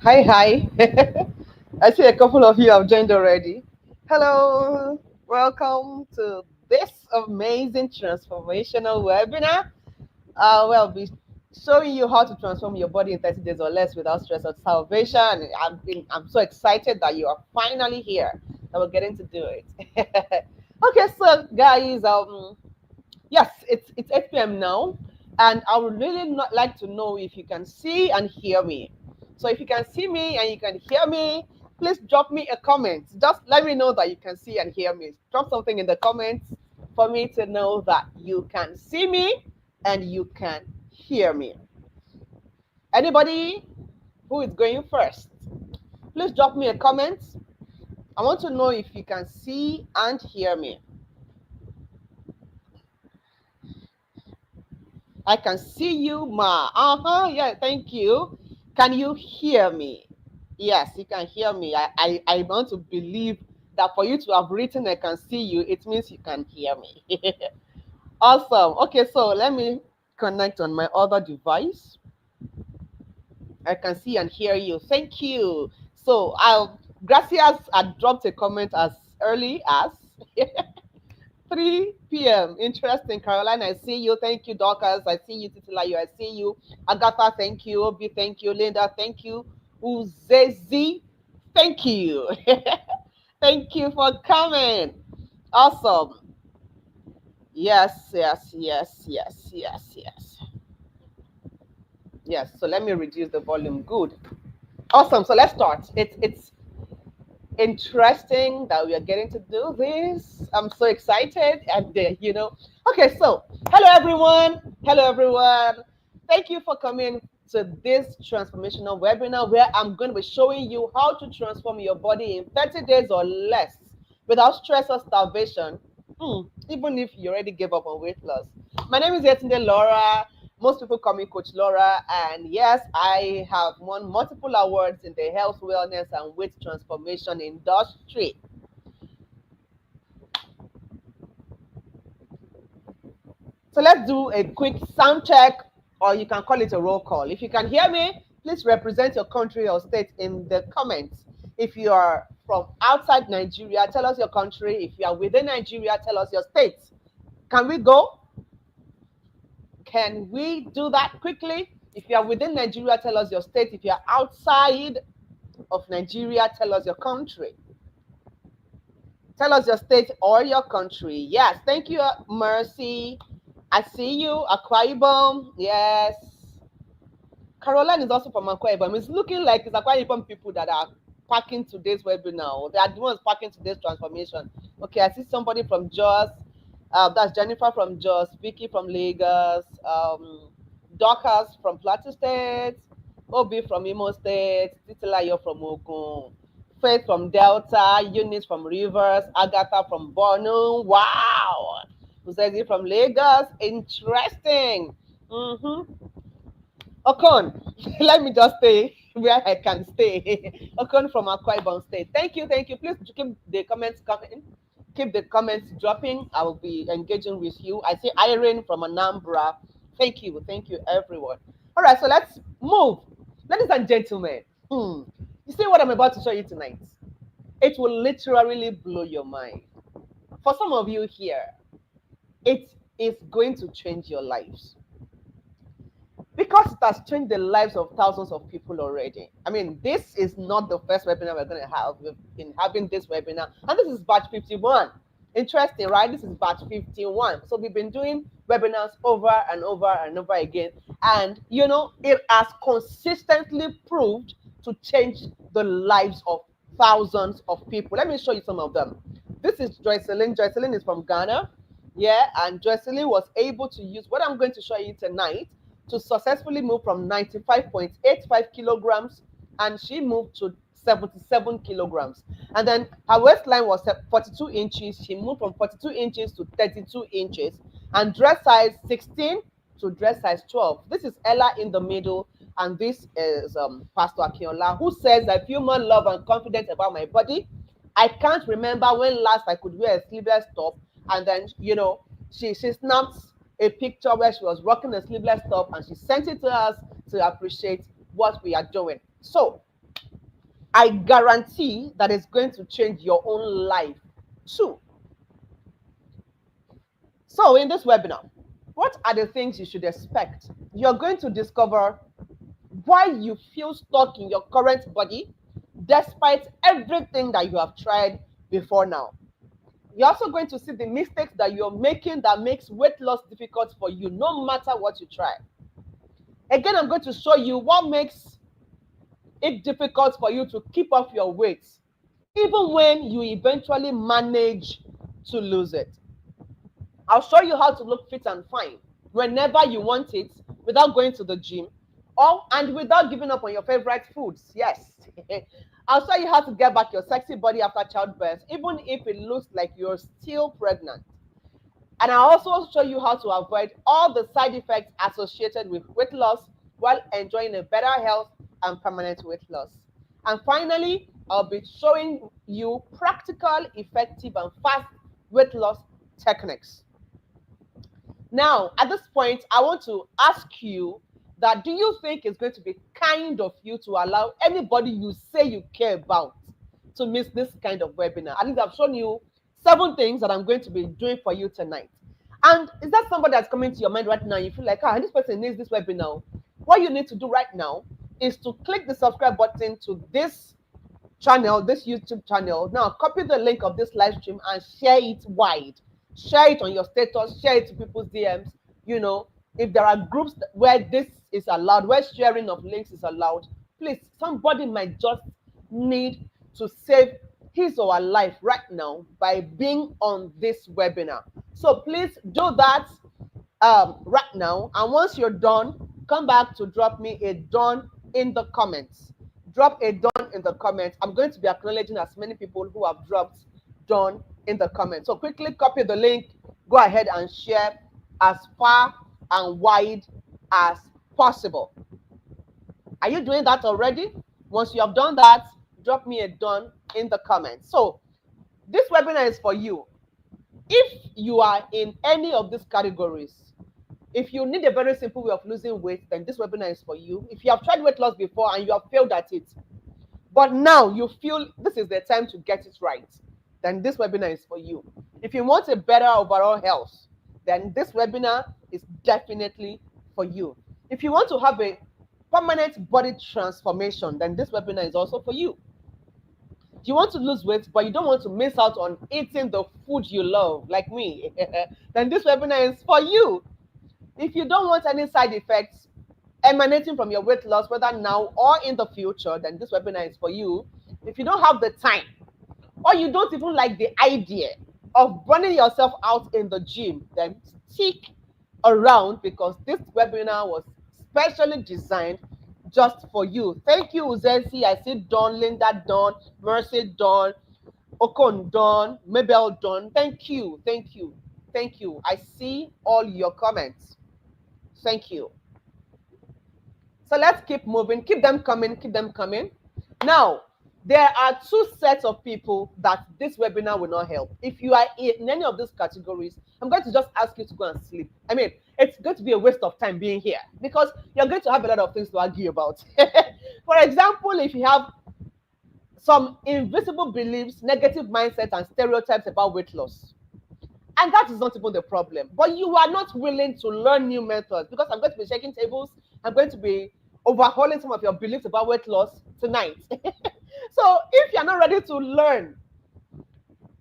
Hi, hi. I see a couple of you have joined already. Hello, welcome to this amazing transformational webinar. We'll be showing you how to transform your body in 30 days or less without stress or salvation. I'm so excited that you are finally here, that we're getting to do it. Okay, so guys, yes, it's 8 p.m. now, and I would really not like to know if you can see and hear me. So if you can see me and you can hear me, please drop me a comment. Just let me know that you can see and hear me. Drop something in the comments for me to know that you can see me and you can hear me. Anybody who is going first, please drop me a comment. I want to know if you can see and hear me. I can see you, Ma. Yeah, thank you. Can you hear me? Yes, you can hear me. I want to believe that for you to have written I can see you, it means you can hear me. Awesome. Okay, so let me connect on my other device. I can see and hear you. Thank you. So I'll Gracias had dropped a comment as early as 3 p.m. Interesting. Caroline, I see you. Thank you. Dorcas, I see you. Titilayo, I see you. Agatha, thank you. Obi, thank you. Linda, thank you. Uzezi, thank you. Thank you for coming. Awesome. Yes, yes, yes, yes, yes, yes. Yes, so let me reduce the volume. Good. Awesome. So let's start. It's interesting that we are getting to do this. I'm so excited, and Okay, so hello everyone. Hello everyone. Thank you for coming to this transformational webinar where I'm going to be showing you how to transform your body in 30 days or less without stress or starvation. Even if you already gave up on weight loss. My name is Yetunde Laura. Most people call me Coach Laura. And yes, I have won multiple awards in the health, wellness, and weight transformation industry. So let's do a quick sound check, or you can call it a roll call. If you can hear me, please represent your country or state in the comments. If you are from outside Nigeria, tell us your country. If you are within Nigeria, tell us your state. Can we go? Can we do that quickly? If you are within Nigeria, tell us your state. If you are outside of Nigeria, tell us your country. Tell us your state or your country. Yes, thank you, Mercy. I see you, Akwa Ibom. Yes. Caroline is also from Akwa Ibom. It's looking like it's Akwa Ibom people that are packing today's webinar. They are the ones packing today's transformation. Okay, I see somebody from Jos. That's Jennifer from Jos, Vicky from Lagos, Dorcas from Plateau State, Obi from Imo State, Titilayo from Ogun, Faith from Delta, Eunice from Rivers, Agatha from Borno. Wow! Uzezi from Lagos. Interesting. Okon, let me just stay where I can stay. Okon from Akwa Ibom State. Thank you, thank you. Please keep the comments coming. Keep the comments dropping. I will be engaging with you. I see Irene from Anambra. Thank you, everyone. All right, so let's move. Ladies and gentlemen, you see what I'm about to show you tonight? It will literally blow your mind. For some of you here, it is going to change your lives because it has changed the lives of thousands of people already. I mean, this is not the first webinar we're going to have. We've been having this webinar, and this is batch 51. Interesting, right? This is batch 51. So we've been doing webinars over and over and over again. And, it has consistently proved to change the lives of thousands of people. Let me show you some of them. This is Joycelyn. Joycelyn is from Ghana. Yeah, and Joycelyn was able to use what I'm going to show you tonight to successfully move from 95.85 kilograms, and she moved to 77 kilograms. And then her waistline was 42 inches. She moved from 42 inches to 32 inches, and dress size 16 to dress size 12. This is Ella in the middle, and this is Pastor Akinola, who says, I feel more love and confidence about my body. I can't remember when last I could wear a sleeveless top. And then, she snapped a picture where she was rocking a sleeveless top, and she sent it to us to appreciate what we are doing. So I guarantee that it's going to change your own life too. So, in this webinar, what are the things you should expect? You're going to discover why you feel stuck in your current body despite everything that you have tried before now. You're also going to see the mistakes that you're making that makes weight loss difficult for you no matter what you try. Again, I'm going to show you what makes it difficult for you to keep off your weight even when you eventually manage to lose it. I'll show you how to look fit and fine whenever you want it without going to the gym and without giving up on your favorite foods. Yes. I'll show you how to get back your sexy body after childbirth, even if it looks like you're still pregnant. And I'll also show you how to avoid all the side effects associated with weight loss while enjoying a better health and permanent weight loss. And finally, I'll be showing you practical, effective, and fast weight loss techniques. Now, at this point, I want to ask you that do you think it's going to be kind of you to allow anybody you say you care about to miss this kind of webinar? At least I've shown you 7 things that I'm going to be doing for you tonight. And is that somebody that's coming to your mind right now? You feel like, this person needs this webinar. What you need to do right now is to click the subscribe button to this channel, this YouTube channel. Now, copy the link of this live stream and share it wide. Share it on your status, share it to people's DMs. You know, if there are groups where this is allowed, where sharing of links is allowed, please, somebody might just need to save his or her life right now by being on this webinar. So please do that right now. And once you're done, come back to drop me a done in the comments. Drop a done in the comments. I'm going to be acknowledging as many people who have dropped done in the comments. So quickly copy the link, go ahead and share as far and wide as possible. Are you doing that already? Once you have done that, drop me a done in the comments. So this webinar is for you. If you are in any of these categories, if you need a very simple way of losing weight, then this webinar is for you. If you have tried weight loss before and you have failed at it, but now you feel this is the time to get it right, then this webinar is for you. If you want a better overall health, then this webinar is definitely for you. If you want to have a permanent body transformation, then this webinar is also for you. Do you want to lose weight, but you don't want to miss out on eating the food you love, like me, then this webinar is for you. If you don't want any side effects emanating from your weight loss, whether now or in the future, then this webinar is for you. If you don't have the time, or you don't even like the idea of burning yourself out in the gym, then stick around because this webinar was specially designed just for you. Thank you, Uzensi. I see Dawn, Linda Dawn, Mercy Dawn, Okon Dawn, Mabel Dawn. Thank you, thank you, thank you. I see all your comments. Thank you. So let's keep moving. Keep them coming. Keep them coming. Now, there are 2 sets of people that this webinar will not help. If you are in any of these categories, I'm going to just ask you to go and sleep. I mean, it's going to be a waste of time being here because you're going to have a lot of things to argue about. For example, if you have some invisible beliefs, negative mindsets, and stereotypes about weight loss, and that is not even the problem, but you are not willing to learn new methods because I'm going to be shaking tables. I'm going to be overhauling some of your beliefs about weight loss tonight. So if you're not ready to learn,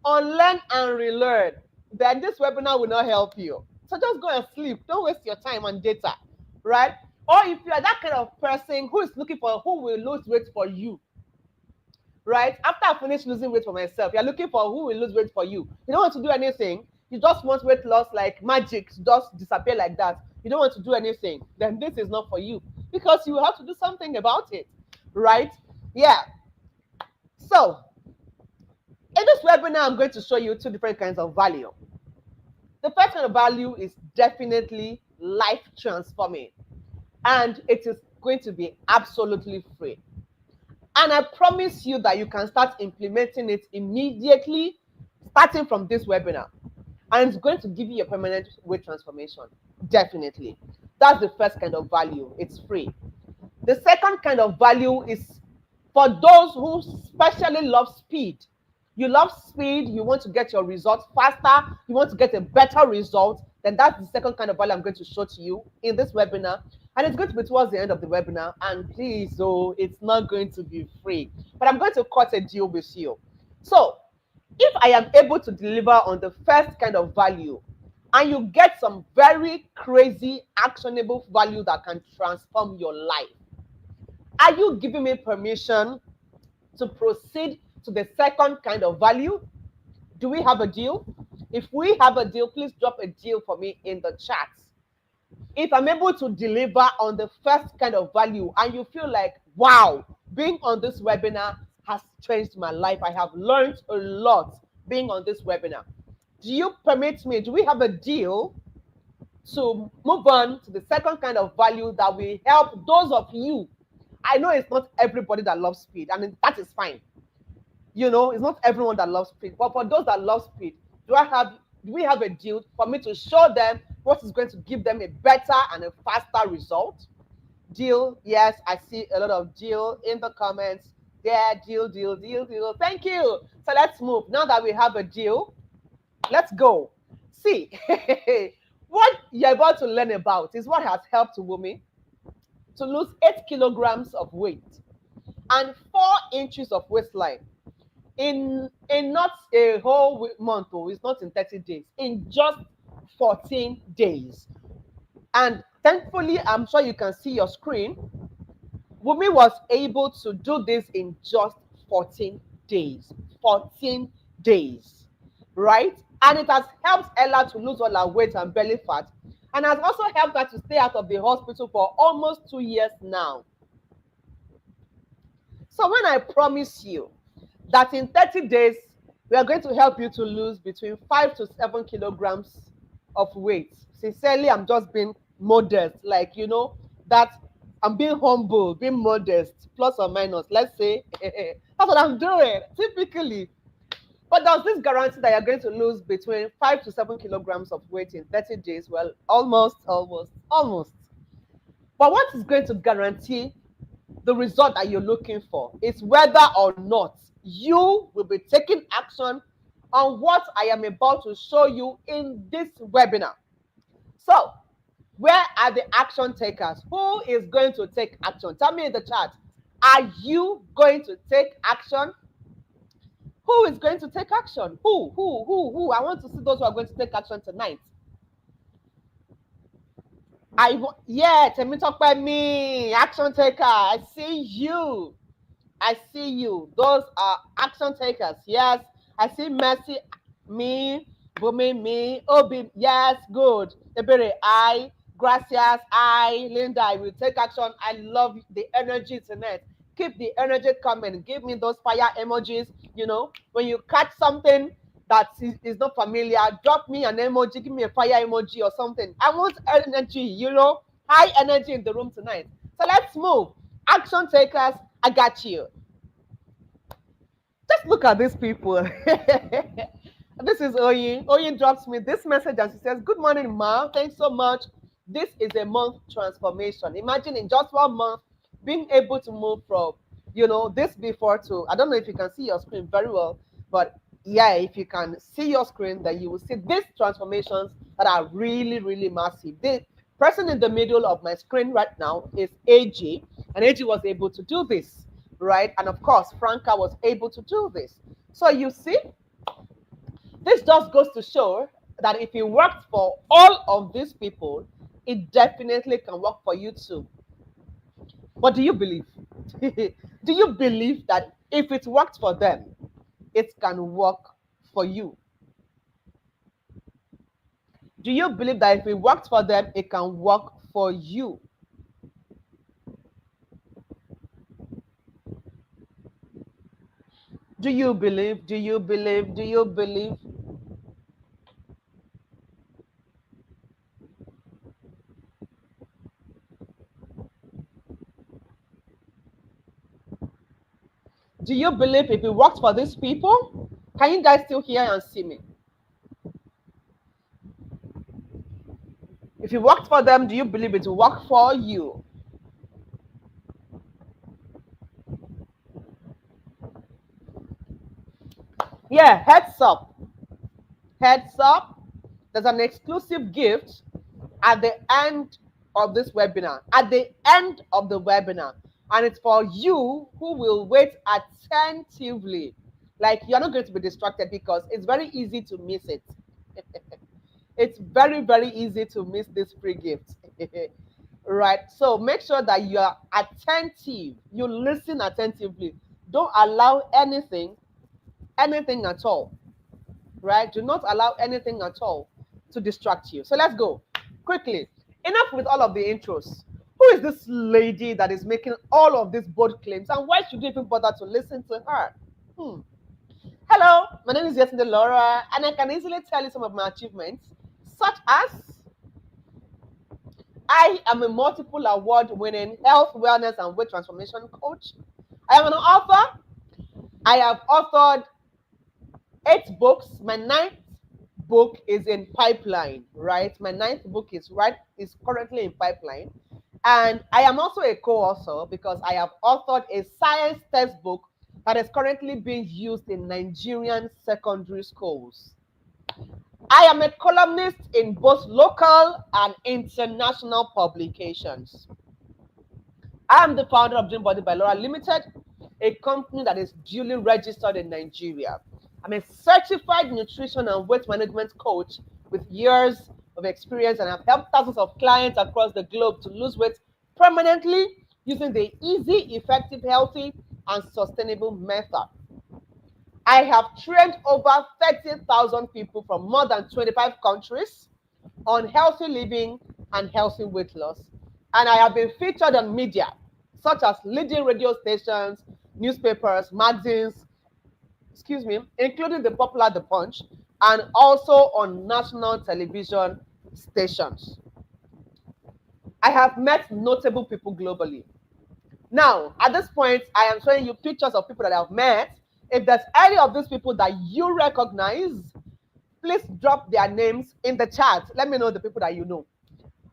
unlearn and relearn, then this webinar will not help you. So just go and sleep. Don't waste your time on data, right? Or if you are that kind of person who is looking for who will lose weight for you, right? After I finish losing weight for myself, you're looking for who will lose weight for you. You don't want to do anything. You just want weight loss like magic to just disappear like that. You don't want to do anything. Then this is not for you because you have to do something about it, right? Yeah. So in this webinar, I'm going to show you 2 different kinds of value. The first kind of value is definitely life transforming, and it is going to be absolutely free. And I promise you that you can start implementing it immediately, starting from this webinar. And it's going to give you a permanent weight transformation. Definitely. That's the first kind of value. It's free. The second kind of value is For those who especially love speed, you love speed, you want to get your results faster, you want to get a better result, then that's the second kind of value I'm going to show to you in this webinar. And it's going to be towards the end of the webinar. And please, oh, it's not going to be free, but I'm going to cut a deal with you. So if I am able to deliver on the first kind of value, and you get some very crazy, actionable value that can transform your life, are you giving me permission to proceed to the second kind of value? Do we have a deal? If we have a deal, please drop a deal for me in the chat. If I'm able to deliver on the first kind of value and you feel like, wow, being on this webinar has changed my life, I have learned a lot being on this webinar. Do you permit me? Do we have a deal to move on to the second kind of value that will help those of you? I know it's not everybody that loves speed, and that is fine. You know, it's not everyone that loves speed, but for those that love speed, do we have a deal for me to show them what is going to give them a better and a faster result? Deal? Yes, I see a lot of deal in the comments. Yeah, deal, deal, deal, deal. Thank you. So let's move. Now that we have a deal, let's go. See, what you're about to learn about is what has helped Wumi to lose 8 kilograms of weight and 4 inches of waistline in not a whole month. Oh, it's not in 30 days, in just 14 days. And thankfully, I'm sure you can see your screen, Wumi was able to do this in just 14 days. 14 days, right? And it has helped Ella to lose all her weight and belly fat, and has also helped her to stay out of the hospital for almost 2 years now. So when I promise you that in 30 days, we are going to help you to lose between 5 to 7 kilograms of weight, sincerely, I'm just being modest. Like, you know, that I'm being humble, being modest, plus or minus. Let's say that's what I'm doing typically. But does this guarantee that you're going to lose between 5 to 7 kilograms of weight in 30 days? Well, almost, almost, almost. But what is going to guarantee the result that you're looking for is whether or not you will be taking action on what I am about to show you in this webinar. So, where are the action takers? Who is going to take action? Tell me in the chat. Are you going to take action? Who is going to take action? Who? I want to see those who are going to take action tonight. Yeah, Temitope, me, action taker. I see you. I see you. Those are action takers. Yes, I see Mercy, me, Bumi, me, Obi. Yes, good. Ebere, I, Gracias, I, Linda, I will take action. I love the energy tonight. Keep the energy coming. Give me those fire emojis. You know, when you catch something that is not familiar, drop me an emoji. Give me a fire emoji or something. I want energy. You know, high energy in the room tonight. So let's move. Action takers, I got you. Just look at these people. This is Oyin. Oyin drops me this message and she says, "Good morning, Ma. Thanks so much. This is a month transformation. Imagine in just 1 month being able to move from, you know, this before to, I don't know if you can see your screen very well, but yeah, if you can see your screen, then you will see these transformations that are really, really massive. The person in the middle of my screen right now is AG, and AG was able to do this, right? And of course, Franca was able to do this. So you see, this just goes to show that if it worked for all of these people, it definitely can work for you too. What do you believe? Do you believe that if it worked for them, it can work for you? Do you believe that if it worked for them, it can work for you? Do you believe? Do you believe? Do you believe? Do you believe if it works for these people? Can you guys still hear and see me? If it worked for them, do you believe it will work for you? Yeah, heads up. There's an exclusive gift at the end of this webinar, at the end of the webinar. And it's for you who will wait attentively. Like, you're not going to be distracted because it's very easy to miss it. It's very, very easy to miss this free gift. Right? So make sure that you are attentive. You listen attentively. Don't allow anything at all. Right? Do not allow anything at all to distract you. So let's go quickly. Enough with all of the intros. Who is this lady that is making all of these bold claims, and why should you even bother to listen to her? Hello, my name is Yetunde Laura, and I can easily tell you some of my achievements, such as I am a multiple award winning health, wellness, and weight transformation coach. I am an author. I have authored 8 books. My ninth book is in pipeline, right? My ninth book is currently in pipeline. And I am also a co-author because I have authored a science textbook that is currently being used in Nigerian secondary schools. I am a columnist in both local and international publications. I am the founder of Dream Body by Laura Limited, a company that is duly registered in Nigeria. I'm a certified nutrition and weight management coach with years of experience, and I've helped thousands of clients across the globe to lose weight permanently using the easy, effective, healthy, and sustainable method. I have trained over 30,000 people from more than 25 countries on healthy living and healthy weight loss. And I have been featured on media such as leading radio stations, newspapers, magazines, including the popular The Punch, and also on national television stations. I have met notable people globally. Now, at this point, I am showing you pictures of people that I've met. If there's any of these people that you recognize, please drop their names in the chat. Let me know the people that you know.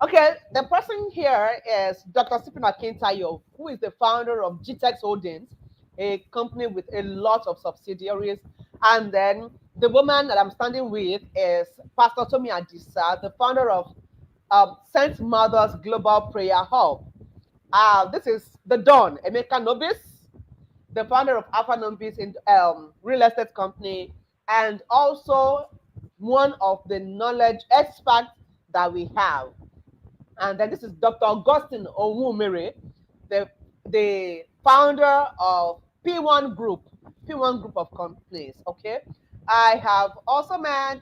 Okay, the person here is Dr. Stephen Akintayo, who is the founder of GTEX Holdings, a company with a lot of subsidiaries. And then the woman that I'm standing with is Pastor Tomi Adisa, the founder of Saint Mother's Global Prayer Hub. This is the Don, Emeka Nobis, the founder of Alpha Nobis in real estate company, and also one of the knowledge experts that we have. And then this is Dr. Augustine Onwumere, the founder of P1 Group of companies. Okay, I have also met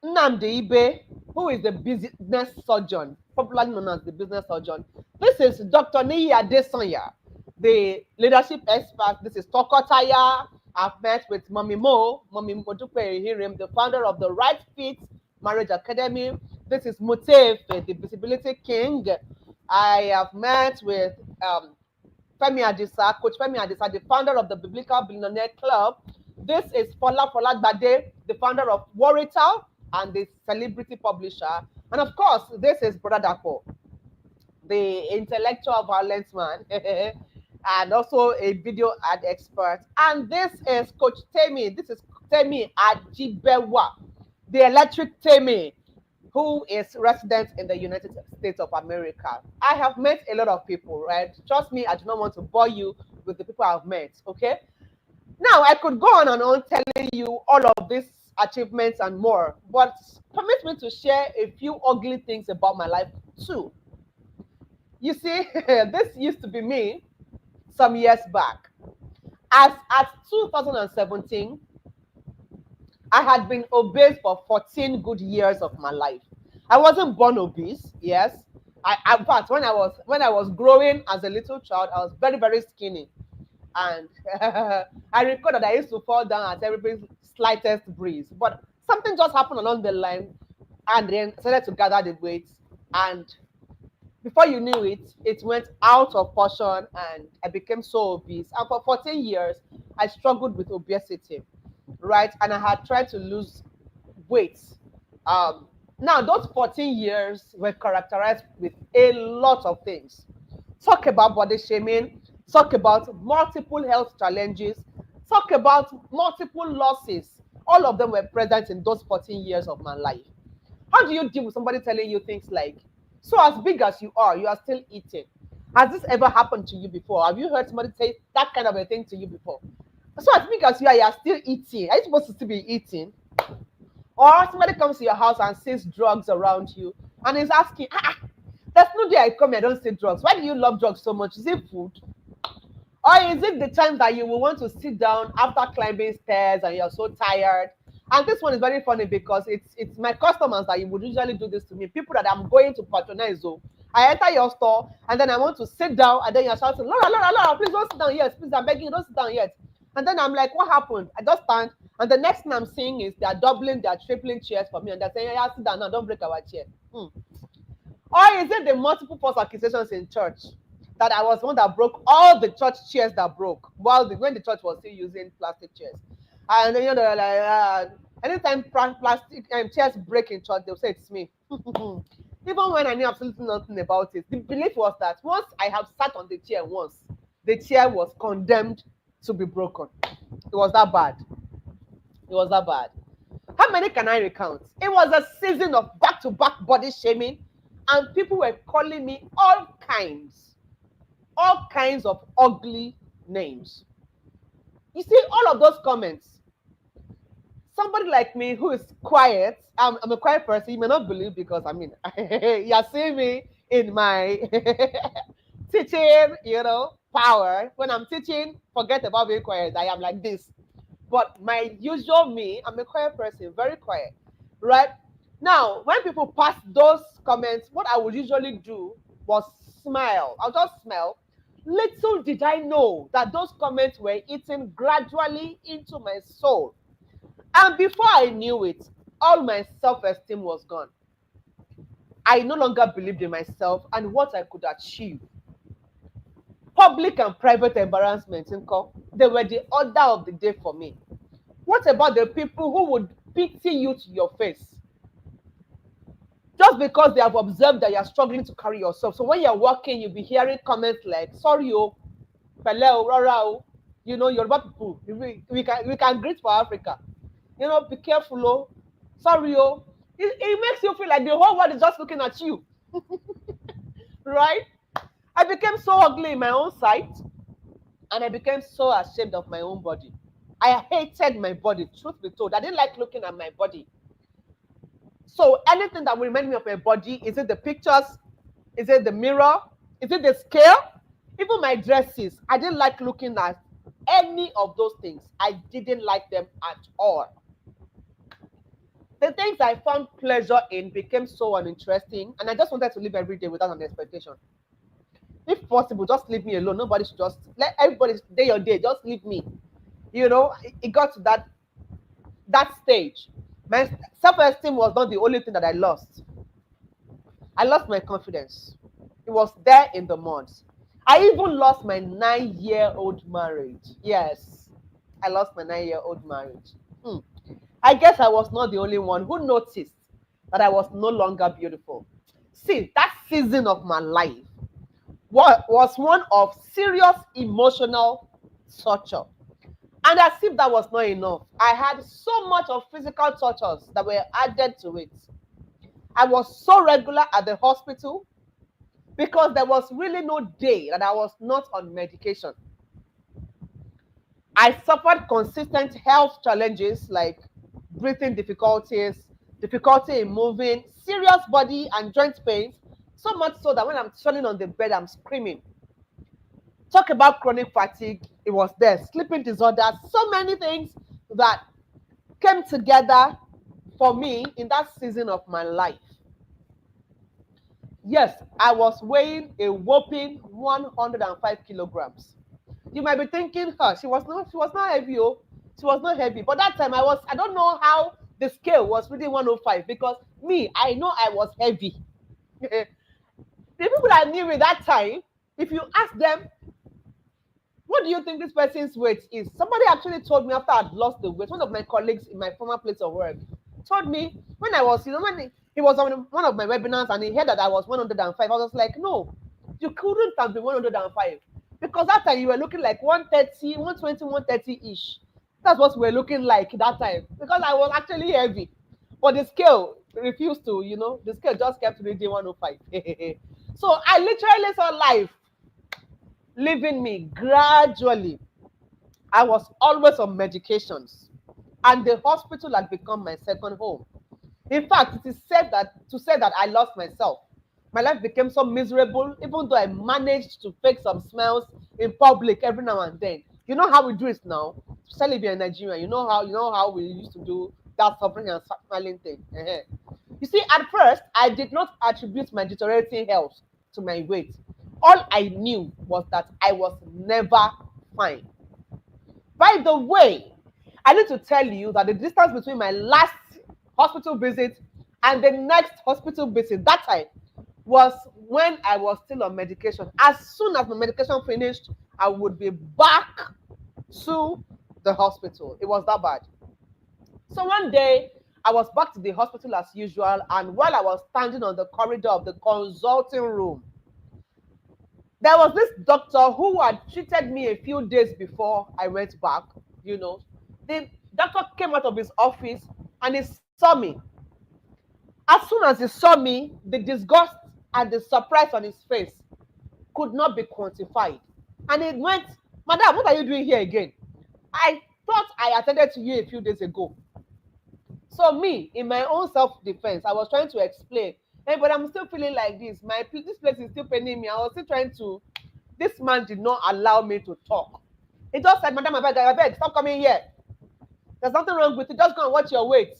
Nnamdi Ibe, who is the business surgeon, popularly known as the business surgeon. This is Dr. Niyi Adesanya, the leadership expert. This is Tokotaya. I've met with Mommy Modupe Hirim, the founder of the Right Fit Marriage Academy. This is Mutefe, the Visibility King. I have met with Femi Adisa, Coach Femi Adisa, the founder of the Biblical Billionaire Club. This is Fola Gbade, the founder of Warrital and the celebrity publisher. And of course, this is Brother Dapo, the intellectual violence man, and also a video ad expert. And this is Coach Temi. This is Temi Ajibewa, the electric Temi, who is resident in the United States of America. I have met a lot of people, right? Trust me, I do not want to bore you with the people I've met, okay? Now, I could go on and on telling you all of these achievements and more, but permit me to share a few ugly things about my life too. You see, this used to be me some years back. As at 2017, I had been obese for 14 good years of my life. I wasn't born obese, yes. In fact, when I was growing as a little child, I was very, very skinny. And I recall that I used to fall down at every slightest breeze. But something just happened along the line, and then I started to gather the weight. And before you knew it, it went out of portion, and I became so obese. And for 14 years, I struggled with obesity, right? And I had tried to lose weight. Now, those 14 years were characterized with a lot of things. Talk about body shaming, talk about multiple health challenges, Talk about multiple losses. All of them were present in those 14 years of my life. How do you deal with somebody telling you things like, so as big as you are still eating? Has this ever happened to you before? Have you heard somebody say that kind of a thing to you before? So as big as you are still eating. Are you supposed to still be eating? Or somebody comes to your house and sees drugs around you and is asking, there's no day I come here, I don't see drugs. Why do you love drugs so much? Is it food? Or is it the time that you will want to sit down after climbing stairs and you're so tired? And this one is very funny because it's my customers that you would usually do this to me. People that I'm going to patronize. So I enter your store and then I want to sit down and then you're shouting, Laura, Laura, Laura, please don't sit down yet. Please, I'm begging you, don't sit down yet. And then I'm like, what happened? I just stand. And the next thing I'm seeing is they're doubling, they're tripling chairs for me. And they're saying, yeah, sit down now, don't break our chair. Or is it the multiple false accusations in church that I was the one that broke all the church chairs that broke when the church was still using plastic chairs? And then, they're like, anytime plastic chairs break in church, they'll say it's me. Even when I knew absolutely nothing about it, the belief was that once I have sat on the chair once, the chair was condemned to be broken. It was that bad. It was that bad. How many can I recount? It was a season of back-to-back body shaming, and people were calling me all kinds of ugly names. You see, all of those comments, somebody like me who is quiet, I'm a quiet person, you may not believe because, I mean, you're seeing me in my teaching, power. When I'm teaching, forget about being quiet. I am like this. But my usual me, I'm a quiet person, very quiet, right? Now, when people pass those comments, what I would usually do was smile. I'll just smile. Little did I know that those comments were eating gradually into my soul. And before I knew it, all my self-esteem was gone. I no longer believed in myself and what I could achieve. Public and private embarrassment, they were the order of the day for me. What about the people who would pity you to your face? Just because they have observed that you're struggling to carry yourself. So when you're walking, you'll be hearing comments like, sorry, pele, rara, Yoruba people, we can greet for Africa. Be careful, sorry, it makes you feel like the whole world is just looking at you. Right? I became so ugly in my own sight, and I became so ashamed of my own body. I hated my body, truth be told. I didn't like looking at my body. So anything that will remind me of my body, is it the pictures? Is it the mirror? Is it the scale? Even my dresses, I didn't like looking at any of those things. I didn't like them at all. The things I found pleasure in became so uninteresting, and I just wanted to live every day without an expectation. If possible, just leave me alone. Nobody should just let everybody day your day. Just leave me. It got to that stage. My self-esteem was not the only thing that I lost. I lost my confidence. It was there in the mud. I even lost my 9-year-old marriage. Yes, I lost my 9-year-old marriage. I guess I was not the only one who noticed that I was no longer beautiful. See, that season of my life was one of serious emotional torture. And as if that was not enough, I had so much of physical tortures that were added to it. I was so regular at the hospital because there was really no day that I was not on medication. I suffered consistent health challenges like breathing difficulties, difficulty in moving, serious body and joint pains, so much so that when I'm turning on the bed, I'm screaming. Talk about chronic fatigue, it was there. Sleeping disorders, so many things that came together for me in that season of my life. Yes, I was weighing a whopping 105 kilograms. You might be thinking, she was not heavy, she was not heavy. But that time I don't know how the scale was really 105 because I know I was heavy. The people that knew me that time, if you ask them, what do you think this person's weight is? Somebody actually told me after I'd lost the weight. One of my colleagues in my former place of work told me when I was, when he was on one of my webinars and he heard that I was 105. I was like, no, you couldn't have been 105. Because that time you were looking like 130, 120, 130-ish. That's what we were looking like that time. Because I was actually heavy. But the scale refused to, the scale just kept reading 105. So I literally saw life leaving me gradually. I was always on medications. And the hospital had become my second home. In fact, it is said that to say that I lost myself. My life became so miserable, even though I managed to fake some smiles in public every now and then. You know how we do it now, especially if you're in Nigeria. You know how we used to do that suffering and smiling thing. You see, at first, I did not attribute my deteriorating health to my weight. All I knew was that I was never fine. By the way, I need to tell you that the distance between my last hospital visit and the next hospital visit that time was when I was still on medication. As soon as my medication finished, I would be back to the hospital. It was that bad. So one day, I was back to the hospital as usual, and while I was standing on the corridor of the consulting room, there was this doctor who had treated me a few days before I went back. You know, the doctor came out of his office and he saw me. As soon as he saw me, the disgust and the surprise on his face could not be quantified. And he went, "Madam, what are you doing here again? I thought I attended to you a few days ago." So me, in my own self-defense, I was trying to explain, hey, but I'm still feeling like this. This place is still paining me. I was still trying to. This man did not allow me to talk. He just said, "Madam, I beg, stop coming here. There's nothing wrong with you. Just go and watch your weight."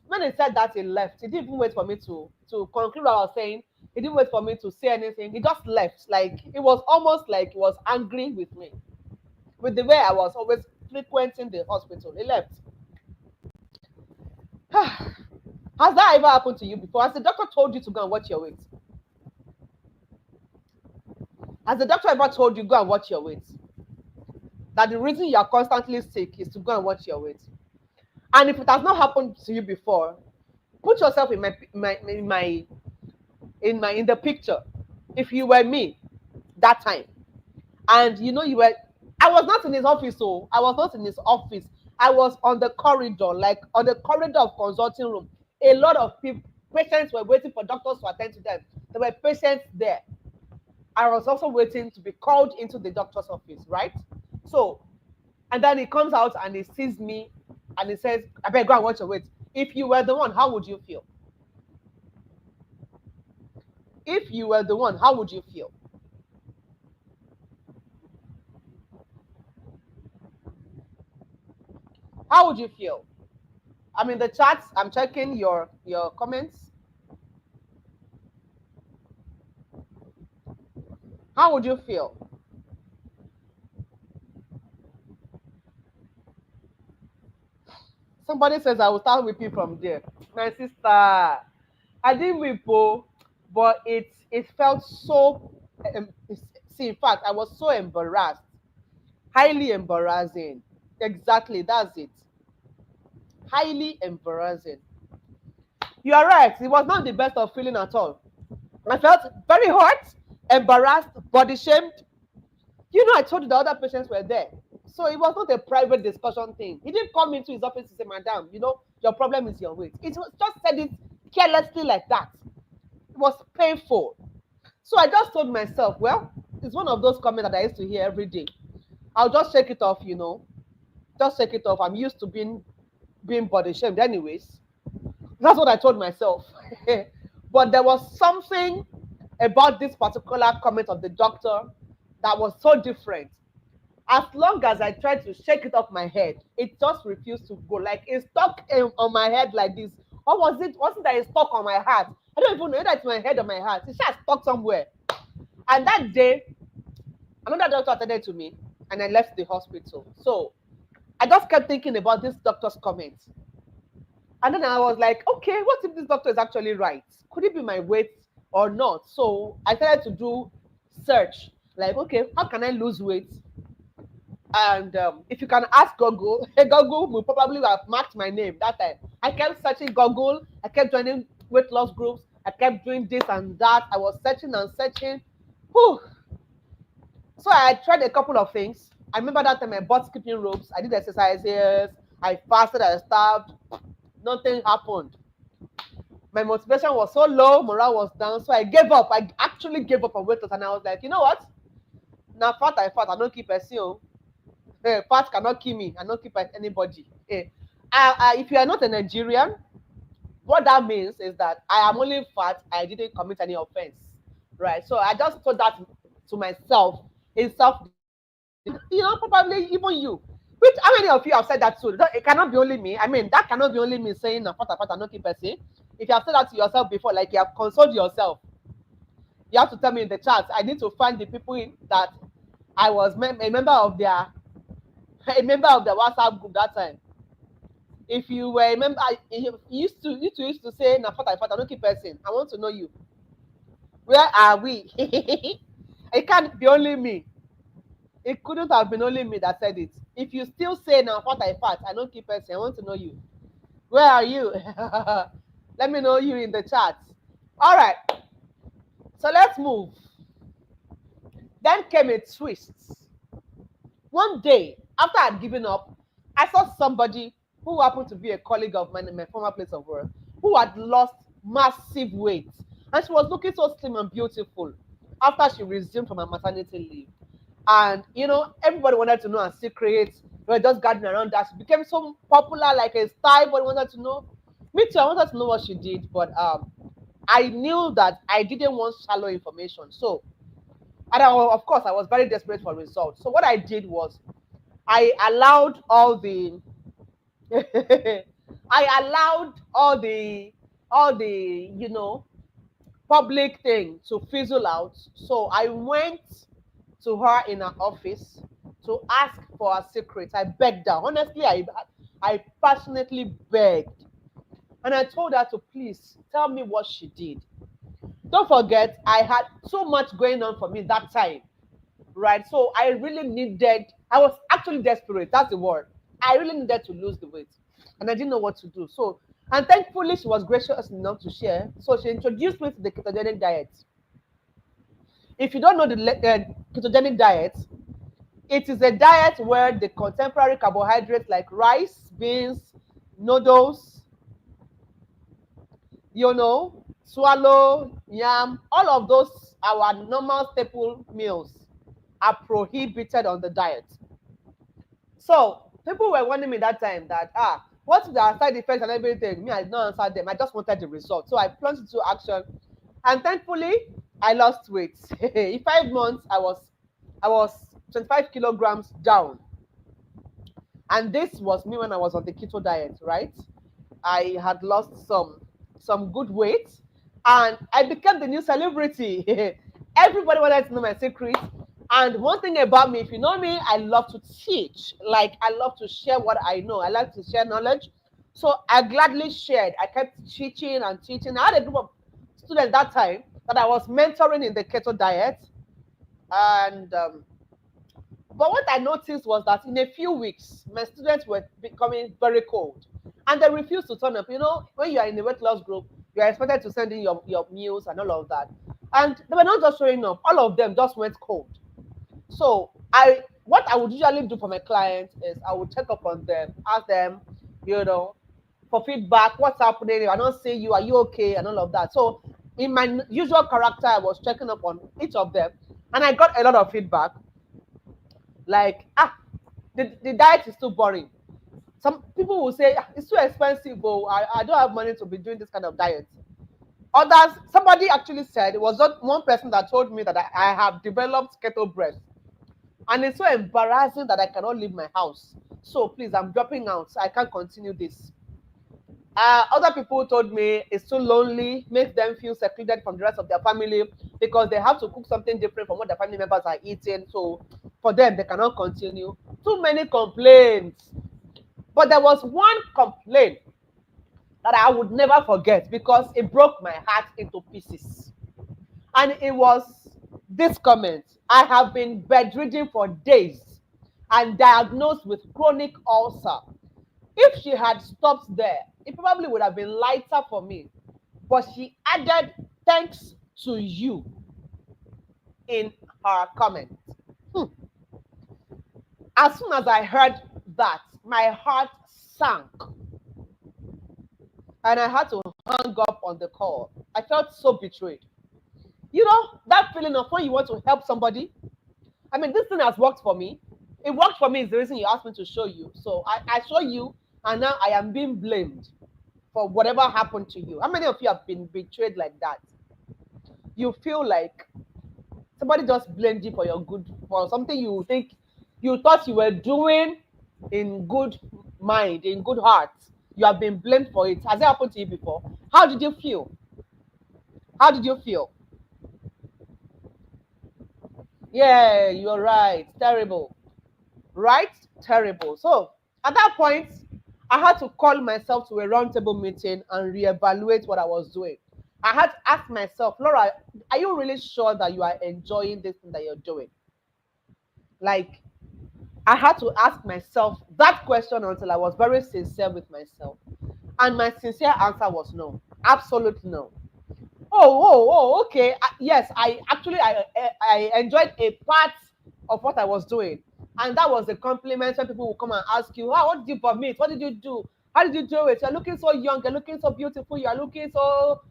When he said that, he left. He didn't even wait for me to conclude what I was saying. He didn't wait for me to say anything. He just left. Like, it was almost like he was angry with me, with the way I was always frequenting the hospital. He left. Has that ever happened to you before? Has the doctor told you to go and watch your weight? Has the doctor ever told you go and watch your weight? That the reason you are constantly sick is to go and watch your weight. And if it has not happened to you before, put yourself in the picture. If you were me that time, and I was not in his office, so I was not in his office. I was on the corridor, like on the corridor of consulting room. A lot of people, patients were waiting for doctors to attend to them. There were patients there. I was also waiting to be called into the doctor's office, right? So, and then he comes out and he sees me and he says, "I better go and watch your weight." If you were the one, how would you feel? If you were the one, how would you feel? How would you feel? I'm in the chats. I'm checking your comments. How would you feel? Somebody says I will start weeping from there. My sister, I didn't weep, oh, but it felt so. See, in fact, I was so embarrassed, highly embarrassing. Exactly, that's it. Highly embarrassing. You are right. It was not the best of feeling at all. I felt very hurt, embarrassed, body shamed. I told you the other patients were there. So it was not a private discussion thing. He didn't come into his office to say, "Madam, your problem is your weight." It was just said it carelessly like that. It was painful. So I just told myself, well, it's one of those comments that I used to hear every day. I'll just shake it off. Just shake it off. I'm used to being body shamed anyways. That's what I told myself. But there was something about this particular comment of the doctor that was so different. As long as I tried to shake it off my head, it just refused to go. Like, it stuck on my head like this. Or was it? Wasn't that it stuck on my heart? I don't even know whether it's my head or my heart. It's just stuck somewhere. And that day, another doctor attended to me, and I left the hospital. So I just kept thinking about this doctor's comments. And then I was like, okay, what if this doctor is actually right? Could it be my weight or not? So I started to do search. Like, okay, how can I lose weight? And if you can ask Google, Google will probably have marked my name that time. I kept searching Google. I kept joining weight loss groups. I kept doing this and that. I was searching and searching. Whew. So I tried a couple of things. I remember that time I bought skipping ropes, I did exercises, I fasted, I starved, nothing happened. My motivation was so low, morale was down, so I gave up. I actually gave up on weight loss, and I was like, you know what? Now fat, I don't keep SEO. Fat cannot kill me. I don't keep anybody. If you are not a Nigerian, what that means is that I am only fat. I didn't commit any offense, right? So I just told that to myself in self-defense, and probably even you. Which how many of you have said that too? It cannot be only me. I mean, that cannot be only me saying na fat, I don't keep person. If you have said that to yourself before, like you have consoled yourself, you have to tell me in the chat. I need to find the people that I was a member of their a member of the WhatsApp group that time. If you were a member, you used to say na fat, I don't keep person. I want to know you. Where are we? It can't be only me. It couldn't have been only me that said it. If you still say na fat, I don't keep person. I want to know you. Where are you? Let me know you in the chat. All right. So let's move. Then came a twist. One day, after I'd given up, I saw somebody who happened to be a colleague of mine in my former place of work who had lost massive weight. And she was looking so slim and beautiful after she resumed from her maternity leave. And, everybody wanted to know her secrets. They were just gathering around that. She became so popular, like a star. Everybody wanted to know. Me too, I wanted to know what she did. But I knew that I didn't want shallow information. So, and of course, I was very desperate for results. So what I did was I allowed all the I allowed all the public thing to fizzle out. So I went to her in her office to ask for her secret. I begged her. Honestly, I passionately begged. And I told her to please tell me what she did. Don't forget, I had so much going on for me that time, right? So I really needed, I was actually desperate. That's the word. I really needed to lose the weight. And I didn't know what to do. So, and thankfully, she was gracious enough to share. So she introduced me to the ketogenic diet. If you don't know the ketogenic diet, it is a diet where the contemporary carbohydrates like rice, beans, noodles, swallow, yam, all of those, our normal staple meals, are prohibited on the diet. So people were warning me that time that what's the side effects and everything. Me, I did not answer them. I just wanted the result. So I plunged into action. And thankfully I lost weight. In 5 months, I was 25 kilograms down. And this was me when I was on the keto diet, right? I had lost some good weight, and I became the new celebrity. Everybody wanted to know my secrets. And one thing about me, if you know me, I love to teach. Like I love to share what I know. I like to share knowledge. So I gladly shared. I kept teaching and teaching. I had a group of students that time that I was mentoring in the keto diet. And but what I noticed was that in a few weeks, my students were becoming very cold and they refused to turn up. When you are in a weight loss group, you are expected to send in your meals and all of that. And they were not just showing up, all of them just went cold. So what I would usually do for my clients is I would check up on them, ask them, for feedback, what's happening? I don't see you, are you okay? And all of that. So in my usual character, I was checking up on each of them and I got a lot of feedback like the diet is too boring. Some people will say it's too expensive. I don't have money to be doing this kind of diet. Others, somebody actually said, it was not one person that told me that I have developed keto breast, and it's so embarrassing that I cannot leave my house. So please, I'm dropping out. I can't continue this. Other people told me it's too lonely, makes them feel secluded from the rest of their family because they have to cook something different from what their family members are eating. So for them, they cannot continue. Too many complaints. But there was one complaint that I would never forget because it broke my heart into pieces. And it was this comment: I have been bedridden for days and diagnosed with chronic ulcer. If she had stopped there, it probably would have been lighter for me. But she added, thanks to you, in her comment. Hmm. As soon as I heard that, my heart sank and I had to hang up on the call. I felt so betrayed. You know, that feeling of when you want to help somebody. I mean, this thing has worked for me. It worked for me is the reason you asked me to show you. So I show you, and now I am being blamed for whatever happened to you. How many of you have been betrayed like that? You feel like somebody just blamed you for your good, for something you think you thought you were doing in good mind, in good heart. You have been blamed for it. Has it happened to you before? How did you feel? How did you feel? Yeah, you're right. Terrible. Right? Terrible. So at that point, I had to call myself to a roundtable meeting and reevaluate what I was doing. I had to ask myself, Laura, are you really sure that you are enjoying this thing that you're doing? Like, I had to ask myself that question until I was very sincere with myself. And my sincere answer was no. Absolutely no. Okay. Yes, I enjoyed a part of what I was doing, and that was the compliment when people will come and ask you, "Oh, what did you vomit? What did you do? How did you do it? You're looking so young. You're looking so beautiful. You're looking so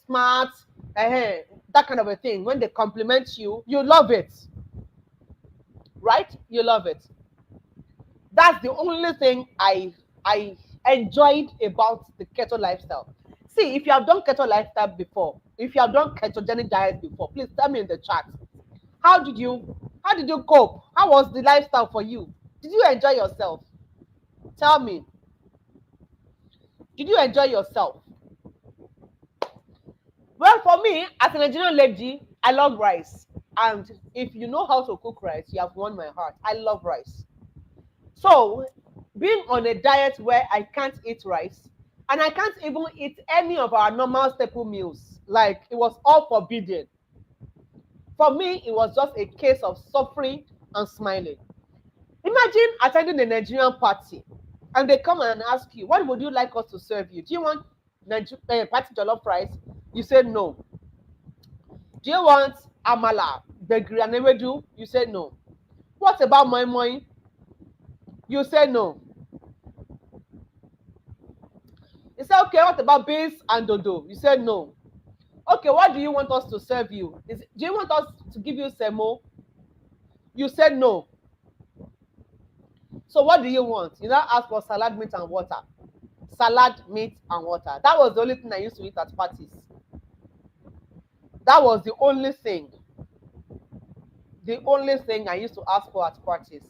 smart." That kind of a thing. When they compliment you, you love it, right? You love it. That's the only thing I enjoyed about the keto lifestyle. See, if you have done keto lifestyle before, if you have done ketogenic diet before, please tell me in the chat. How did you how did you cope? How was the lifestyle for you? Did you enjoy yourself? Tell me. Did you enjoy yourself? Well, for me, as a Nigerian lady, I love rice. And if you know how to cook rice, you have won my heart. I love rice. So, being on a diet where I can't eat rice and I can't even eat any of our normal staple meals, like it was all forbidden. For me, it was just a case of suffering and smiling. Imagine attending a Nigerian party and they come and ask you, what would you like us to serve you? Do you want party jollof rice? You say no. Do you want amala, begri and ewedu? You say no. What about moi moi? You say no. You say, okay, what about beans and dodo? You say no. Okay, what do you want us to serve you? Do you want us to give you semo? You said no. So what do you want? You now ask for salad, meat, and water. Salad, meat, and water. That was the only thing I used to eat at parties. That was the only thing. The only thing I used to ask for at parties.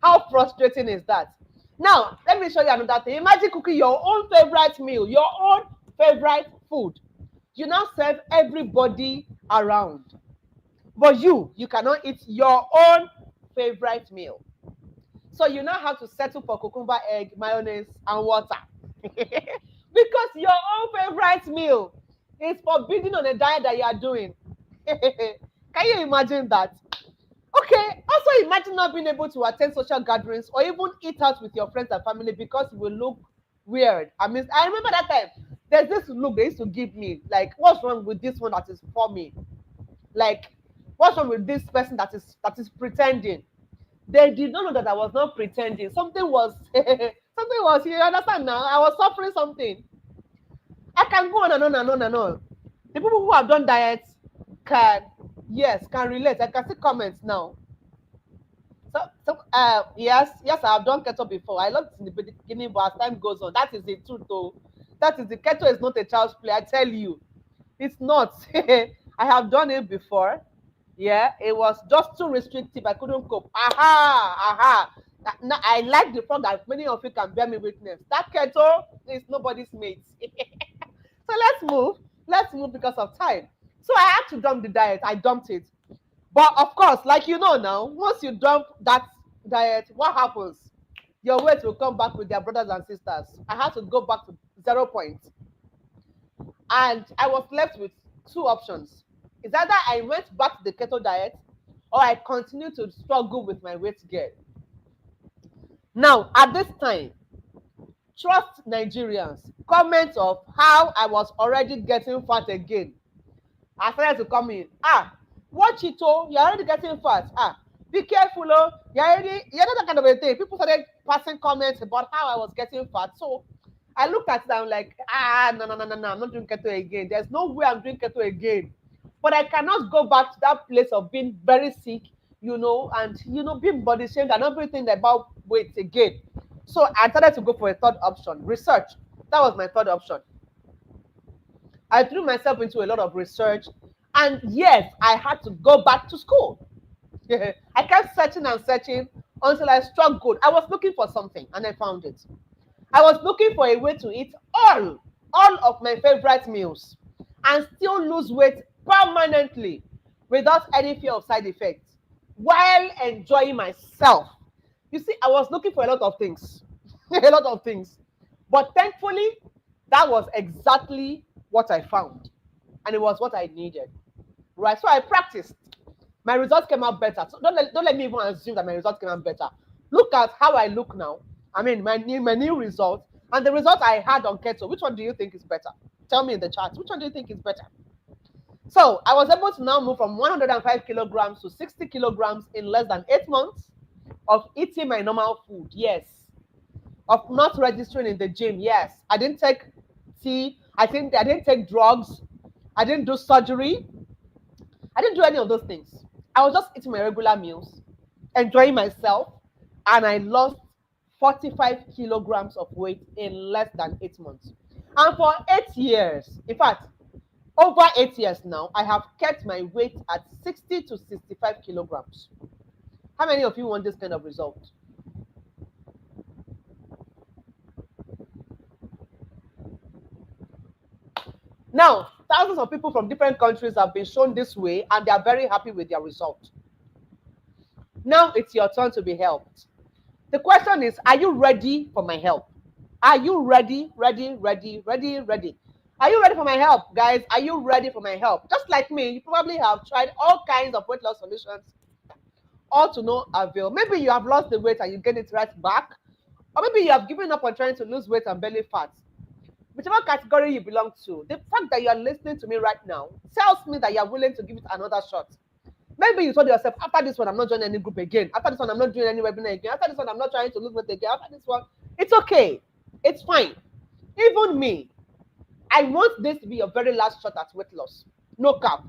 How frustrating is that? Now, let me show you another thing. Imagine cooking your own favorite meal, your own favorite food. You now serve everybody around. But you cannot eat your own favorite meal. So you now have to settle for cucumber, egg, mayonnaise, and water. Because your own favorite meal is forbidden on a diet that you are doing. Can you imagine that? Okay, also imagine not being able to attend social gatherings or even eat out with your friends and family because you will look weird. I mean, I remember that time. There's this look they used to give me, like, what's wrong with this one that is for me? Like, what's wrong with this person that is pretending? They did not know that I was not pretending. Something was something was, you understand now? I was suffering something. I can go on and on and on and on. The people who have done diets can, yes, can relate. I can see comments now. Yes, I have done keto before. I loved it in the beginning, but as time goes on, that is the truth, though. That is the keto is not a child's play. I tell you, it's not. I have done it before. Yeah, it was just too restrictive. I couldn't cope. Aha. Now, I like the fact that many of you can bear me witness. That keto is nobody's mate. So let's move. Let's move because of time. So I had to dump the diet. I dumped it. But of course, like you know now, once you dump that diet, what happens? Your weight will come back with their brothers and sisters. I had to go back to 0 point. And I was left with two options. It's either I went back to the keto diet or I continued to struggle with my weight gain. Now, at this time, trust Nigerians. Comments of how I was already getting fat again. I started to come in. Watch it, oh, you're already getting fat. Ah, be careful, oh, you're not that kind of a thing. People started passing comments about how I was getting fat. So I looked at it, I'm like, no, no, no, no, no, I'm not doing keto again. There's no way I'm doing keto again. But I cannot go back to that place of being very sick, and being body shamed and everything about weight again. So I started to go for a third option, research. That was my third option. I threw myself into a lot of research, and yes, I had to go back to school. I kept searching and searching until I struck gold. I was looking for something and I found it. I was looking for a way to eat all of my favorite meals and still lose weight permanently without any fear of side effects while enjoying myself. You see, I was looking for a lot of things, a lot of things. But thankfully, that was exactly what I found. And it was what I needed. Right? So I practiced. My results came out better. So don't let me even assume that my results came out better. Look at how I look now. I mean, my new results and the results I had on keto. Which one do you think is better? Tell me in the chat. Which one do you think is better? So I was able to now move from 105 kilograms to 60 kilograms in less than 8 months of eating my normal food. Yes. Of not registering in the gym. Yes. I didn't take tea. I didn't take drugs. I didn't do surgery. I didn't do any of those things. I was just eating my regular meals, enjoying myself, and I lost 45 kilograms of weight in less than 8 months. And for 8 years, in fact, over 8 years now, I have kept my weight at 60 to 65 kilograms. How many of you want this kind of result? Now, thousands of people from different countries have been shown this way, and they are very happy with their result. Now it's your turn to be helped. The question is, are you ready for my help? Are you ready, ready, ready, ready, ready? Are you ready for my help, guys? Are you ready for my help? Just like me, you probably have tried all kinds of weight loss solutions, all to no avail. Maybe you have lost the weight and you get it right back, or maybe you have given up on trying to lose weight and belly fat. Whichever category you belong to, the fact that you are listening to me right now tells me that you are willing to give it another shot. Maybe you told yourself, after this one, I'm not joining any group again. After this one, I'm not doing any webinar again. After this one, I'm not trying to lose weight again. After this one, it's okay. It's fine. Even me, I want this to be your very last shot at weight loss. No cap.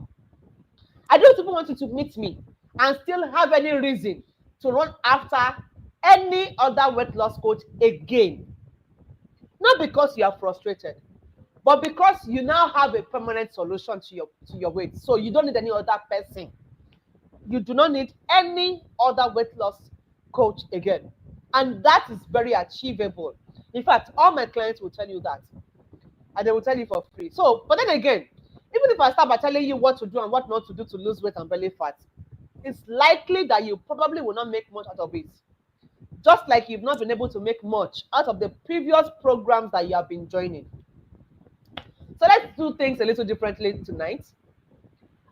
I don't even want you to meet me and still have any reason to run after any other weight loss coach again. Not because you are frustrated, but because you now have a permanent solution to your weight. So you don't need any other person. You do not need any other weight loss coach again. And that is very achievable. In fact, all my clients will tell you that. And they will tell you for free. So, but then again, even if I start by telling you what to do and what not to do to lose weight and belly fat, it's likely that you probably will not make much out of it. Just like you've not been able to make much out of the previous programs that you have been joining. So let's do things a little differently tonight.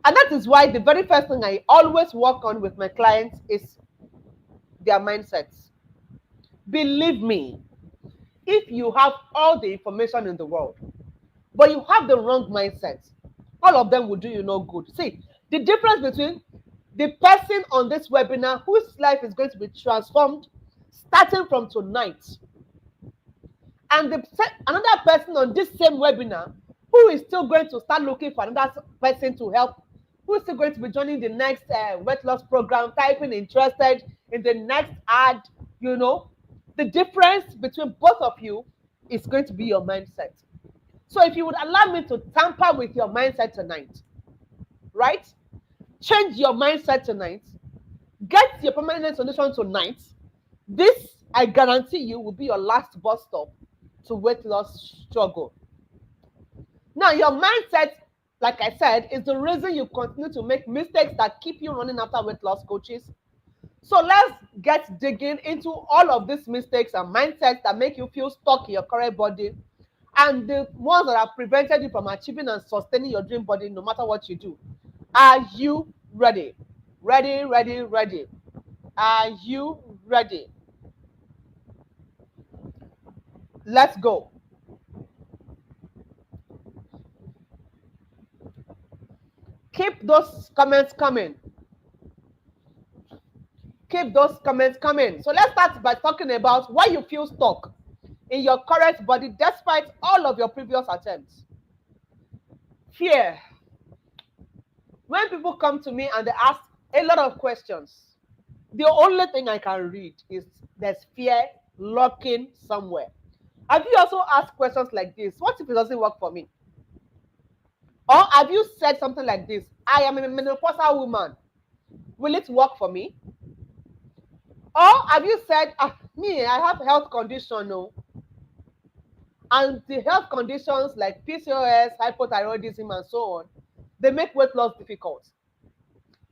And that is why the very first thing I always work on with my clients is their mindsets. Believe me, if you have all the information in the world, but you have the wrong mindset, all of them will do you no good. See, the difference between the person on this webinar whose life is going to be transformed starting from tonight and another person on this same webinar who is still going to start looking for another person to help, who is still going to be joining the next weight loss program, typing interested in the next ad, the difference between both of you is going to be your mindset. So if you would allow me to tamper with your mindset tonight, right? Change your mindset tonight. Get your permanent solution tonight. This, I guarantee you, will be your last bus stop to weight loss struggle. Now, your mindset, like I said, is the reason you continue to make mistakes that keep you running after weight loss coaches. So let's get digging into all of these mistakes and mindsets that make you feel stuck in your current body and the ones that have prevented you from achieving and sustaining your dream body no matter what you do. Are you ready? Ready, ready, ready. Are you ready? Let's go. Keep those comments coming. Keep those comments coming. So let's start by talking about why you feel stuck in your current body despite all of your previous attempts. Fear. When people come to me and they ask a lot of questions, the only thing I can read is there's fear lurking somewhere. Have you also asked questions like this? What if it doesn't work for me? Or have you said something like this? I am a menopausal woman. Will it work for me? Or have you said, me, I have health condition, no? And the health conditions like PCOS, hypothyroidism, and so on, they make weight loss difficult.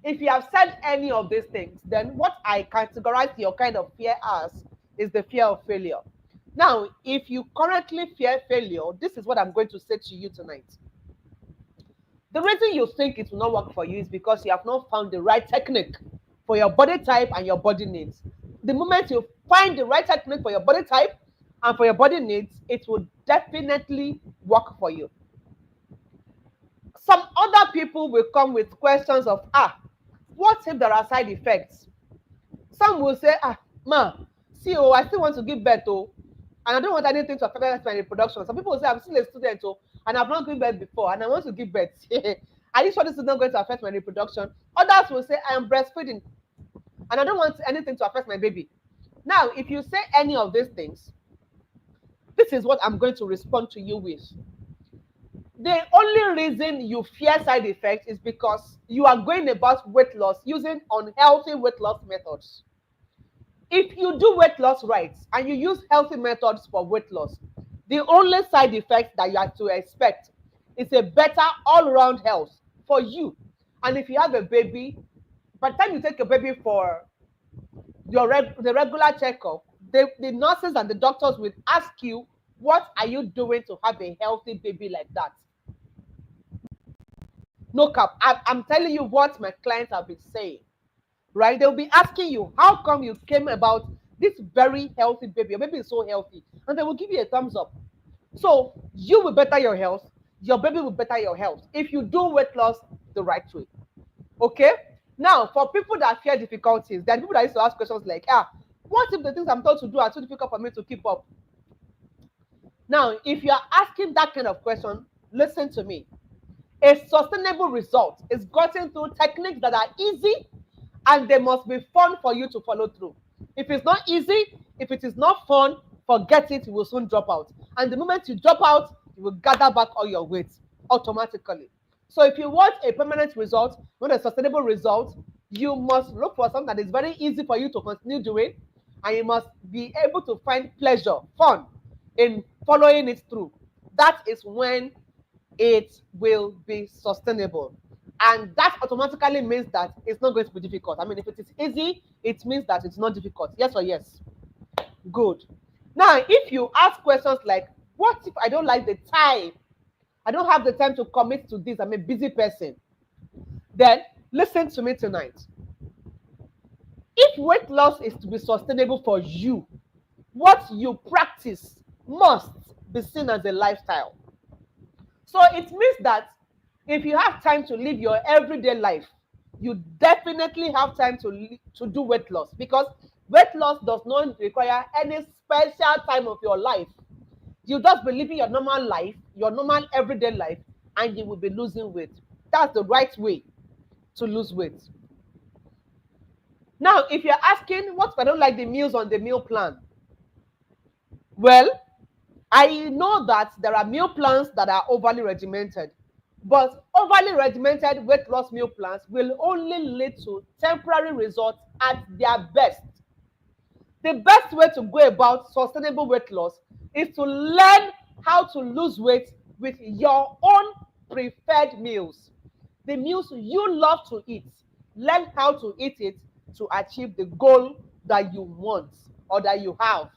If you have said any of these things, then what I categorize your kind of fear as is the fear of failure. Now, if you currently fear failure, this is what I'm going to say to you tonight. The reason you think it will not work for you is because you have not found the right technique for your body type and your body needs. The moment you find the right technique for your body type and for your body needs, it will definitely work for you. Some other people will come with questions of, what if there are side effects? Some will say, ma, see, I still want to give birth, and I don't want anything to affect my reproduction. Some people will say, I'm still a student, and I've not given birth before, and I want to give birth. Are you sure this is not going to affect my reproduction? Others will say, I am breastfeeding, and I don't want anything to affect my baby. Now, if you say any of these things, this is what I'm going to respond to you with. The only reason you fear side effects is because you are going about weight loss using unhealthy weight loss methods. If you do weight loss right and you use healthy methods for weight loss, the only side effect that you have to expect is a better all-round health for you. And if you have a baby, by the time you take your baby for the regular checkup, the nurses and the doctors will ask you, what are you doing to have a healthy baby like that? No cap. I'm telling you what my clients have been saying, right? They'll be asking you, how come you came about this very healthy baby? Your baby is so healthy. And they will give you a thumbs up. So you will better your health. Your baby will better your health if you do weight loss the right way. Okay? Now, for people that fear difficulties, there are people that used to ask questions like, what if the things I'm told to do are too difficult for me to keep up? Now, if you are asking that kind of question, listen to me. A sustainable result is gotten through techniques that are easy and they must be fun for you to follow through. If it's not easy, if it is not fun, forget it, you will soon drop out. And the moment you drop out, you will gather back all your weight automatically. So if you want a permanent result, you want a sustainable result, you must look for something that is very easy for you to continue doing, and you must be able to find pleasure, fun in following it through. That is when it will be sustainable. And that automatically means that it's not going to be difficult. I mean, if it is easy, it means that it's not difficult. Yes or yes? Good. Now, if you ask questions like, what if I don't like the time? I don't have the time to commit to this. I'm a busy person. Then listen to me tonight. If weight loss is to be sustainable for you, what you practice must be seen as a lifestyle. So it means that if you have time to live your everyday life, you definitely have time to do weight loss, because weight loss does not require any special time of your life. You just be living your normal life, your normal everyday life, and you will be losing weight. That's the right way to lose weight. Now, if you're asking, what if I don't like the meals on the meal plan? Well, I know that there are meal plans that are overly regimented, but overly regimented weight loss meal plans will only lead to temporary results at their best. The best way to go about sustainable weight loss is to learn how to lose weight with your own preferred meals. The meals you love to eat, learn how to eat it to achieve the goal that you want or that you have.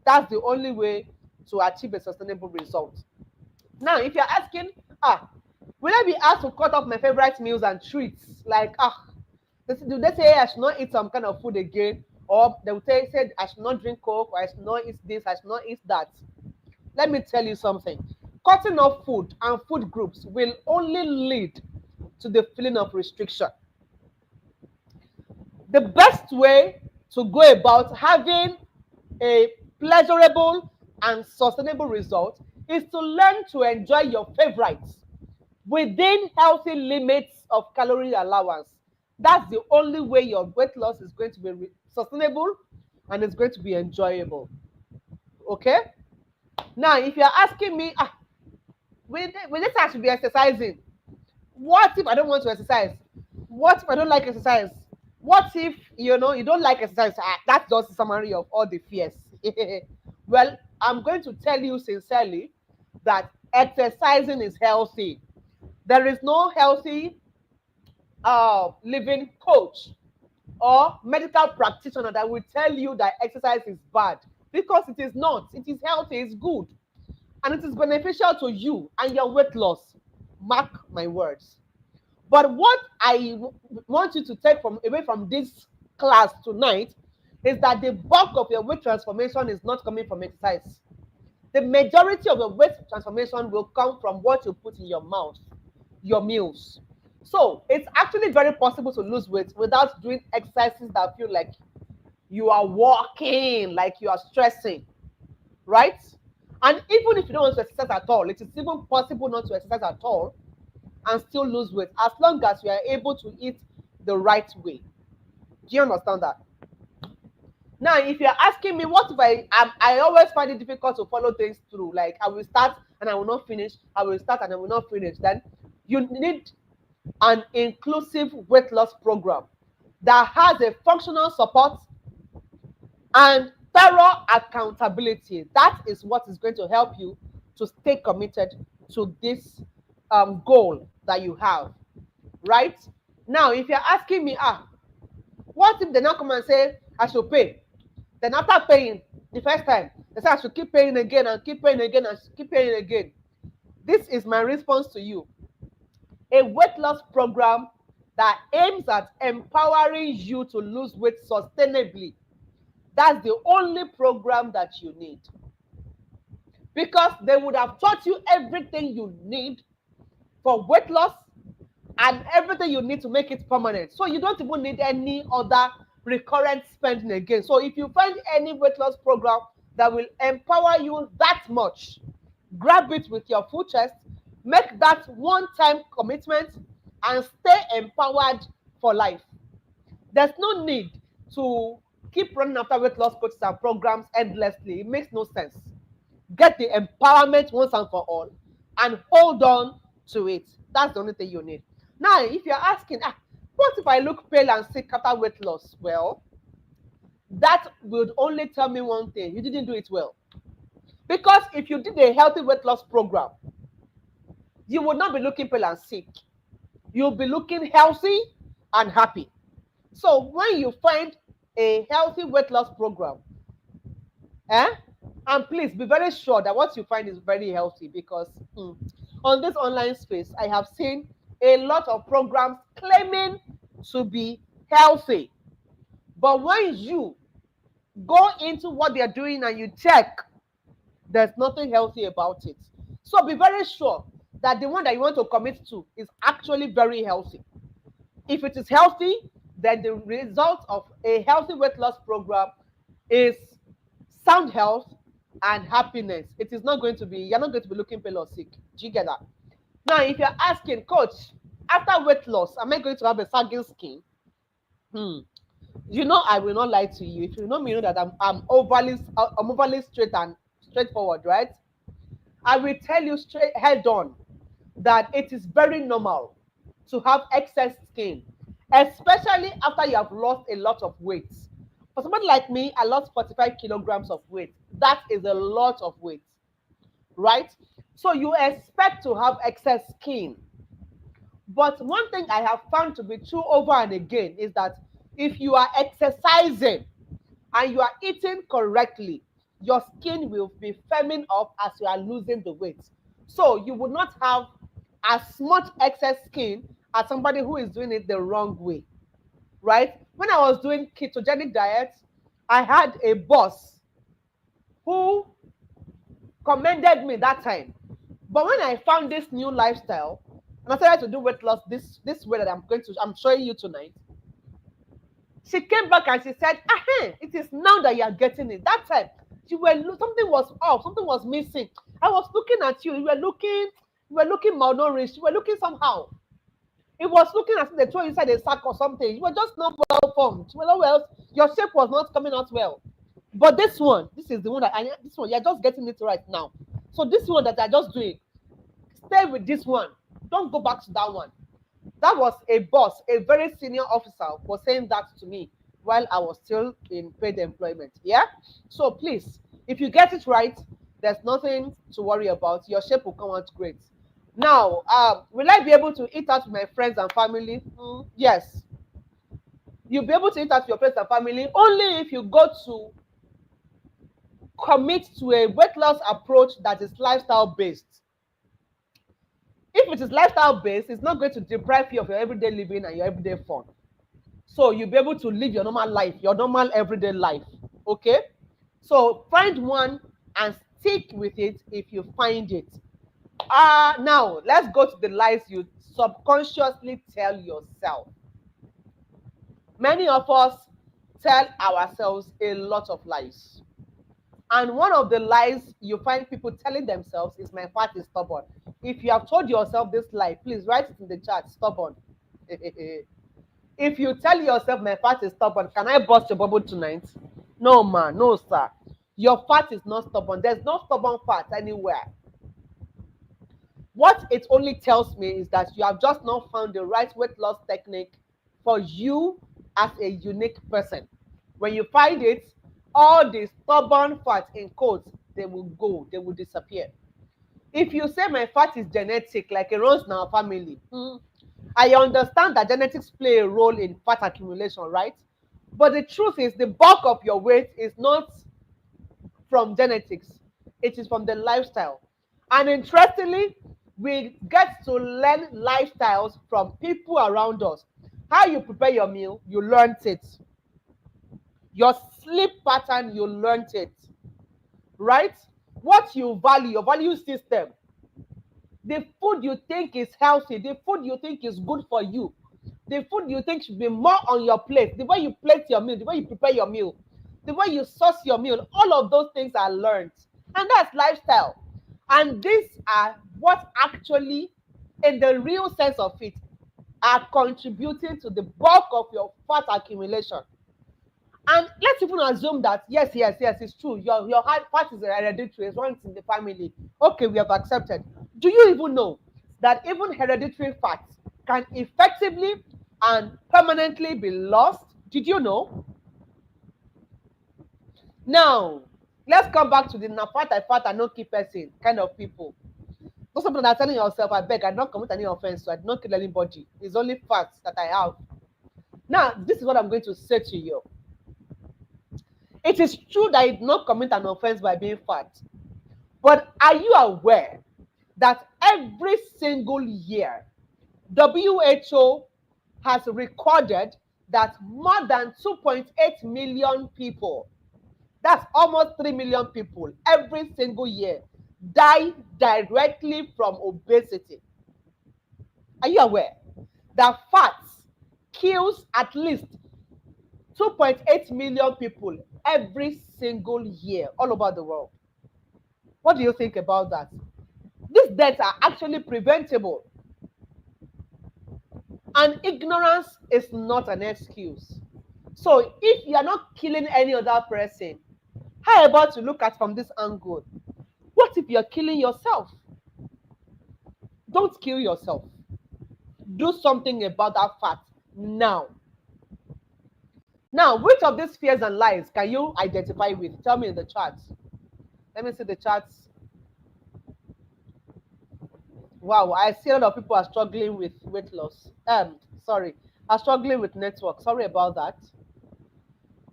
That's the only way to achieve a sustainable result. Now, if you're asking, will I be asked to cut off my favorite meals and treats? Like, do they say I should not eat some kind of food again? Or they will say I should not drink Coke, or I should not eat this, I should not eat that. Let me tell you something. Cutting off food and food groups will only lead to the feeling of restriction. The best way to go about having a pleasurable and sustainable result is to learn to enjoy your favorites within healthy limits of calorie allowance. That's the only way your weight loss is going to be sustainable and it's going to be enjoyable. Okay? Now, if you're asking me, with this I should be exercising. What if I don't want to exercise? What if I don't like exercise? What if you don't like exercise? That's just a summary of all the fears. Well, I'm going to tell you sincerely that exercising is healthy. There is no healthy living coach or medical practitioner that will tell you that exercise is bad, because it is not. It is healthy, it's good, and it is beneficial to you and your weight loss. Mark my words. But what I want you to take away from this class tonight is that the bulk of your weight transformation is not coming from exercise. The majority of your weight transformation will come from what you put in your mouth, your meals. So it's actually very possible to lose weight without doing exercises that feel like you are walking, like you are stressing, right? And even if you don't want to exercise at all, it is even possible not to exercise at all and still lose weight, as long as you are able to eat the right way. Do you understand that? Now, if you're asking me, what if I always find it difficult to follow things through, like I will start and I will not finish, I will start and I will not finish, then you need an inclusive weight loss program that has a functional support and thorough accountability. That is what is going to help you to stay committed to this goal that you have, right? Now, if you're asking me, what if they now come and say I should pay? Then after paying the first time, they say I should keep paying again and keep paying again and keep paying again. This is my response to you. A weight loss program that aims at empowering you to lose weight sustainably. That's the only program that you need. Because they would have taught you everything you need for weight loss and everything you need to make it permanent. So you don't even need any other recurrent spending again. So if you find any weight loss program that will empower you that much, grab it with your full chest, make that one-time commitment, and stay empowered for life. There's no need to keep running after weight loss coaches and programs endlessly. It makes no sense. Get the empowerment once and for all and hold on to it. That's the only thing you need. Now, if you're asking, what if I look pale and sick after weight loss? Well, that would only tell me one thing: you didn't do it well. Because if you did a healthy weight loss program, you would not be looking pale and sick. You'll be looking healthy and happy. So when you find a healthy weight loss program, and please be very sure that what you find is very healthy, because on this online space, I have seen a lot of programs claiming to be healthy. But when you go into what they're doing and you check, there's nothing healthy about it. So be very sure that the one that you want to commit to is actually very healthy. If it is healthy, then the result of a healthy weight loss program is sound health and happiness. It is not going to be, you're not going to be looking pale or sick. Do you get that? Now, if you're asking, coach, after weight loss, am I going to have a sagging skin? I will not lie to you. If you know me, you know that I'm overly straight and straightforward, right? I will tell you straight head on that it is very normal to have excess skin, especially after you have lost a lot of weight. For somebody like me, I lost 45 kilograms of weight. That is a lot of weight, right? So you expect to have excess skin. But one thing I have found to be true over and again is that if you are exercising and you are eating correctly, your skin will be firming up as you are losing the weight. So you will not have as much excess skin as somebody who is doing it the wrong way, right? When I was doing ketogenic diet, I had a boss who commended me that time. But when I found this new lifestyle, and I started to do weight loss this way that I'm showing you tonight. She came back and she said, it is now that you are getting it. That time, something was off, something was missing. I was looking at you, you were looking malnourished, you were looking somehow. It was looking as if they threw you inside a sack or something. You were just not well formed. You were not well, your shape was not coming out well. But this is the one this one, you're just getting it right now. So this one that I'm just doing, stay with this one. Don't go back to that one. That was a boss, a very senior officer was saying that to me while I was still in paid employment. Yeah. So please, if you get it right, there's nothing to worry about. Your shape will come out great. Now, will I be able to eat out with my friends and family? Yes. You'll be able to eat out with your friends and family only if you go to commit to a weight loss approach that is lifestyle based. If it is lifestyle based, it's not going to deprive you of your everyday living and your everyday fun. So you'll be able to live your normal life, your normal everyday life. Okay? So find one and stick with it if you find it. Now, let's go to the lies you subconsciously tell yourself. Many of us tell ourselves a lot of lies. And one of the lies you find people telling themselves is, my fat is stubborn. If you have told yourself this lie, please write it in the chat, stubborn. If you tell yourself, my fat is stubborn, can I bust your bubble tonight? No, man, no, sir. Your fat is not stubborn. There's no stubborn fat anywhere. What it only tells me is that you have just not found the right weight loss technique for you as a unique person. When you find it, all the stubborn fat in quotes, they will go, they will disappear. If you say my fat is genetic, like it runs in our family, I understand that genetics play a role in fat accumulation, right? But the truth is, the bulk of your weight is not from genetics, it is from the lifestyle. And interestingly, we get to learn lifestyles from people around us. How you prepare your meal, you learned it. Your sleep pattern, you learned it. Right? What you value, your value system. The food you think is healthy, the food you think is good for you, the food you think should be more on your plate, the way you plate your meal, the way you prepare your meal, the way you sauce your meal, all of those things are learned. And that's lifestyle. And these are what actually, in the real sense of it, are contributing to the bulk of your fat accumulation. And let's even assume that, yes, it's true. Your fat is hereditary, it runs in the family. Okay, we have accepted. Do you even know that even hereditary fats can effectively and permanently be lost? Did you know? Now, let's come back to the fat and no keep person kind of people. Those people that are telling yourself, I beg, I don't commit any offense, so I did not kill anybody. It's only facts that I have. Now, this is what I'm going to say to you. It is true that you did not commit an offense by being fat. But are you aware that every single year, WHO has recorded that more than 2.8 million people, that's almost 3 million people, every single year, die directly from obesity? Are you aware that fat kills at least 2.8 million people every single year all over the world? What do you think about that? These deaths are actually preventable. And ignorance is not an excuse. So if you are not killing any other person, how about to look at from this angle? What if you're killing yourself? Don't kill yourself. Do something about that fact now. Now, which of these fears and lies can you identify with? Tell me in the chat. Let me see the chats. Wow, I see a lot of people are struggling with weight loss. Are struggling with network. Sorry about that.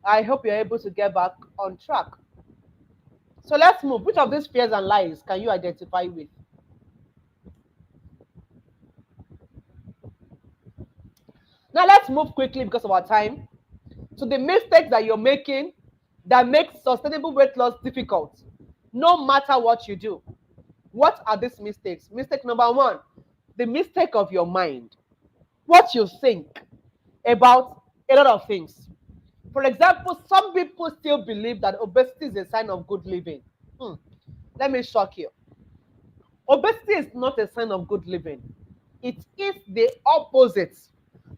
I hope you're able to get back on track. So let's move. Which of these fears and lies can you identify with? Now let's move quickly because of our time to the mistakes that you're making that makes sustainable weight loss difficult, no matter what you do. What are these mistakes? Mistake number one, the mistake of your mind, what you think about a lot of things. For example, some people still believe that obesity is a sign of good living. Hmm. Let me shock you. Obesity is not a sign of good living. It is the opposite.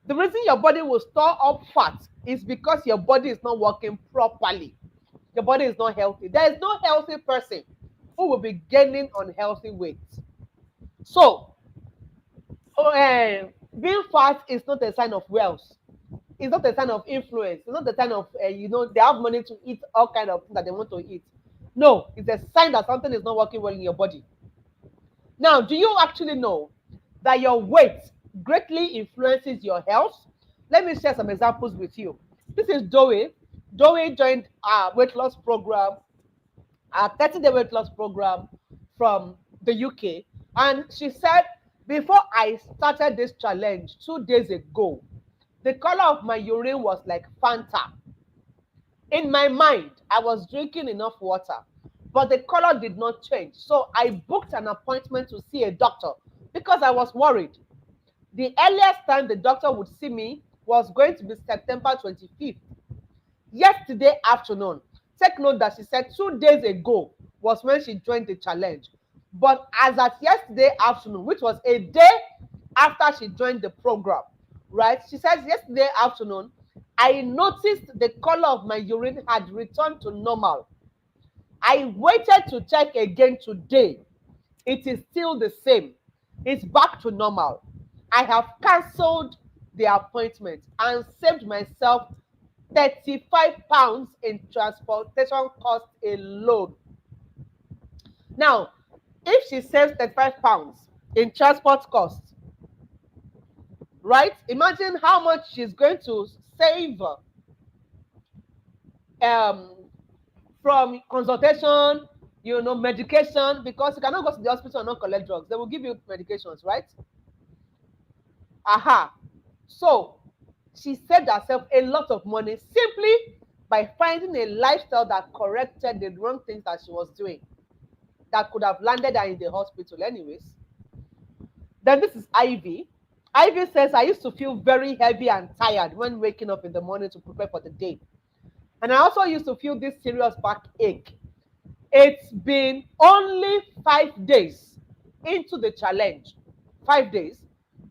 The reason your body will store up fat is because your body is not working properly. Your body is not healthy. There is no healthy person who will be gaining unhealthy weight. So, being fat is not a sign of wealth. It's not a sign of influence. It's not a sign of, they have money to eat all kind of things that they want to eat. No, it's a sign that something is not working well in your body. Now, do you actually know that your weight greatly influences your health? Let me share some examples with you. This is Doe. Doe joined our weight loss program, our 30-day weight loss program from the UK. And she said, before I started this challenge 2 days ago, the color of my urine was like Fanta. In my mind, I was drinking enough water, but the color did not change. So I booked an appointment to see a doctor because I was worried. The earliest time the doctor would see me was going to be September 25th. Yesterday afternoon, take note that she said 2 days ago was when she joined the challenge. But as at yesterday afternoon, which was a day after she joined the program, right? She says yesterday afternoon, I noticed the color of my urine had returned to normal. I waited to check again today. It is still the same. It's back to normal. I have cancelled the appointment and saved myself 35 pounds in transportation cost alone. Now, if she saves 35 pounds in transport cost, right? Imagine how much she's going to save um, from consultation, medication, because you cannot go to the hospital and not collect drugs. They will give you medications, right? Aha. So she saved herself a lot of money simply by finding a lifestyle that corrected the wrong things that she was doing that could have landed her in the hospital anyways. Then this is Ivy. Ivy says, I used to feel very heavy and tired when waking up in the morning to prepare for the day. And I also used to feel this serious backache. It's been only 5 days into the challenge, 5 days,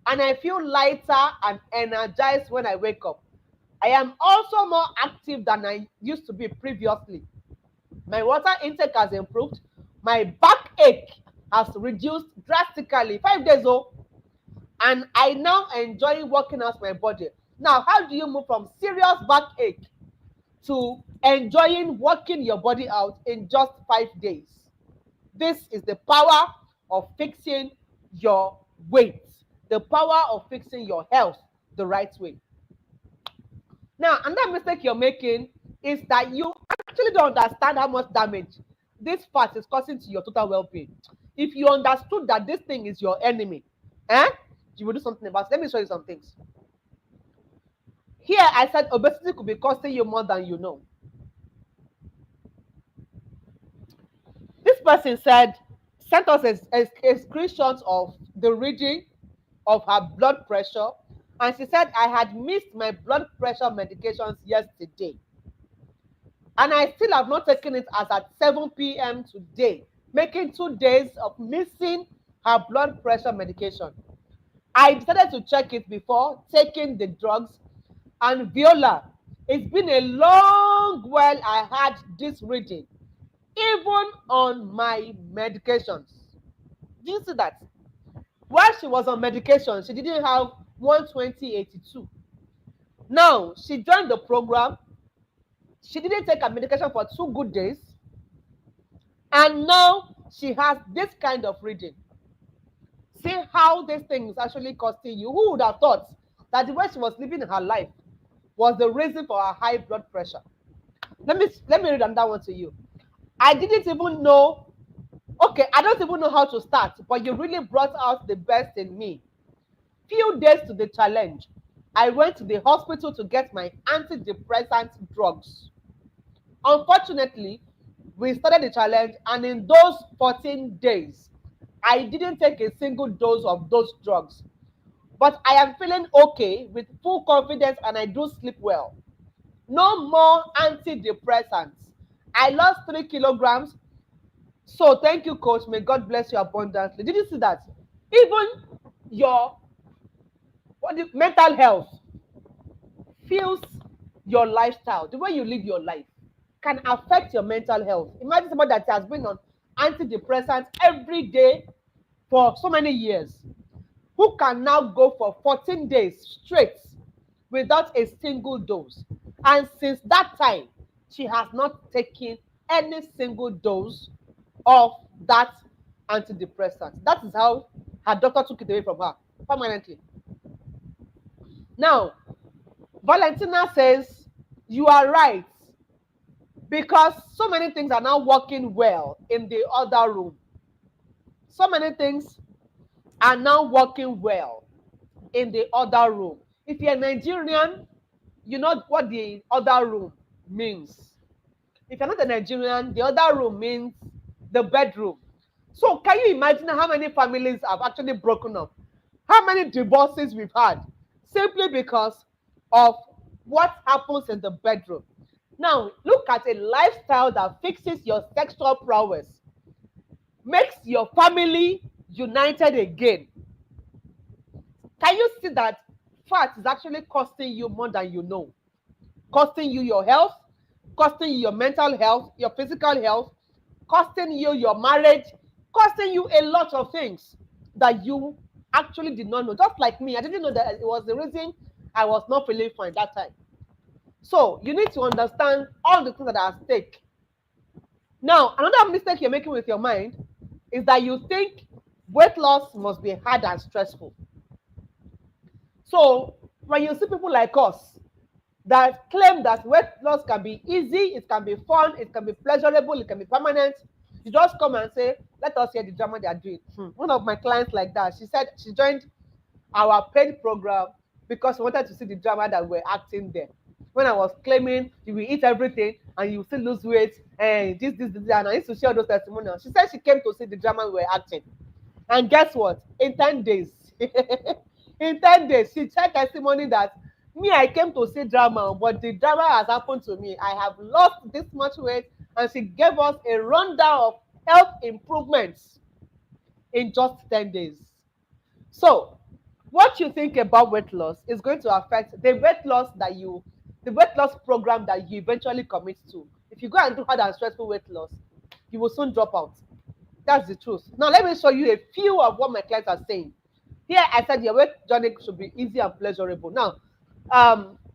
and I feel lighter and energized when I wake up. I am also more active than I used to be previously. My water intake has improved. My backache has reduced drastically. 5 days old. And I now enjoy working out my body. Now, how do you move from serious backache to enjoying working your body out in just 5 days? This is the power of fixing your weight, the power of fixing your health the right way. Now, another mistake you're making is that you actually don't understand how much damage this fat is causing to your total well-being. If you understood that this thing is your enemy, you will do something about it. Let me show you some things. Here, I said obesity could be costing you more than you know. This person sent us a screenshot of the reading of her blood pressure, and she said, I had missed my blood pressure medications yesterday, and I still have not taken it as at 7 p.m. today, making 2 days of missing her blood pressure medication. I decided to check it before taking the drugs, and Viola, it's been a long while I had this reading, even on my medications. Do you see that? While she was on medication, she didn't have 120/82. Now, she joined the program. She didn't take her medication for 2 good days. And now she has this kind of reading. See how this thing is actually costing you. Who would have thought that the way she was living her life was the reason for her high blood pressure? Let me read another one to you. I didn't even know. Okay, I don't even know how to start, but you really brought out the best in me. Few days to the challenge, I went to the hospital to get my antidepressant drugs. Unfortunately, we started the challenge, and in those 14 days, I didn't take a single dose of those drugs. But I am feeling okay with full confidence and I do sleep well. No more antidepressants. I lost 3 kilograms. So thank you, coach. May God bless you abundantly. Did you see that? Even your mental health feels your lifestyle, the way you live your life can affect your mental health. Imagine somebody that has been on antidepressants every day for so many years, who can now go for 14 days straight without a single dose. And since that time, she has not taken any single dose of that antidepressant. That is how her doctor took it away from her permanently. Now, Valentina says, you are right, because so many things are now working well in the other room. So many things are now working well in the other room. If you're Nigerian, you know what the other room means. If you're not a Nigerian, the other room means the bedroom. So can you imagine how many families have actually broken up? How many divorces we've had simply because of what happens in the bedroom? Now, look at a lifestyle that fixes your sexual prowess, makes your family united again. Can you see that fat is actually costing you more than you know? Costing you your health, costing you your mental health, your physical health, costing you your marriage, costing you a lot of things that you actually did not know. Just like me, I didn't know that it was the reason I was not feeling fine that time. So you need to understand all the things that are at stake. Now, another mistake you're making with your mind is that you think weight loss must be hard and stressful. So when you see people like us that claim that weight loss can be easy, it can be fun, it can be pleasurable, it can be permanent, you just come and say, let us hear the drama they are doing. One of my clients like that, she said she joined our paid program because she wanted to see the drama that we're acting there. When I was claiming you will eat everything and you will still lose weight and this, and I used to share those testimonials. She said she came to see the drama we were acting. And guess what? In 10 days, in 10 days, she checked testimony that me, I came to see drama, but the drama has happened to me. I have lost this much weight, and she gave us a rundown of health improvements in just 10 days. So, what you think about weight loss is going to affect the weight loss program that you eventually commit to. If you go and do hard and stressful weight loss, you will soon drop out. That's the truth. Now, let me show you a few of what my clients are saying. Here, I said your weight journey should be easy and pleasurable. Now,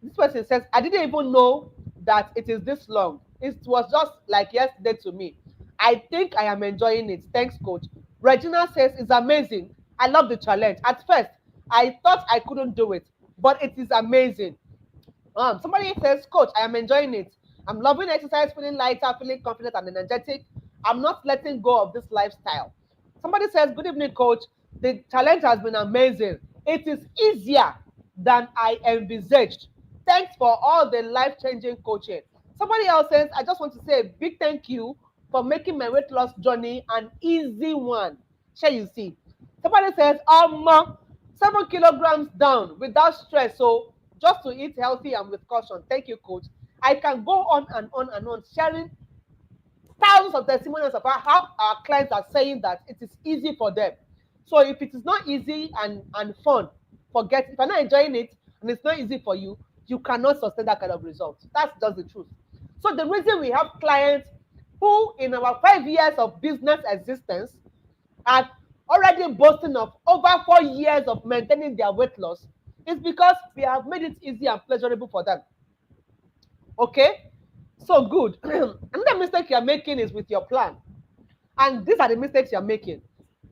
this person says, I didn't even know that it is this long. It was just like yesterday to me. I think I am enjoying it. Thanks, coach. Regina says, it's amazing. I love the challenge. At first, I thought I couldn't do it, but it is amazing. Somebody says, coach, I am enjoying it. I'm loving exercise, feeling lighter, feeling confident and energetic. I'm not letting go of this lifestyle. Somebody says, good evening, coach. The challenge has been amazing. It is easier than I envisaged. Thanks for all the life-changing coaching. Somebody else says, I just want to say a big thank you for making my weight loss journey an easy one. Shall you see? Somebody says, 7 kilograms down without stress. So just to eat healthy and with caution. Thank you, coach. I can go on and on and on, sharing thousands of testimonials about how our clients are saying that it is easy for them. So if it is not easy and fun, forget it. If you're not enjoying it and it's not easy for you, you cannot sustain that kind of result. That's just the truth. So the reason we have clients who in our 5 years of business existence are already boasting of over 4 years of maintaining their weight loss is because we have made it easy and pleasurable for them. Okay? So good. Another mistake you're making is with your plan. And these are the mistakes you're making.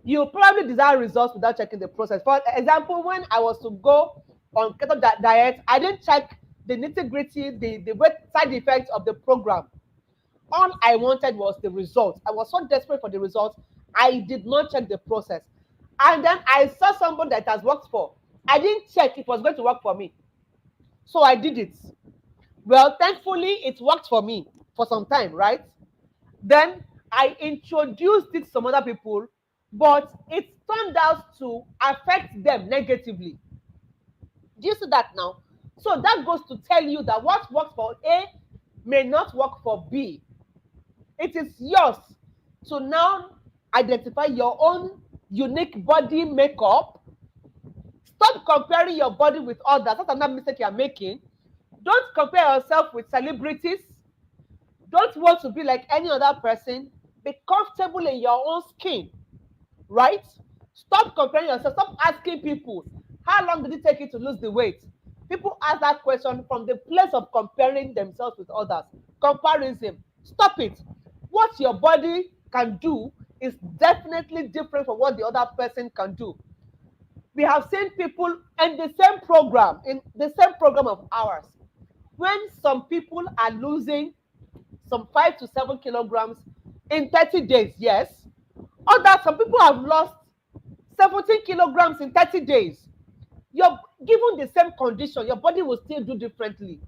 You probably desire results without checking the process. For example, when I was to go on keto diet, I didn't check the nitty-gritty, the side effects of the program. All I wanted was the result. I was so desperate for the result, I did not check the process. And then I saw someone that has worked for. I didn't check if it was going to work for me. So I did it. Well, thankfully, it worked for me for some time, right? Then I introduced it to some other people but it turned out to affect them negatively. Do you see that now? So that goes to tell you that what works for A may not work for B. It is yours to now identify your own unique body makeup. Stop comparing your body with others. That's another mistake you're making. Don't compare yourself with celebrities. Don't want to be like any other person. Be comfortable in your own skin, right? Stop comparing yourself. Stop asking people, how long did it take you to lose the weight? People ask that question from the place of comparing themselves with others. Comparison. Stop it. What your body can do is definitely different from what the other person can do. We have seen people in the same program of ours, when some people are losing some 5 to 7 kilograms in 30 days, yes. Others, some people have lost 17 kilograms in 30 days. You're given the same condition, your body will still do differently.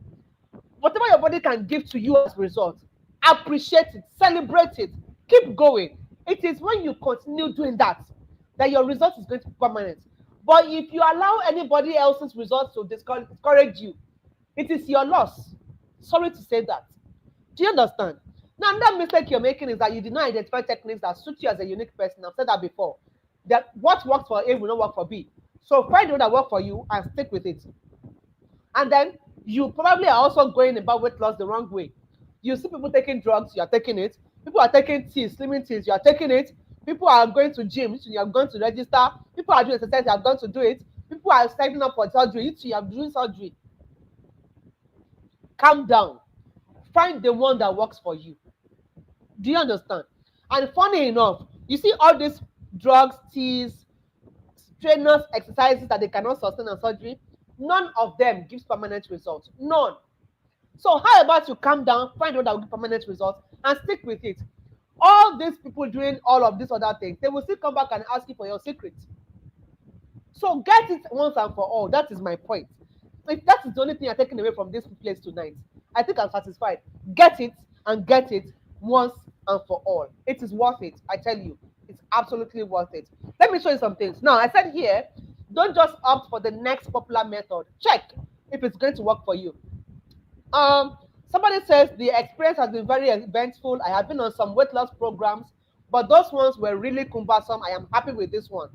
Whatever your body can give to you as a result, appreciate it, celebrate it, keep going. It is when you continue doing that that your result is going to be permanent. But if you allow anybody else's results to discourage you, it is your loss. Sorry to say that. Do you understand? Now, that mistake you're making is that you did not identify techniques that suit you as a unique person. I've said that before. That what works for A will not work for B. So find the one that works for you and stick with it. And then you probably are also going about weight loss the wrong way. You see people taking drugs, you are taking it. People are taking teas, slimming teas, you are taking it. People are going to gyms, you are going to register. People are doing exercise, you are going to do it. People are signing up for surgery, you are doing surgery. Calm down. Find the one that works for you. Do you understand? And funny enough, you see all these drugs, teas, trainers, exercises that they cannot sustain on surgery, none of them gives permanent results. None. So how about you calm down, find one that will give permanent results, and stick with it? All these people doing all of these other things, they will still come back and ask you for your secret. So get it once and for all. That is my point. If that is the only thing you're taking away from this place tonight, I think I'm satisfied. Get it and get it once and for all. It is worth it. I tell you, it's absolutely worth it. Let me show you some things. Now, I said here, don't just opt for the next popular method. Check if it's going to work for you. Um, Somebody says the experience has been very eventful. I have been on some weight loss programs, but those ones were really cumbersome. I am happy with this one.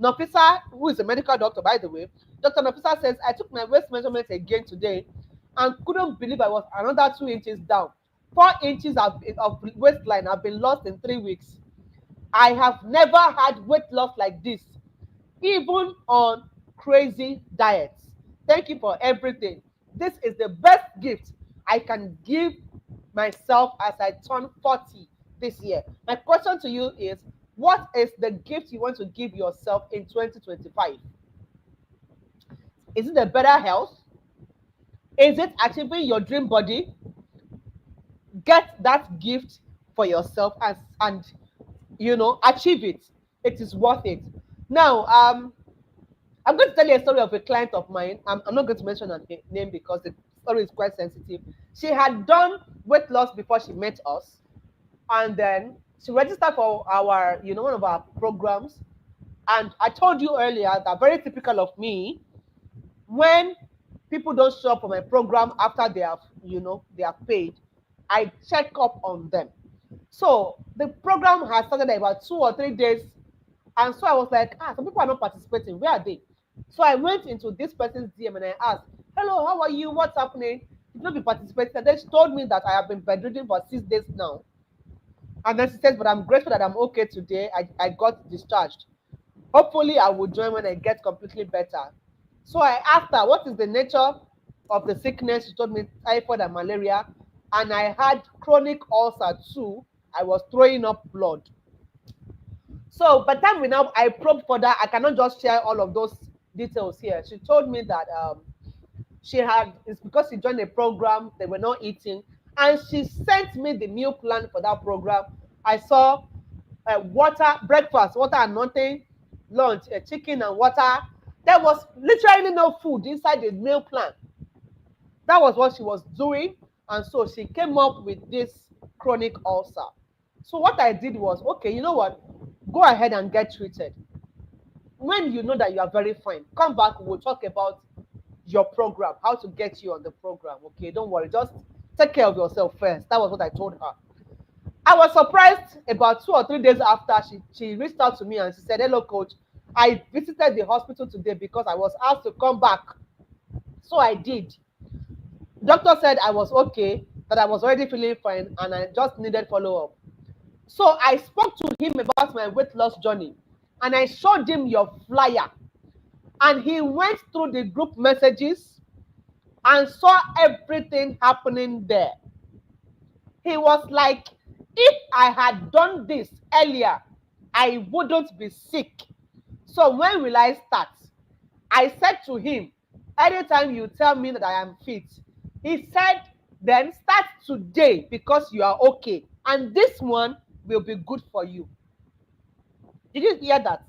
Nafisa, who is a medical doctor, by the way, Dr. Nafisa says, I took my waist measurement again today and couldn't believe I was another 2 inches down. 4 inches of waistline have been lost in 3 weeks. I have never had weight loss like this, even on crazy diets. Thank you for everything. This is the best gift I can give myself as I turn 40 this year. My question to you is, what is the gift you want to give yourself in 2025? Is it a better health? Is it achieving your dream body? Get that gift for yourself and achieve it. It is worth it. Now, I'm going to tell you a story of a client of mine. I'm not going to mention her name because the story is quite sensitive. She had done weight loss before she met us, and then she registered for our, one of our programs. And I told you earlier that very typical of me, when people don't show up for my program after they have paid, I check up on them. So the program has started about 2 or 3 days, and so I was like, some people are not participating. Where are they? So I went into this person's DM and I asked, hello, how are you? What's happening? Did not be participating. And then she told me that I have been bedridden for 6 days now. And then she says, but I'm grateful that I'm okay today. I got discharged. Hopefully, I will join when I get completely better. So I asked her, what is the nature of the sickness? She told me typhoid and malaria. And I had chronic ulcer too. I was throwing up blood. So by the time I probed further, I cannot just share all of those details here. She told me that it's because she joined a program, they were not eating. And she sent me the meal plan for that program. I saw water, breakfast, water and nothing, lunch, chicken and water. There was literally no food inside the meal plan. That was what she was doing. And so she came up with this chronic ulcer. So what I did was, okay, you know what? Go ahead and get treated. When you know that you are very fine, come back. We'll talk about your program, how to get you on the program. Okay, don't worry. Just take care of yourself first. That was what I told her. I was surprised about 2 or 3 days after she reached out to me and she said, "Hello, coach. I visited the hospital today because I was asked to come back. So I did. Doctor said I was okay, that I was already feeling fine, and I just needed follow up." So I spoke to him about my weight loss journey and I showed him your flyer. And he went through the group messages and saw everything happening there. He was like, if I had done this earlier, I wouldn't be sick. So when will I start? I said to him, anytime you tell me that I am fit, he said, then start today because you are okay. And this one will be good for you. Did you hear that?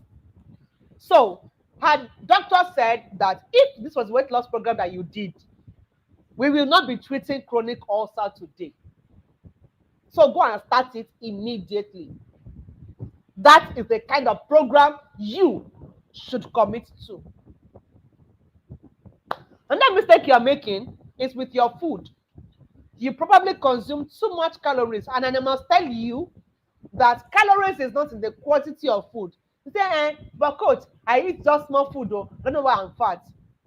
So, had doctor said that if this was a weight loss program that you did, we will not be treating chronic ulcer today. So go and start it immediately. That is the kind of program you should commit to. Another mistake you are making is with your food. You probably consume too much calories, and I must tell you that calories is not in the quantity of food. You say, but coach, I eat just small food, though. I don't know why I'm fat.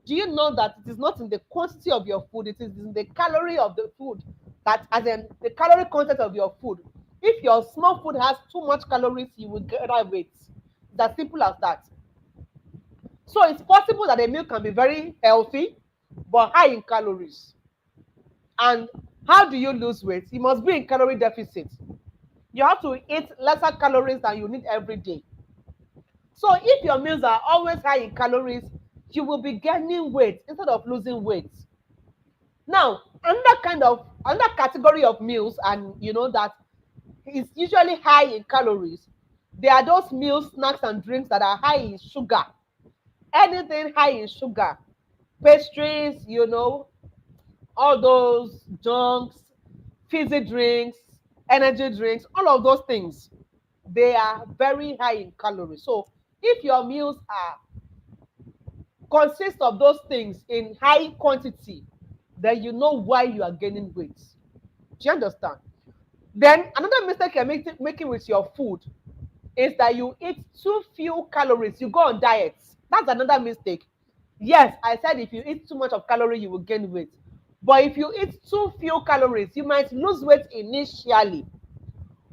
Do you know that it is not in the quantity of your food, it is in the calorie of the food, that as in the calorie content of your food. If your small food has too much calories, you will get weight. It's as simple as that. So it's possible that a meal can be very healthy, but high in calories. And how do you lose weight? You must be in calorie deficit. You have to eat lesser calories than you need every day. So if your meals are always high in calories, you will be gaining weight instead of losing weight. Now, another category of meals, and you know that is usually high in calories. There are those meals, snacks, and drinks that are high in sugar. Anything high in sugar, pastries, all those junks, fizzy drinks, energy drinks, all of those things, they are very high in calories. So if your meals are consist of those things in high quantity, then you know why you are gaining weight. Do you understand? Then another mistake you're making with your food is that you eat too few calories. You go on diets. That's another mistake. Yes, I said if you eat too much of calorie, you will gain weight. But if you eat too few calories, you might lose weight initially.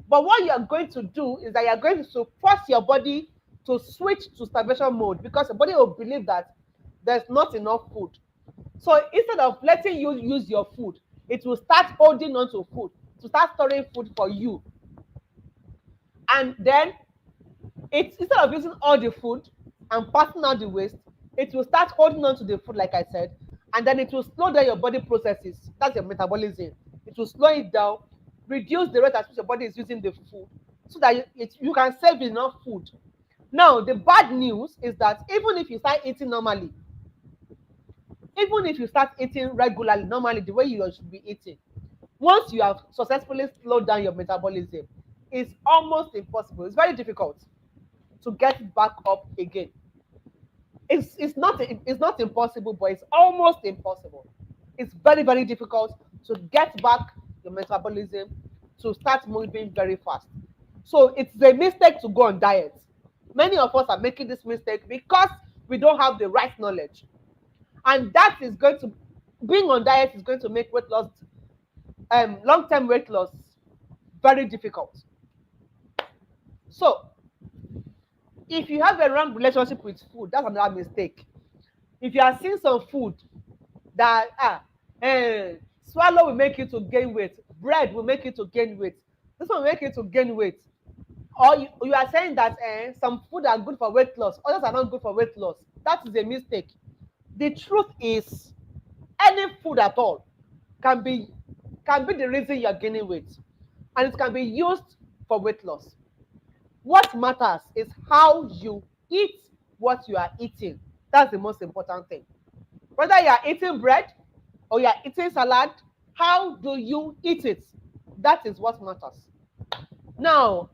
But what you are going to do is that you are going to force your body to switch to starvation mode because the body will believe that there's not enough food. So instead of letting you use your food, it will start holding on to food, to start storing food for you. And then instead of using all the food and passing out the waste, it will start holding on to the food, like I said, and then it will slow down your body processes. That's your metabolism. It will slow it down, reduce the rate at which your body is using the food, so that you can save enough food. Now, the bad news is that even if you start eating normally, even if you start eating regularly, normally the way you should be eating, once you have successfully slowed down your metabolism, it's almost impossible. It's very difficult to get it back up again. It's not impossible, but it's almost impossible. It's very, very difficult to get back your metabolism to start moving very fast. So it's a mistake to go on diet. Many of us are making this mistake because we don't have the right knowledge. And that is going to, being on diet is going to make weight loss, long-term weight loss, very difficult. So if you have a wrong relationship with food, that's another mistake. If you are seeing some food that swallow will make you to gain weight, bread will make you to gain weight, this one will make you to gain weight, or you are saying that some food are good for weight loss, others are not good for weight loss, that is a mistake. The truth is, any food at all can be the reason you are gaining weight, and it can be used for weight loss. What matters is how you eat what you are eating. That's the most important thing. Whether you are eating bread or you are eating salad, how do you eat it? That is what matters. Now,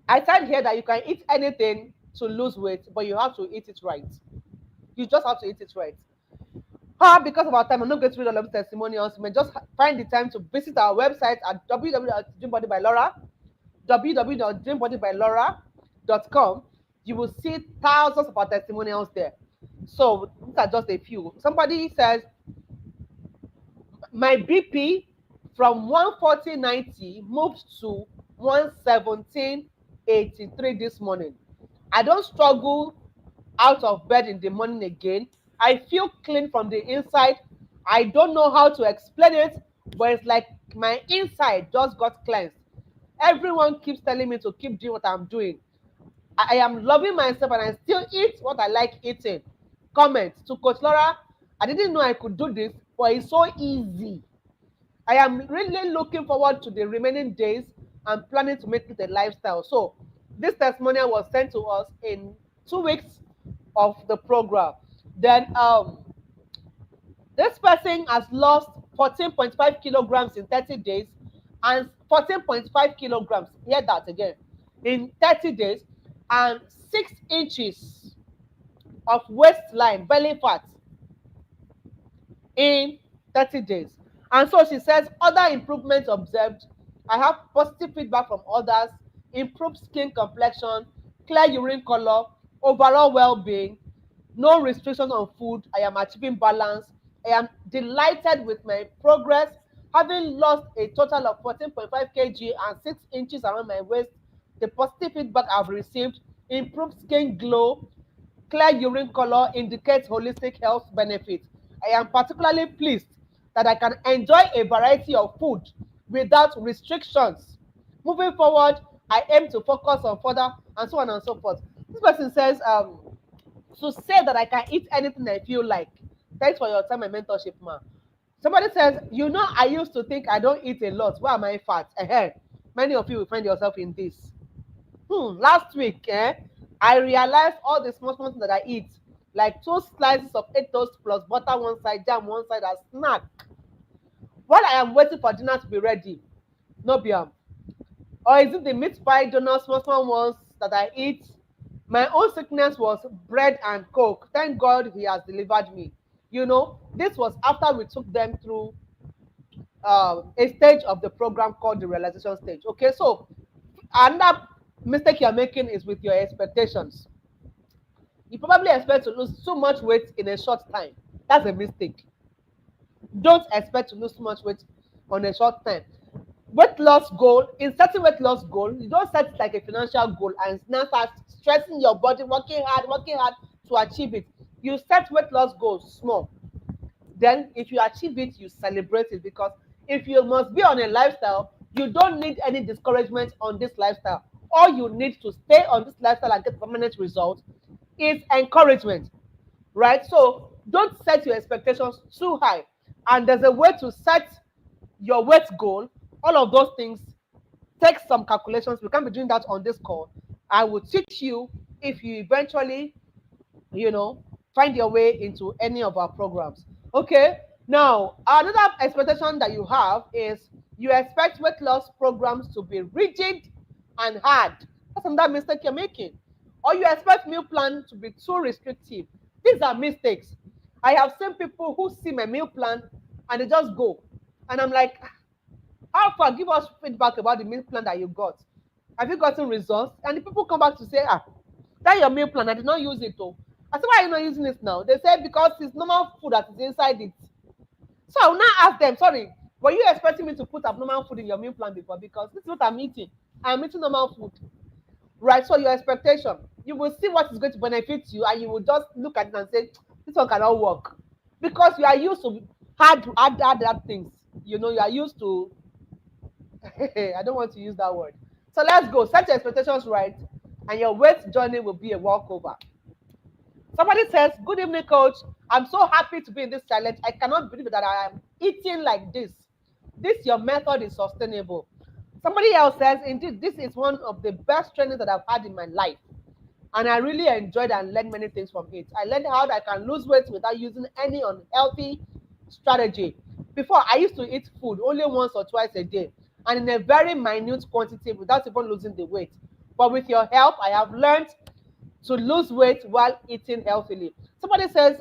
I said here that you can eat anything to lose weight, but you have to eat it right. You just have to eat it right. Because of our time, I'm not going to read all of the testimonials. You may just find the time to visit our website at www.gymbodybylora, www.gymbodybylora.com. You will see thousands of our testimonials there. So these are just a few. Somebody says, my BP from 140/90 moved to 117/83 this morning. I don't struggle out of bed in the morning again. I feel clean from the inside. I don't know how to explain it, but it's like my inside just got cleansed. Everyone keeps telling me to keep doing what I'm doing. I am loving myself and I still eat what I like eating. Comment to Coach Laura. I didn't know I could do this, but it's so easy. I am really looking forward to the remaining days and planning to make it a lifestyle. So this testimonial was sent to us in 2 weeks of the program. Then this person has lost 14.5 kilograms in 30 days and 14.5 kilograms, hear that again, in 30 days, and 6 inches of waistline, belly fat in 30 days. And so she says, other improvements observed. I have positive feedback from others, improved skin complexion, clear urine color, overall well-being, no restrictions on food. I am achieving balance. I am delighted with my progress, having lost a total of 14.5 kg and 6 inches around my waist. The positive feedback I've received, improved skin glow, clear urine color indicates holistic health benefits. I am particularly pleased that I can enjoy a variety of food without restrictions. Moving forward, I aim to focus on further and so on and so forth. This person says, to say that I can eat anything I feel like. Thanks for your time and mentorship, ma. Somebody says, I used to think I don't eat a lot. Why am I fat? Many of you will find yourself in this. Last week, I realized all the small things that I eat, like 2 slices of 8 toast plus butter one side, jam one side as snack. While I am waiting for dinner to be ready, no biam. Or is it the meat pie donuts, small ones that I eat? My own sickness was bread and coke. Thank God he has delivered me. This was after we took them through a stage of the program called the realization stage. Okay, so another mistake you're making is with your expectations. You probably expect to lose so much weight in a short time. That's a mistake. Don't expect to lose too much weight on a short time. Weight loss goal, in setting weight loss goal, you don't set it like a financial goal and now start stressing your body, working hard to achieve it. You set weight loss goals small. Then if you achieve it, you celebrate it, because if you must be on a lifestyle, you don't need any discouragement on this lifestyle. All you need to stay on this lifestyle and get permanent results is encouragement, right? So don't set your expectations too high. And there's a way to set your weight goal. All of those things take some calculations. We can't be doing that on this call. I will teach you if you eventually, you know, find your way into any of our programs. Okay. Now, another expectation that you have is you expect weight loss programs to be rigid and hard. That's another mistake you're making. Or you expect meal plan to be too restrictive. These are mistakes. I have seen people who see my meal plan and they just go. And I'm like, how far? Give us feedback about the meal plan that you got. Have you gotten results? And the people come back to say, that your meal plan, I did not use it though. I said, why are you not using it now? They said, because it's normal food that is inside it. So I will now ask them, sorry, were you expecting me to put abnormal food in your meal plan before? Because this is what I'm eating. I'm eating normal food. Right? So your expectation, you will see what is going to benefit you and you will just look at it and say, this one cannot work. Because you are used to hard things. You are used to, I don't want to use that word. So let's go. Set your expectations right and your weight journey will be a walkover. Somebody says, good evening, coach. I'm so happy to be in this challenge. I cannot believe that I am eating like this. Your method is sustainable. Somebody else says, indeed, this is one of the best trainings that I've had in my life. And I really enjoyed and learned many things from it. I learned how I can lose weight without using any unhealthy strategy. Before, I used to eat food only once or twice a day and in a very minute quantity without even losing the weight. But with your help, I have learned to lose weight while eating healthily. Somebody says,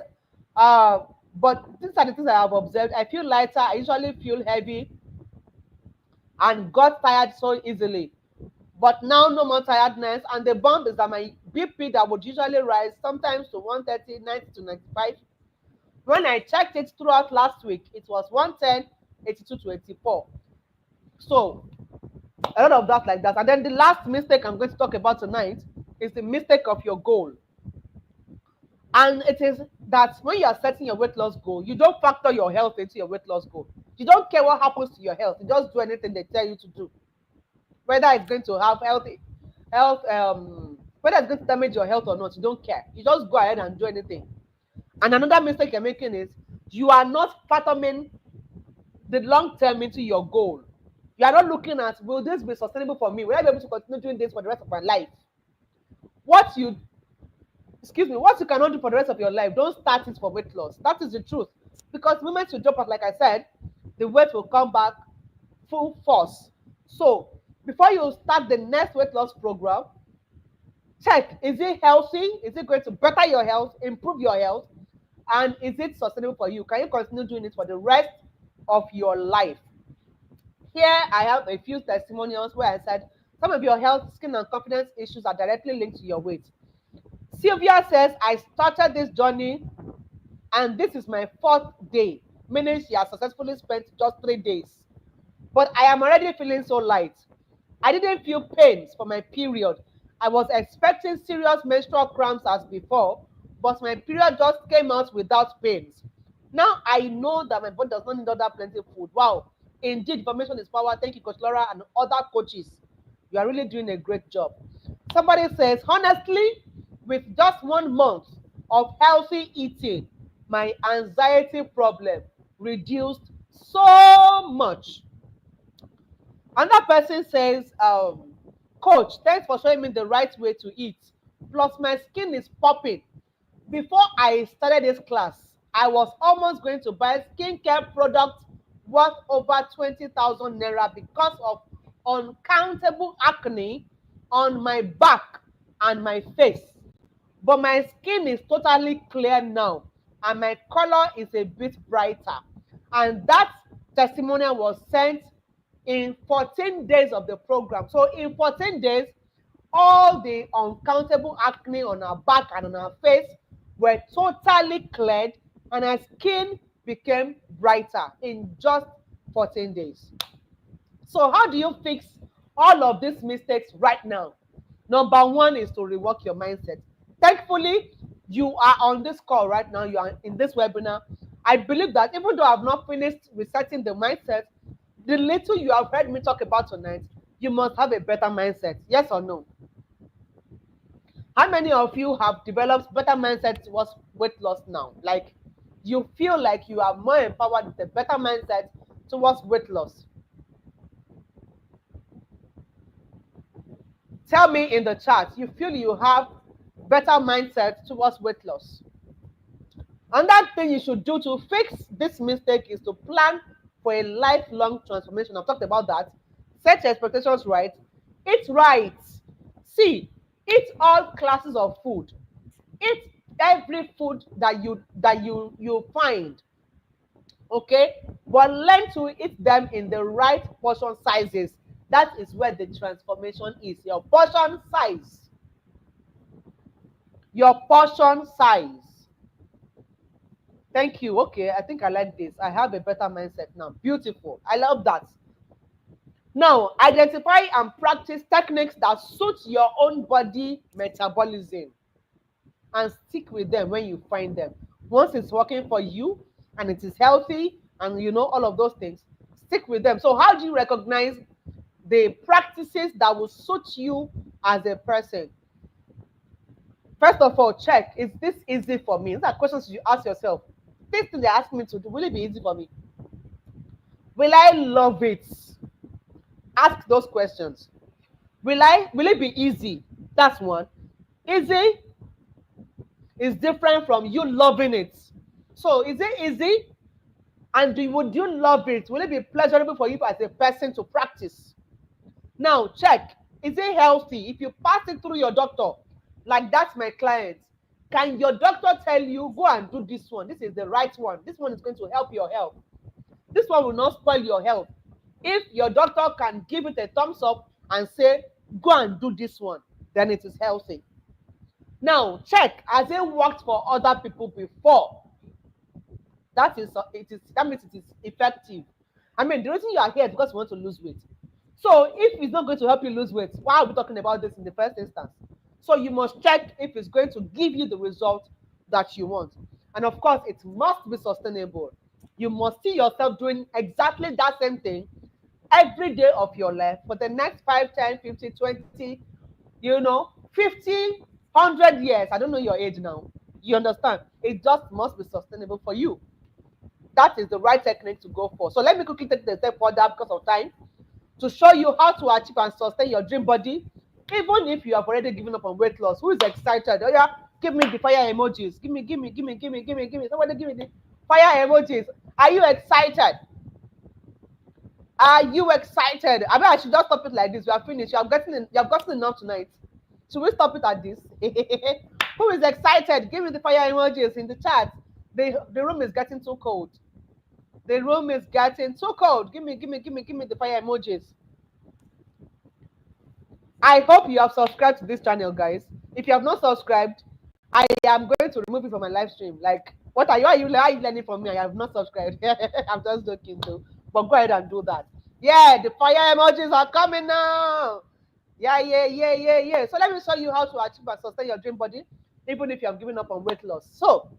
uh, but these are the things I have observed. I feel lighter. I usually feel heavy and got tired so easily. But now no more tiredness. And the bump is that my BP that would usually rise sometimes to 130, 90 to 95. When I checked it throughout last week, it was 110, 82 to 84. So a lot of that like that. And then the last mistake I'm going to talk about tonight is the mistake of your goal. And it is that when you are setting your weight loss goal, you don't factor your health into your weight loss goal. You don't care what happens to your health. You just do anything they tell you to do. Whether it's going to have whether it's going to damage your health or not, you don't care. You just go ahead and do anything. And another mistake you're making is you are not fathoming the long term into your goal. You are not looking at, will this be sustainable for me? Will I be able to continue doing this for the rest of my life? What you what you cannot do for the rest of your life, don't start it for weight loss. That is the truth. Because the moment you drop out, like I said, the weight will come back full force. So before you start the next weight loss program, check, is it healthy? Is it going to better your health, improve your health? And is it sustainable for you? Can you continue doing it for the rest of your life? Here I have a few testimonials where I said some of your health, skin, and confidence issues are directly linked to your weight. Sylvia says, I started this journey and this is my 4th day, meaning she has successfully spent just 3 days. But I am already feeling so light. I didn't feel pains for my period. I was expecting serious menstrual cramps as before, but my period just came out without pains. Now I know that my body does not need other plenty of food. Wow. Indeed, information is power. Thank you, Coach Laura and other coaches. You are really doing a great job. Somebody says, honestly, with just 1 month of healthy eating, my anxiety problem reduced so much. Another person says, Coach, thanks for showing me the right way to eat. Plus, my skin is popping. Before I started this class, I was almost going to buy skincare products worth over 20,000 naira because of uncountable acne on my back and my face. But my skin is totally clear now and my color is a bit brighter. And that testimonial was sent in 14 days of the program. So in 14 days, all the uncountable acne on our back and on our face were totally cleared and our skin became brighter in just 14 days. So how do you fix all of these mistakes right now? Number 1 is to rework your mindset. Thankfully, you are on this call right now. You are in this webinar. I believe that even though I've not finished resetting the mindset, the little you have heard me talk about tonight, you must have a better mindset. Yes or no? How many of you have developed better mindset towards weight loss now? Like, you feel like you are more empowered with a better mindset towards weight loss? Tell me in the chat, you feel you have better mindset towards weight loss. Another thing you should do to fix this mistake is to plan for a lifelong transformation. I've talked about that. Set your expectations right. Eat right. See, eat all classes of food. Eat every food that you find. Okay? But learn to eat them in the right portion sizes. That is where the transformation is. Your portion size. Your portion size. Thank you. Okay, I think I like this. I have a better mindset now. Beautiful. I love that. Now, identify and practice techniques that suit your own body metabolism and stick with them when you find them. Once it's working for you and it is healthy and you know all of those things, stick with them. So how do you recognize the practices that will suit you as a person? First of all, check, is this easy for me? These are questions you ask yourself. This thing they ask me to do, will it be easy for me? Will I love it? Ask those questions. Will it be easy? That's one. Easy is different from you loving it. So is it easy? And would you love it? Will it be pleasurable for you as a person to practice? Now check. Is it healthy? If you pass it through your doctor, like that's my client, can your doctor tell you, go and do this one? This is the right one. This one is going to help your health. This one will not spoil your health. If your doctor can give it a thumbs up and say, go and do this one, then it is healthy. Now, check, has it worked for other people before? That means it is effective. I mean, the reason you are here is because you want to lose weight. So if it's not going to help you lose weight, why are we talking about this in the first instance? So you must check if it's going to give you the result that you want. And of course, it must be sustainable. You must see yourself doing exactly that same thing every day of your life for the next 5, 10, 50, 20, 50, 100 years. I don't know your age now. You understand? It just must be sustainable for you. That is the right technique to go for. So let me quickly take the step further because of time to show you how to achieve and sustain your dream body, even if you have already given up on weight loss. Who is excited? Oh yeah, give me the fire emojis. Give me. Somebody give me the fire emojis. Are you excited? Are you excited? I mean, I should just stop it like this. We are finished. You have gotten enough tonight. Should we stop it at this? Who is excited? Give me the fire emojis in the chat. The room is getting too cold. The room is getting too cold. Give me the fire emojis. I hope you have subscribed to this channel, guys. If you have not subscribed, I am going to remove it from my live stream. Like, what are you learning from me? I have not subscribed. I'm just joking though. But go ahead and do that. Yeah, the fire emojis are coming now. Yeah. So let me show you how to achieve and sustain your dream body, even if you have given up on weight loss. So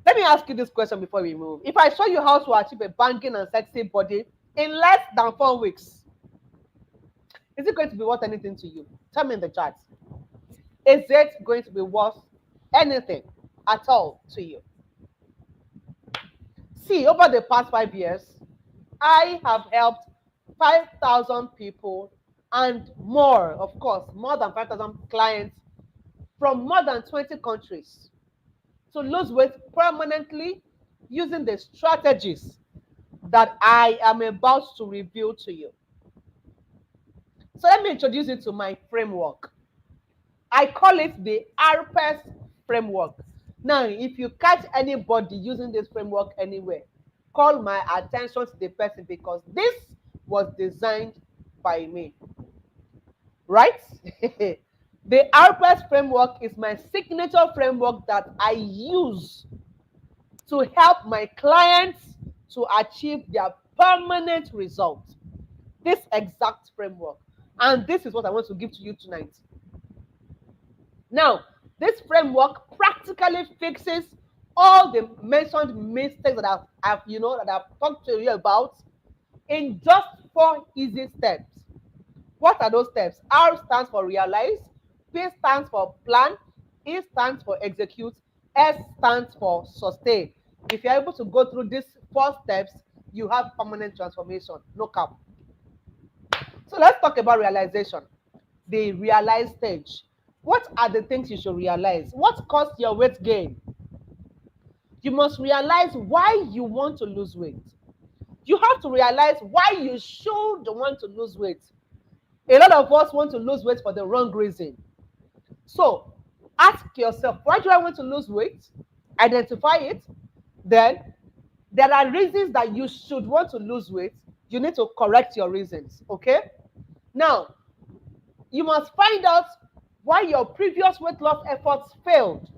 let me ask you this question before we move. If I show you how to achieve a banging and sexy body in less than 4 weeks, is it going to be worth anything to you? Tell me in the chat. Is it going to be worth anything at all to you? See, over the past 5 years, I have helped 5,000 people and more, of course, more than 5,000 clients from more than 20 countries to lose weight permanently using the strategies that I am about to reveal to you. So let me introduce you to my framework. I call it the RPES framework. Now, if you catch anybody using this framework anywhere, call my attention to the person because this was designed by me. Right? The RPES framework is my signature framework that I use to help my clients to achieve their permanent results. This exact framework. And this is what I want to give to you tonight. Now, this framework practically fixes all the mentioned mistakes that I've talked to you about in just 4 easy steps. What are those steps? R stands for realize, P stands for plan, E stands for execute, S stands for sustain. If you're able to go through these 4 steps, you have permanent transformation. No cap. So let's talk about realization. The realize stage. What are the things you should realize? What caused your weight gain? You must realize why you want to lose weight. You have to realize why you should want to lose weight. A lot of us want to lose weight for the wrong reason. So ask yourself, why do I want to lose weight? Identify it. Then there are reasons that you should want to lose weight. You need to correct your reasons. Okay? Now, you must find out why your previous weight loss efforts failed.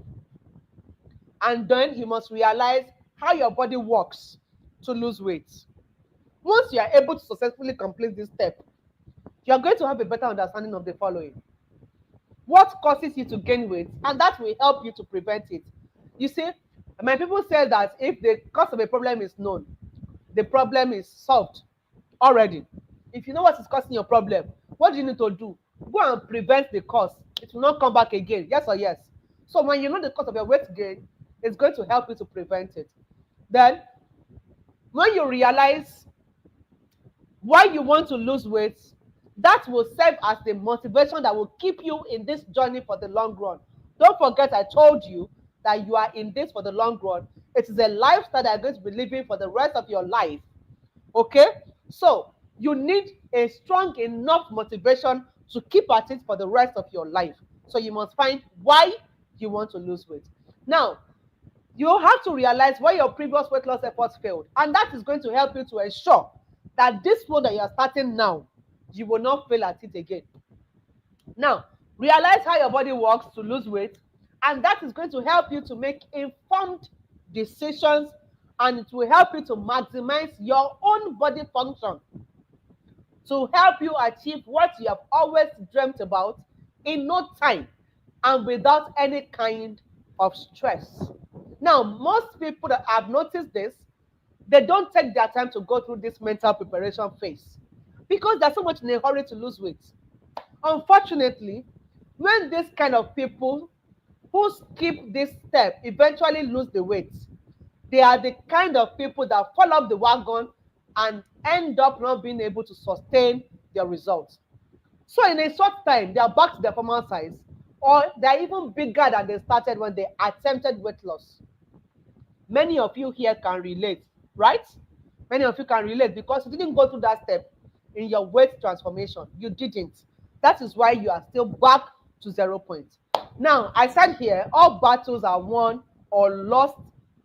And then you must realize how your body works to lose weight. Once you are able to successfully complete this step, you are going to have a better understanding of the following. What causes you to gain weight? And that will help you to prevent it. You see, my people say that if the cause of a problem is known, the problem is solved already. If you know what is causing your problem, what do you need to do? Go and prevent the cause. It will not come back again. Yes or yes? So when you know the cause of your weight gain, it's going to help you to prevent it. Then, when you realize why you want to lose weight, that will serve as the motivation that will keep you in this journey for the long run. Don't forget, I told you that you are in this for the long run. It is a lifestyle that you're going to be living for the rest of your life. Okay? So, you need a strong enough motivation to keep at it for the rest of your life. So you must find why you want to lose weight. Now, you have to realize why your previous weight loss efforts failed. And that is going to help you to ensure that this one that you are starting now, you will not fail at it again. Now, realize how your body works to lose weight, and that is going to help you to make informed decisions, and it will help you to maximize your own body function to help you achieve what you have always dreamt about in no time and without any kind of stress. Now, most people that have noticed this, they don't take their time to go through this mental preparation phase because they're so much in a hurry to lose weight. Unfortunately, when this kind of people who skip this step eventually lose the weight, they are the kind of people that fall off the wagon and end up not being able to sustain their results. So in a short time, they are back to their former size, or they're even bigger than they started when they attempted weight loss. Many of you here can relate, right? Many of you can relate because you didn't go through that step in your weight transformation. You didn't. That is why you are still back to 0 point. Now, I said here, all battles are won or lost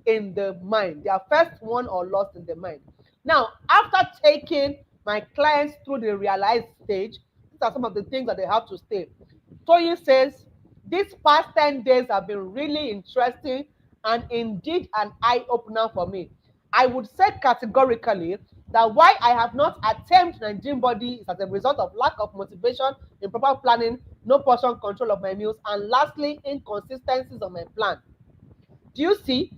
in the mind. They are first won or lost in the mind. Now, after taking my clients through the realized stage, these are some of the things that they have to stay. Toyin says, these past 10 days have been really interesting and indeed an eye-opener for me. I would say categorically that why I have not attempted my gym body is as a result of lack of motivation, improper planning, no portion control of my meals, and lastly, inconsistencies on my plan. Do you see?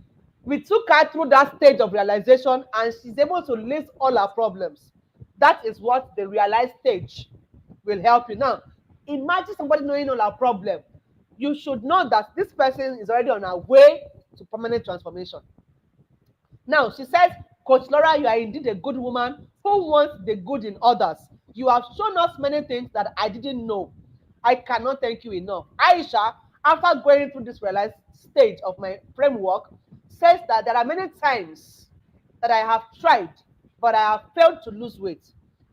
We took her through that stage of realization and she's able to list all her problems. That is what the realized stage will help you. Now, imagine somebody knowing all her problem. You should know that this person is already on her way to permanent transformation. Now, she says, Coach Laura, you are indeed a good woman who wants the good in others. You have shown us many things that I didn't know. I cannot thank you enough. Aisha, after going through this realized stage of my framework, says that there are many times that I have tried, but I have failed to lose weight.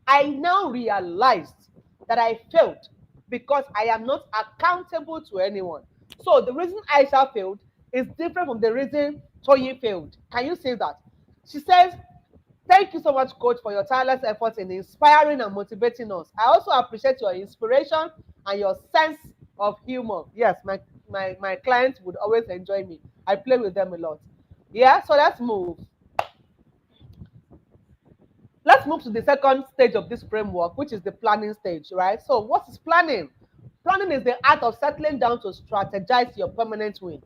I now realized that I failed because I am not accountable to anyone. So the reason Aisha failed is different from the reason Toyin failed. Can you say that? She says, thank you so much, Coach, for your tireless efforts in inspiring and motivating us. I also appreciate your inspiration and your sense of humor. Yes, my clients would always enjoy me. I play with them a lot. Yeah, so let's move. Let's move to the second stage of this framework, which is the planning stage, right? So what is planning? Planning is the art of settling down to strategize your permanent win.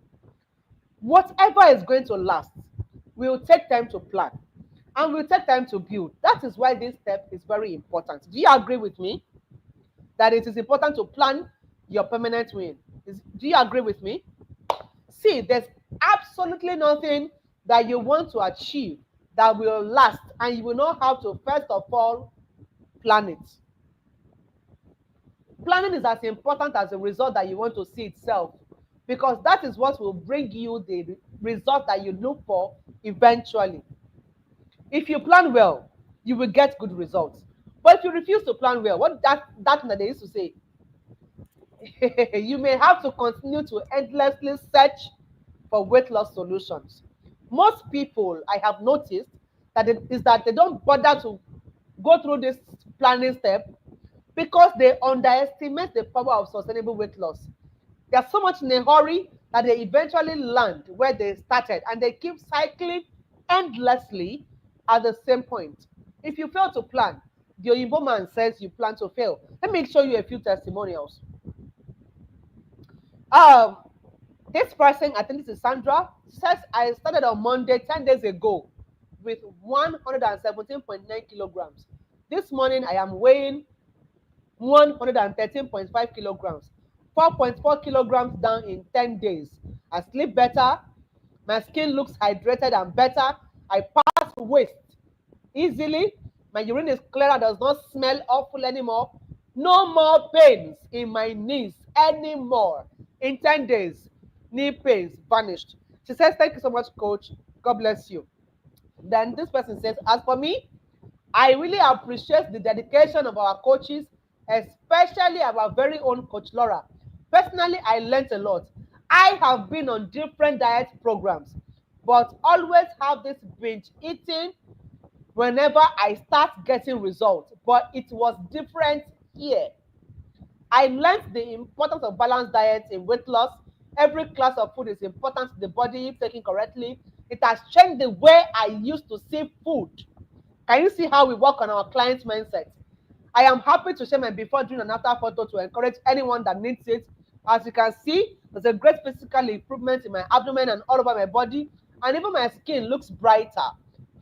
Whatever is going to last will take time to plan and will take time to build. That is why this step is very important. Do you agree with me that it is important to plan your permanent win? Do you agree with me? See, there's absolutely nothing that you want to achieve that will last, and you will not have to, first of all, plan it. Planning is as important as the result that you want to see itself, because that is what will bring you the result that you look for eventually. If you plan well, you will get good results. But if you refuse to plan well, what that they used to say, you may have to continue to endlessly search for weight loss solutions. Most people, I have noticed, that they don't bother to go through this planning step because they underestimate the power of sustainable weight loss. They're so much in a hurry that they eventually land where they started and they keep cycling endlessly at the same point. If you fail to plan, the Oyinbo man says you plan to fail. Let me show you a few testimonials. Um, this person, I think this is Sandra, says I started on Monday 10 days ago with 117.9 kilograms. This morning I am weighing 113.5 kilograms, 4.4 kilograms down in 10 days. I sleep better, my skin looks hydrated and better, I pass waste easily, my urine is clearer, does not smell awful anymore, no more pains in my knees anymore. In 10 days, knee pains vanished. She says, thank you so much, Coach. God bless you. Then this person says, as for me, I really appreciate the dedication of our coaches, especially our very own Coach Laura. Personally, I learned a lot. I have been on different diet programs, but always have this binge eating whenever I start getting results. But it was different here. I learned the importance of balanced diet in weight loss. Every class of food is important to the body if taken correctly. It has changed the way I used to see food. Can you see how we work on our clients' mindset? I am happy to share my before, during, and after photo to encourage anyone that needs it. As you can see, there's a great physical improvement in my abdomen and all over my body, and even my skin looks brighter.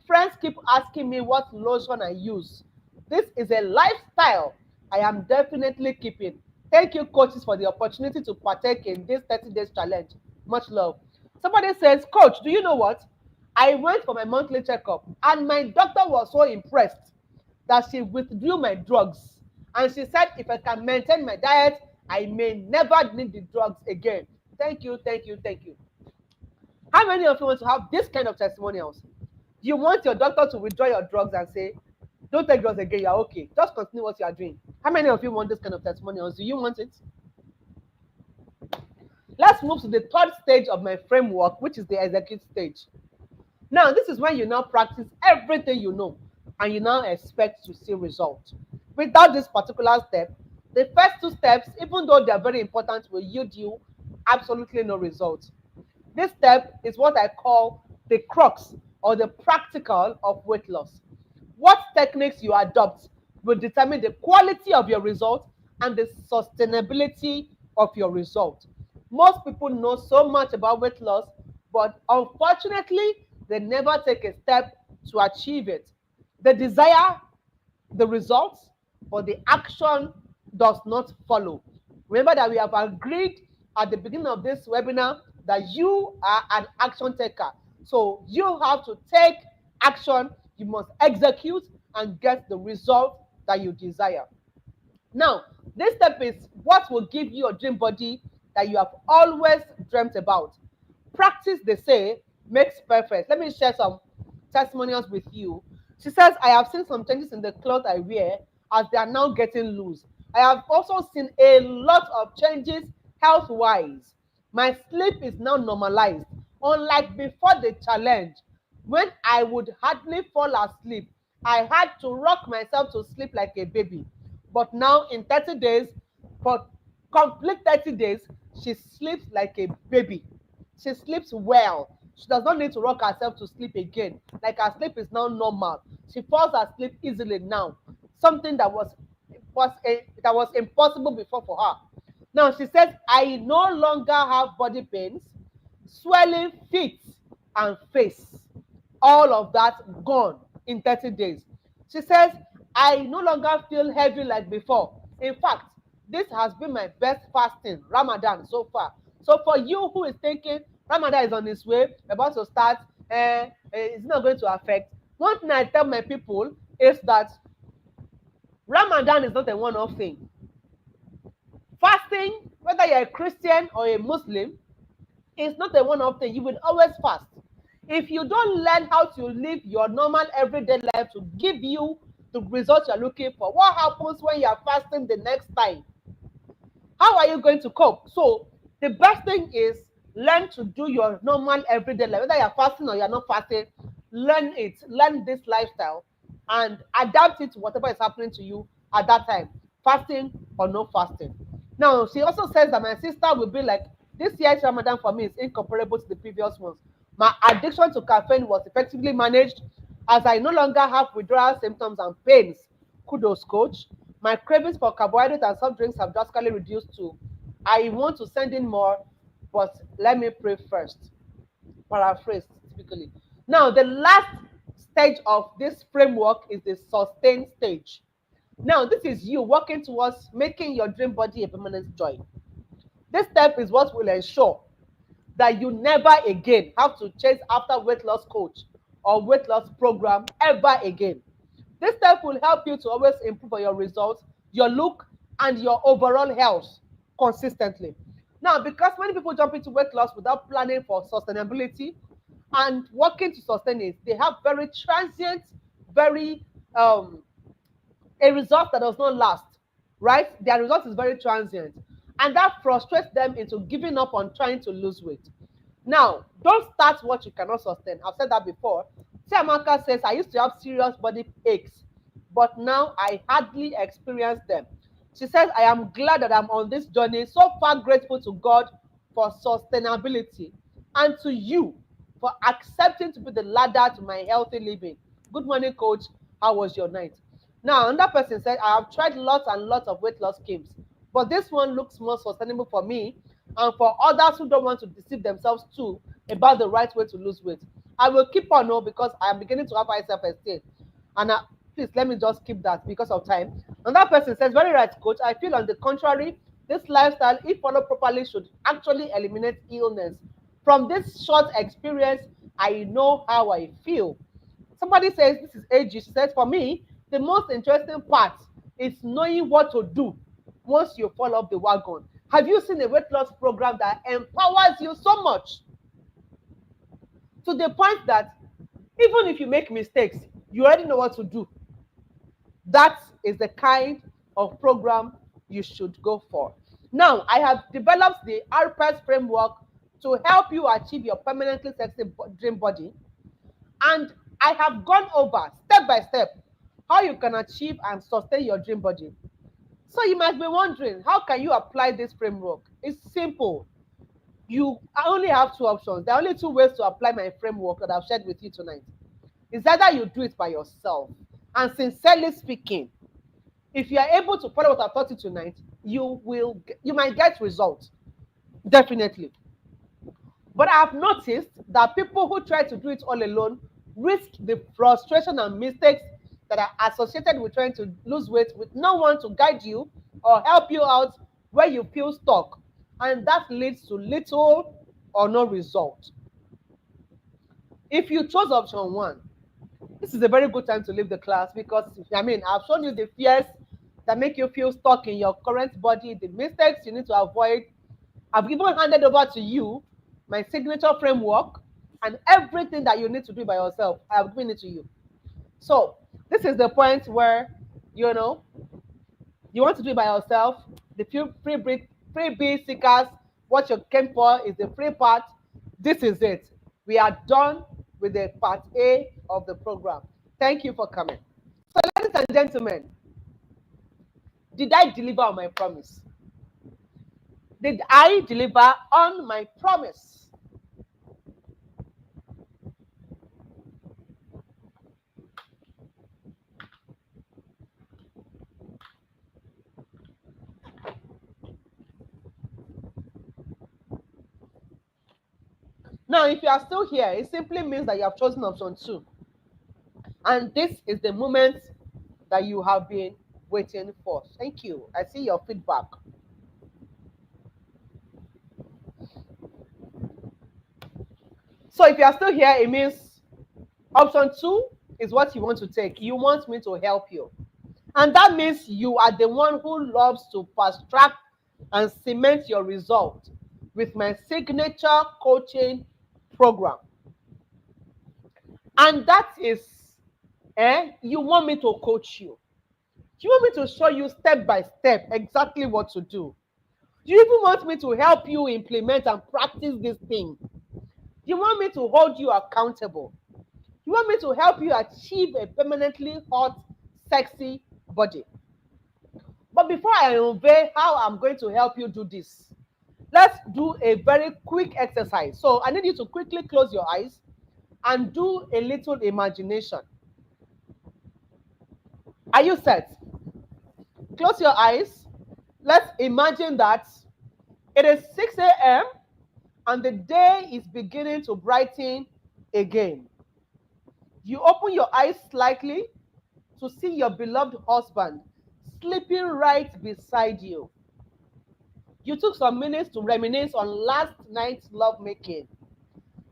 Friends keep asking me what lotion I use. This is a lifestyle I am definitely keeping. Thank you, coaches, for the opportunity to partake in this 30 days challenge. Much love. Somebody says, Coach, do you know what? I went for my monthly checkup, and my doctor was so impressed that she withdrew my drugs. And she said if I can maintain my diet, I may never need the drugs again. Thank you, thank you, thank you. How many of you want to have this kind of testimonials? You want your doctor to withdraw your drugs and say, don't take drugs again, you're okay. Just continue what you are doing. How many of you want this kind of testimonials? Do you want it? Let's move to the third stage of my framework, which is the execute stage. Now, this is when you now practice everything you know and you now expect to see results. Without this particular step, the first two steps, even though they are very important, will yield you absolutely no results. This step is what I call the crux or the practical of weight loss. What techniques you adopt will determine the quality of your result and the sustainability of your result. Most people know so much about weight loss, but unfortunately, they never take a step to achieve it. They desire the results, but the action does not follow. Remember that we have agreed at the beginning of this webinar that you are an action taker. So you have to take action, you must execute and get the result that you desire. Now, this step is what will give you a dream body that you have always dreamt about. Practice, they say, makes perfect. Let me share some testimonials with you. She says, I have seen some changes in the clothes I wear as they are now getting loose. I have also seen a lot of changes health-wise. My sleep is now normalized. Unlike before the challenge, when I would hardly fall asleep, I had to rock myself to sleep like a baby. But now in 30 days, for complete 30 days, she sleeps like a baby. She sleeps well. She does not need to rock herself to sleep again. Like her sleep is now normal. She falls asleep easily now. Something that was impossible before for her. Now she says, I no longer have body pains, swelling feet and face. All of that gone in 30 days. She says, I no longer feel heavy like before. In fact, this has been my best fasting, Ramadan, so far. So for you who is thinking Ramadan is on its way, about to start, it's not going to affect. One thing I tell my people is that Ramadan is not a one-off thing. Fasting, whether you're a Christian or a Muslim, is not a one-off thing. You will always fast. If you don't learn how to live your normal everyday life to give you the results you're looking for, what happens when you're fasting the next time? How are you going to cope? So the best thing is learn to do your normal everyday life. Whether you're fasting or you're not fasting, learn it. Learn this lifestyle and adapt it to whatever is happening to you at that time, fasting or no fasting. Now, she also says that my sister will be like, this year's Ramadan for me is incomparable to the previous ones. My addiction to caffeine was effectively managed as I no longer have withdrawal symptoms and pains. Kudos, coach. My cravings for carbohydrates and soft drinks have drastically reduced too. I want to send in more, but let me pray first. Paraphrase typically. Now, the last stage of this framework is the sustain stage. Now, this is you working towards making your dream body a permanent joy. This step is what will ensure that you never again have to chase after weight loss coach or weight loss program ever again. This step will help you to always improve on your results, your look, and your overall health consistently. Now, because many people jump into weight loss without planning for sustainability and working to sustain it, they have very transient, very a result that does not last. right? Their result is very transient. And that frustrates them into giving up on trying to lose weight. Now, don't start what you cannot sustain. I've said that before. Amaka says, I used to have serious body aches, but now I hardly experience them. She says, I am glad that I'm on this journey. So far, grateful to God for sustainability and to you for accepting to be the ladder to my healthy living. Good morning, coach. How was your night? Now, another person said, I have tried lots and lots of weight loss schemes, but this one looks more sustainable for me and for others who don't want to deceive themselves too about the right way to lose weight. I will keep on because I am beginning to have high self-esteem. And please let me just keep that because of time. And that person says, very right, coach. I feel on the contrary, this lifestyle, if followed properly, should actually eliminate illness. From this short experience, I know how I feel. Somebody says, this is AG. She says, for me, the most interesting part is knowing what to do once you fall off the wagon. Have you seen a weight loss program that empowers you so much to the point that even if you make mistakes, you already know what to do? That is the kind of program you should go for. Now, I have developed the RPES framework to help you achieve your permanently sexy dream body. And I have gone over step by step how you can achieve and sustain your dream body. So you might be wondering, how can you apply this framework? It's simple. I only have two options. There are only two ways to apply my framework that I've shared with you tonight. It's either you do it by yourself, and sincerely speaking, if you are able to follow what I've taught you tonight, you might get results, definitely. But I have noticed that people who try to do it all alone risk the frustration and mistakes that are associated with trying to lose weight with no one to guide you or help you out where you feel stuck. And that leads to little or no result. If you chose option one, this is a very good time to leave the class because, I've shown you the fears that make you feel stuck in your current body, the mistakes you need to avoid. I've even handed over to you my signature framework and everything that you need to do by yourself. I've given it to you. So this is the point where, you want to do it by yourself. The few freebie seekers, what you came for is the free part. This is it. We are done with the part A of the program. Thank you for coming. So, ladies and gentlemen, did I deliver on my promise? Did I deliver on my promise? Now, if you are still here, it simply means that you have chosen option 2. And this is the moment that you have been waiting for. Thank you. I see your feedback. So if you are still here, it means option 2 is what you want to take. You want me to help you. And that means you are the one who loves to fast track and cement your result with my signature coaching program. And that is, you want me to coach you. You want me to show you step by step exactly what to do. You even want me to help you implement and practice this thing. You want me to hold you accountable. You want me to help you achieve a permanently hot, sexy body. But before I unveil how I'm going to help you do this, let's do a very quick exercise. So I need you to quickly close your eyes and do a little imagination. Are you set? Close your eyes. Let's imagine that it is 6 a.m. and the day is beginning to brighten again. You open your eyes slightly to see your beloved husband sleeping right beside you. You took some minutes to reminisce on last night's lovemaking.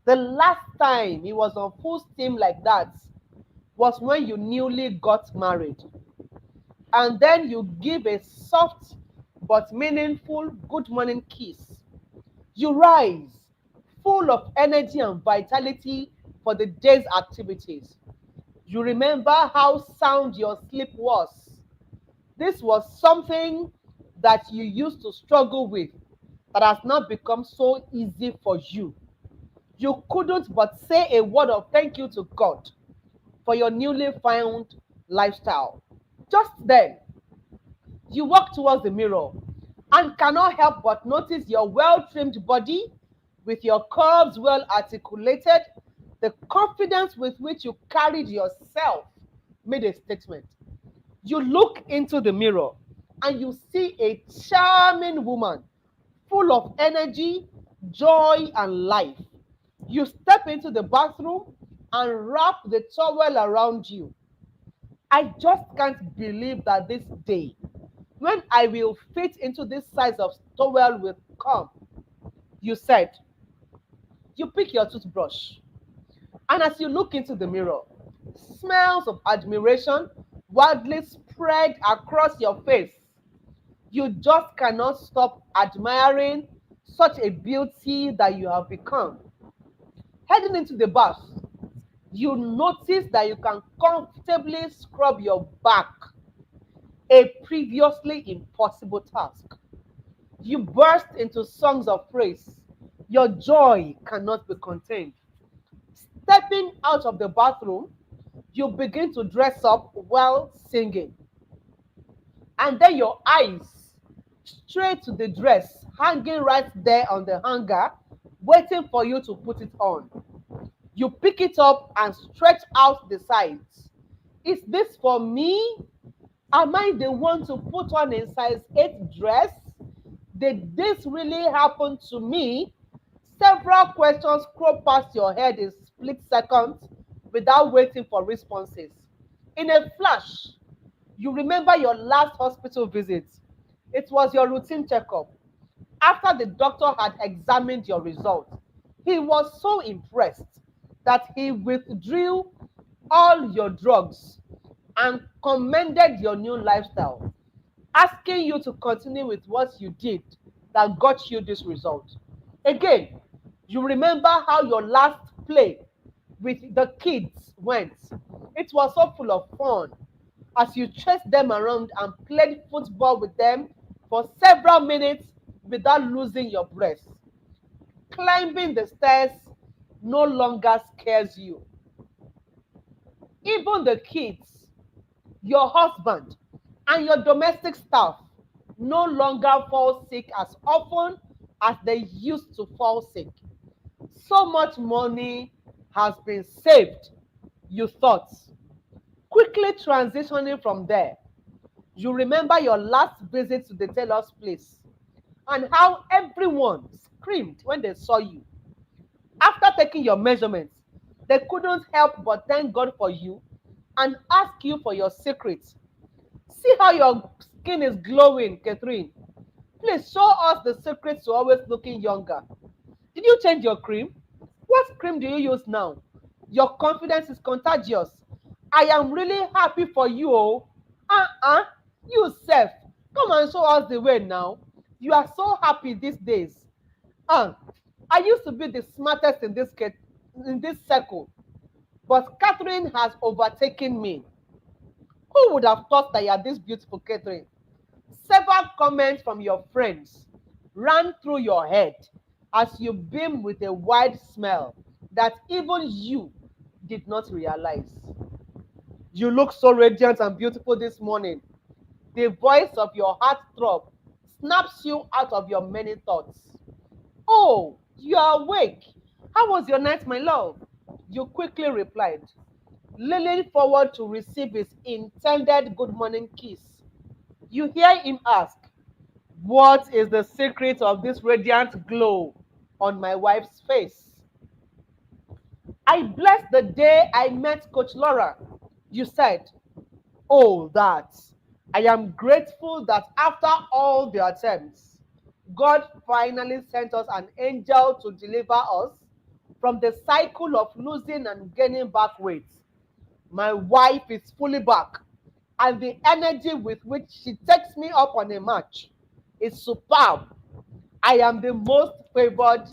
The last time he was on full steam like that was when you newly got married. And then you give a soft but meaningful good morning kiss. You rise, full of energy and vitality for the day's activities. You remember how sound your sleep was. This was something that you used to struggle with that has now become so easy for you. You couldn't but say a word of thank you to God for your newly found lifestyle. Just then, you walk towards the mirror and cannot help but notice your well trimmed body with your curves well articulated. The confidence with which you carried yourself made a statement. You look into the mirror and you see a charming woman full of energy, joy, and life. You step into the bathroom and wrap the towel around you. I just can't believe that this day, when I will fit into this size of towel, will come. You said. You pick your toothbrush, and as you look into the mirror, smells of admiration wildly spread across your face. You just cannot stop admiring such a beauty that you have become. Heading into the bath, you notice that you can comfortably scrub your back, a previously impossible task. You burst into songs of praise. Your joy cannot be contained. Stepping out of the bathroom, you begin to dress up while singing. And then your eyes straight to the dress hanging right there on the hanger, waiting for you to put it on. You pick it up and stretch out the sides. Is this for me? Am I the one to put on a size 8 dress? Did this really happen to me? Several questions scroll past your head in split seconds without waiting for responses. In a flash, you remember your last hospital visit. It was your routine checkup. After the doctor had examined your results, he was so impressed that he withdrew all your drugs and commended your new lifestyle, asking you to continue with what you did that got you this result. Again, you remember how your last play with the kids went. It was so full of fun as you chased them around and played football with them for several minutes without losing your breath. Climbing the stairs no longer scares you. Even the kids, your husband, and your domestic staff no longer fall sick as often as they used to fall sick. So much money has been saved, you thought. Quickly transitioning from there, you remember your last visit to the tailor's place and how everyone screamed when they saw you. After taking your measurements, they couldn't help but thank God for you and ask you for your secret. See how your skin is glowing, Catherine. Please show us the secret to always looking younger. Did you change your cream? What cream do you use now? Your confidence is contagious. I am really happy for you. Oh. Uh-uh. You self. Come and show us the way now. You are so happy these days. Uh, I used to be the smartest in this circle, but Catherine has overtaken me. Who would have thought that you are this beautiful, Catherine? Several comments from your friends ran through your head as you beam with a wide smile that even you did not realize. You look so radiant and beautiful this morning. The voice of your heartthrob snaps you out of your many thoughts. Oh, you are awake. How was your night, my love? You quickly replied, leaning forward to receive his intended good morning kiss. You hear him ask, what is the secret of this radiant glow on my wife's face? I blessed the day I met Coach Laura. You said, oh, that. I am grateful that after all the attempts, God finally sent us an angel to deliver us from the cycle of losing and gaining back weight. My wife is fully back, and the energy with which she takes me up on a match is superb. I am the most favored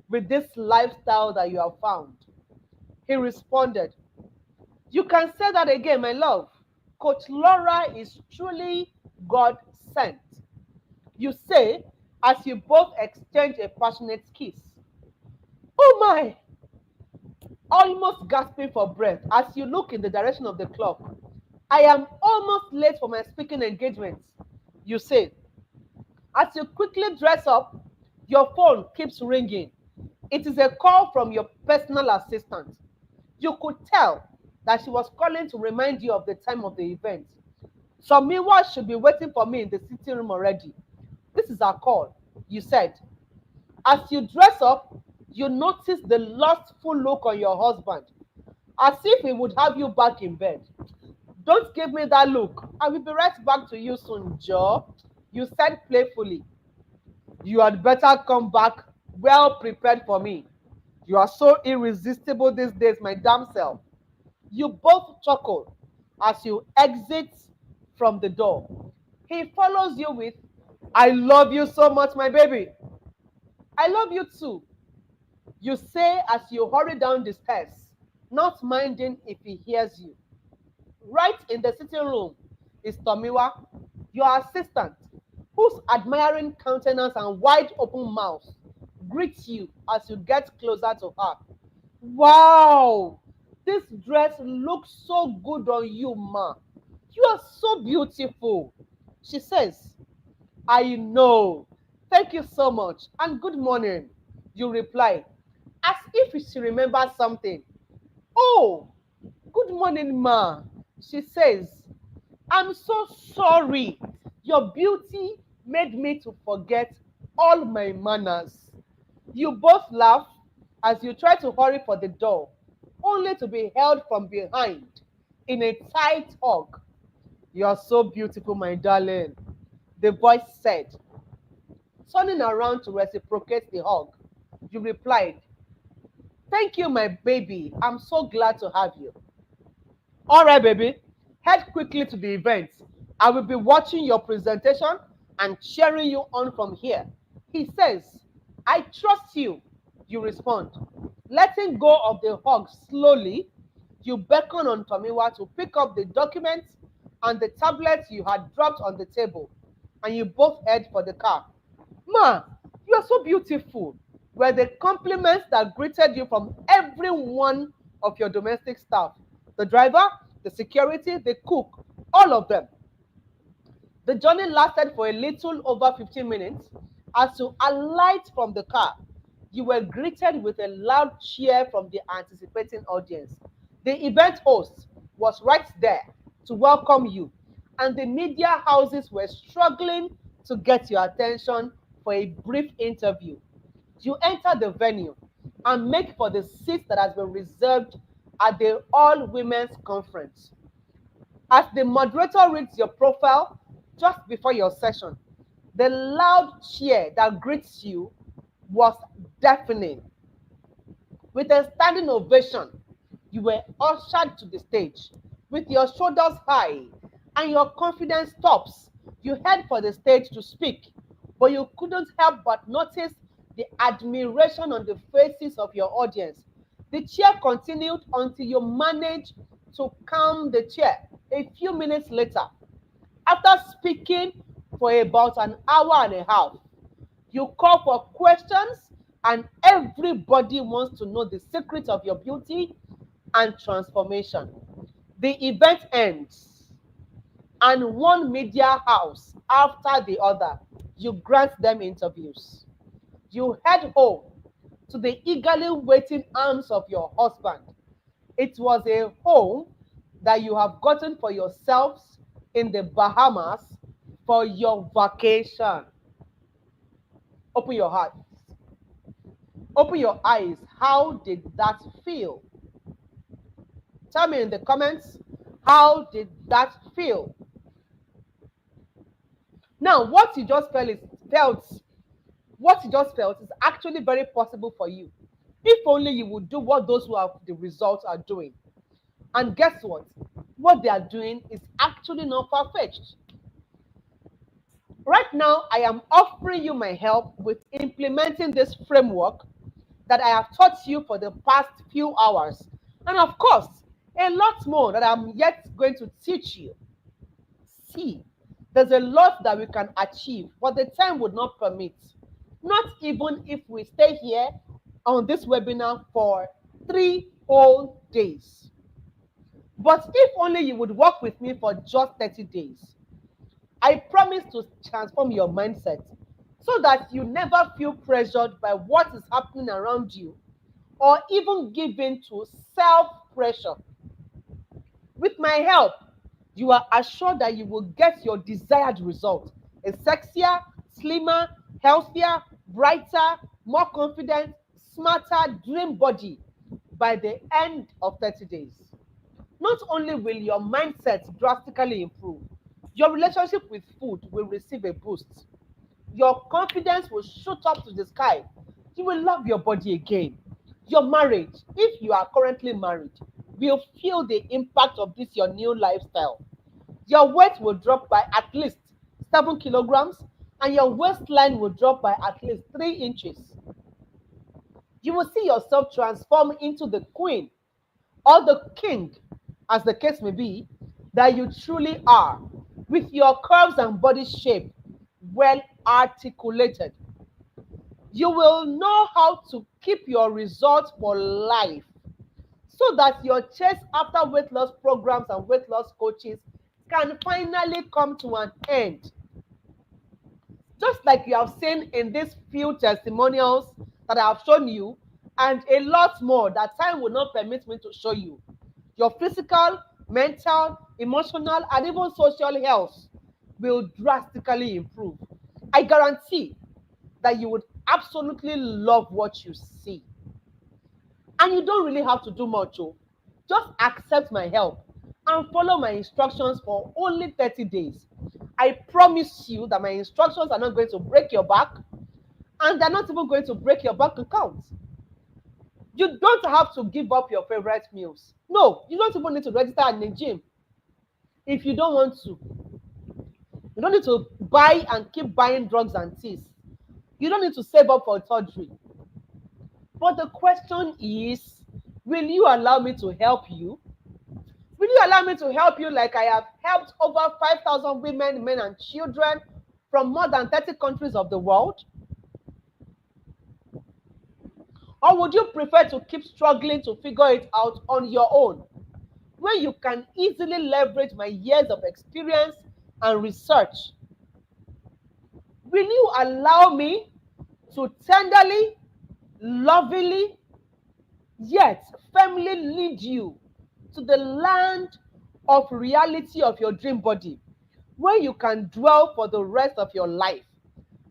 with this lifestyle that you have found. He responded, you can say that again, my love. Coach Laura is truly God sent. You say as you both exchange a passionate kiss. Oh my! Almost gasping for breath as you look in the direction of the clock. I am almost late for my speaking engagement. You say, as you quickly dress up, your phone keeps ringing. It is a call from your personal assistant. You could tell that she was calling to remind you of the time of the event. Somiwa should be waiting for me in the sitting room already. This is our call, you said. As you dress up, you notice the lustful look on your husband, as if he would have you back in bed. Don't give me that look. I will be right back to you soon, Joe. You said playfully. You had better come back well prepared for me. You are so irresistible these days, my damn self. You both chuckle as you exit from the door. He follows you with, I love you so much, my baby. I love you too, you say as you hurry down the stairs, not minding if he hears you. Right in the sitting room is Tomiwa, your assistant, whose admiring countenance and wide open mouth greet you as you get closer to her. Wow! This dress looks so good on you, ma. You are so beautiful, she says. I know. Thank you so much. And good morning, you reply, as if she remembers something. Oh, good morning, ma, she says. I'm so sorry. Your beauty made me to forget all my manners. You both laugh as you try to hurry for the door, only to be held from behind in a tight hug. You're so beautiful, my darling, the voice said. Turning around to reciprocate the hug, you replied, thank you, my baby. I'm so glad to have you. All right, baby. Head quickly to the event. I will be watching your presentation and cheering you on from here. He says, I trust you. You respond. Letting go of the hug slowly, you beckon on Tomiwa to pick up the documents and the tablets you had dropped on the table, and you both head for the car. Ma, you are so beautiful, were the compliments that greeted you from every one of your domestic staff. The driver, the security, the cook, all of them. The journey lasted for a little over 15 minutes. As you alight from the car, you were greeted with a loud cheer from the anticipating audience. The event host was right there to welcome you, and the media houses were struggling to get your attention for a brief interview. You enter the venue and make for the seat that has been reserved at the all women's conference. As the moderator reads your profile just before your session, the loud cheer that greets you was deafening. With a standing ovation, you were ushered to the stage. With your shoulders high and your confidence tops, you head for the stage to speak, but you couldn't help but notice the admiration on the faces of your audience. The cheer continued until you managed to calm the chair a few minutes later. After speaking for about an hour and a half, you call for questions, and everybody wants to know the secret of your beauty and transformation. The event ends, and one media house after the other, you grant them interviews. You head home to the eagerly waiting arms of your husband. It was a home that you have gotten for yourselves in the Bahamas for your vacation. Open your heart. Open your eyes. How did that feel? Tell me in the comments, how did that feel? Now, what you just felt is actually very possible for you. If only you would do what those who have the results are doing. And guess what? What they are doing is actually not far-fetched. Right now, I am offering you my help with implementing this framework that I have taught you for the past few hours. And of course, a lot more that I'm yet going to teach you. see there's a lot that we can achieve, but the time would not permit. Not even if we stay here on this webinar for 3 whole days. But if only you would work with me for just 30 days, I promise to transform your mindset so that you never feel pressured by what is happening around you or even give in to self pressure. With my help, you are assured that you will get your desired result: a sexier, slimmer, healthier, brighter, more confident, smarter dream body by the end of 30 days. Not only will your mindset drastically improve, your relationship with food will receive a boost. Your confidence will shoot up to the sky. You will love your body again. Your marriage, if you are currently married, will feel the impact of this your new lifestyle. Your weight will drop by at least 7 kilograms and your waistline will drop by at least 3 inches. You will see yourself transform into the queen or the king, as the case may be, that you truly are, with your curves and body shape well articulated. You will know how to keep your results for life so that your chase after weight loss programs and weight loss coaches can finally come to an end. Just like you have seen in these few testimonials that I have shown you, and a lot more that time will not permit me to show you. Your physical, mental, emotional, and even social health will drastically improve. I guarantee that you would absolutely love what you see. And you don't really have to do much. Oh. Just accept my help and follow my instructions for only 30 days. I promise you that my instructions are not going to break your back, and they're not even going to break your bank account. You don't have to give up your favorite meals. No, you don't even need to register in the gym if you don't want to. You don't need to buy and keep buying drugs and teas. You don't need to save up for surgery. But the question is, will you allow me to help you? Will you allow me to help you like I have helped over 5,000 women, men, and children from more than 30 countries of the world? Or would you prefer to keep struggling to figure it out on your own, when you can easily leverage my years of experience and research? Will you allow me to tenderly, lovingly, yet firmly lead you to the land of reality of your dream body, where you can dwell for the rest of your life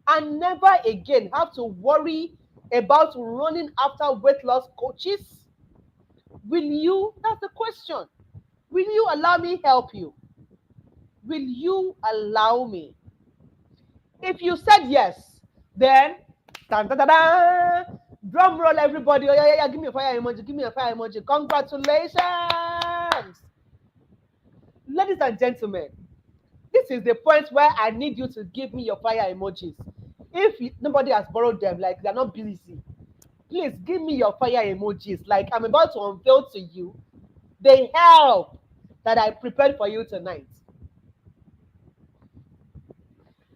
and never again have to worry about running after weight loss coaches? Will you? That's the question. Will you allow me help you? Will you allow me? If you said yes, then dun, dun, dun, dun, drum roll everybody. Oh, yeah, yeah, yeah. Give me a fire emoji. Give me a fire emoji. Congratulations. Ladies and gentlemen, this is the point where I need you to give me your fire emojis. If nobody has borrowed them, like they're not busy, please give me your fire emojis. Like I'm about to unveil to you the help that I prepared for you tonight.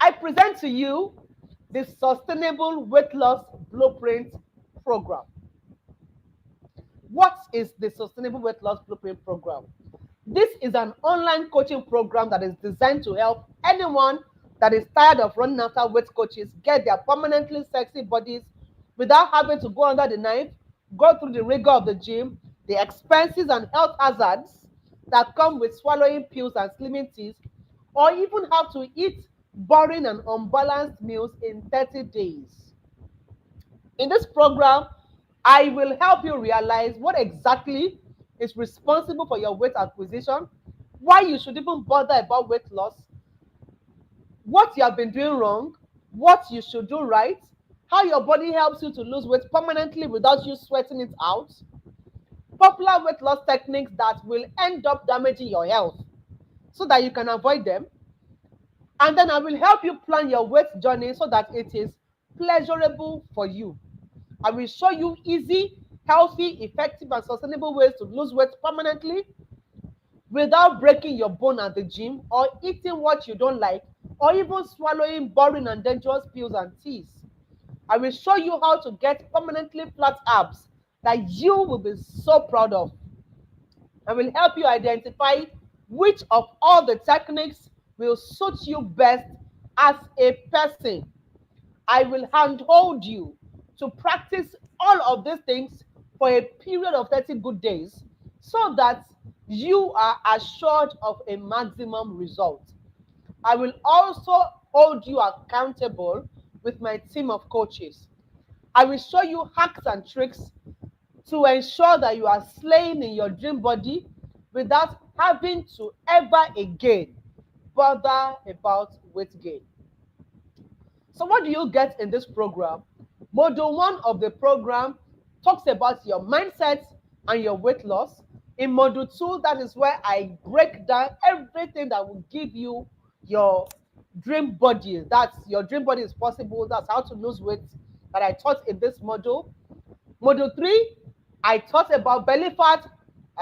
I present to you the Sustainable Weight Loss Blueprint Program. What is the Sustainable Weight Loss Blueprint Program? This is an online coaching program that is designed to help anyone that is tired of running after weight coaches get their permanently sexy bodies without having to go under the knife, go through the rigor of the gym, the expenses and health hazards that come with swallowing pills and slimming teas, or even have to eat boring and unbalanced meals in 30 days. In this program, I will help you realize what exactly is responsible for your weight acquisition, why you should even bother about weight loss, what you have been doing wrong, what you should do right, how your body helps you to lose weight permanently without you sweating it out, popular weight loss techniques that will end up damaging your health so that you can avoid them. And then I will help you plan your weight journey so that it is pleasurable for you. I will show you easy, healthy, effective, and sustainable ways to lose weight permanently, without breaking your bone at the gym or eating what you don't like or even swallowing boring and dangerous pills and teas. I will show you how to get permanently flat abs that you will be so proud of. I will help you identify which of all the techniques will suit you best as a person. I will handhold you to practice all of these things for a period of 30 good days so that you are assured of a maximum result. I will also hold you accountable with my team of coaches. I will show you hacks and tricks to ensure that you are slaying in your dream body without having to ever again bother about weight gain. So, what do you get in this program? Module one of the program talks about your mindset and your weight loss. In module two, that is where I break down everything that will give you your dream body. That's your dream body is possible. That's how to lose weight that I taught in this module. Module 3, I taught about belly fat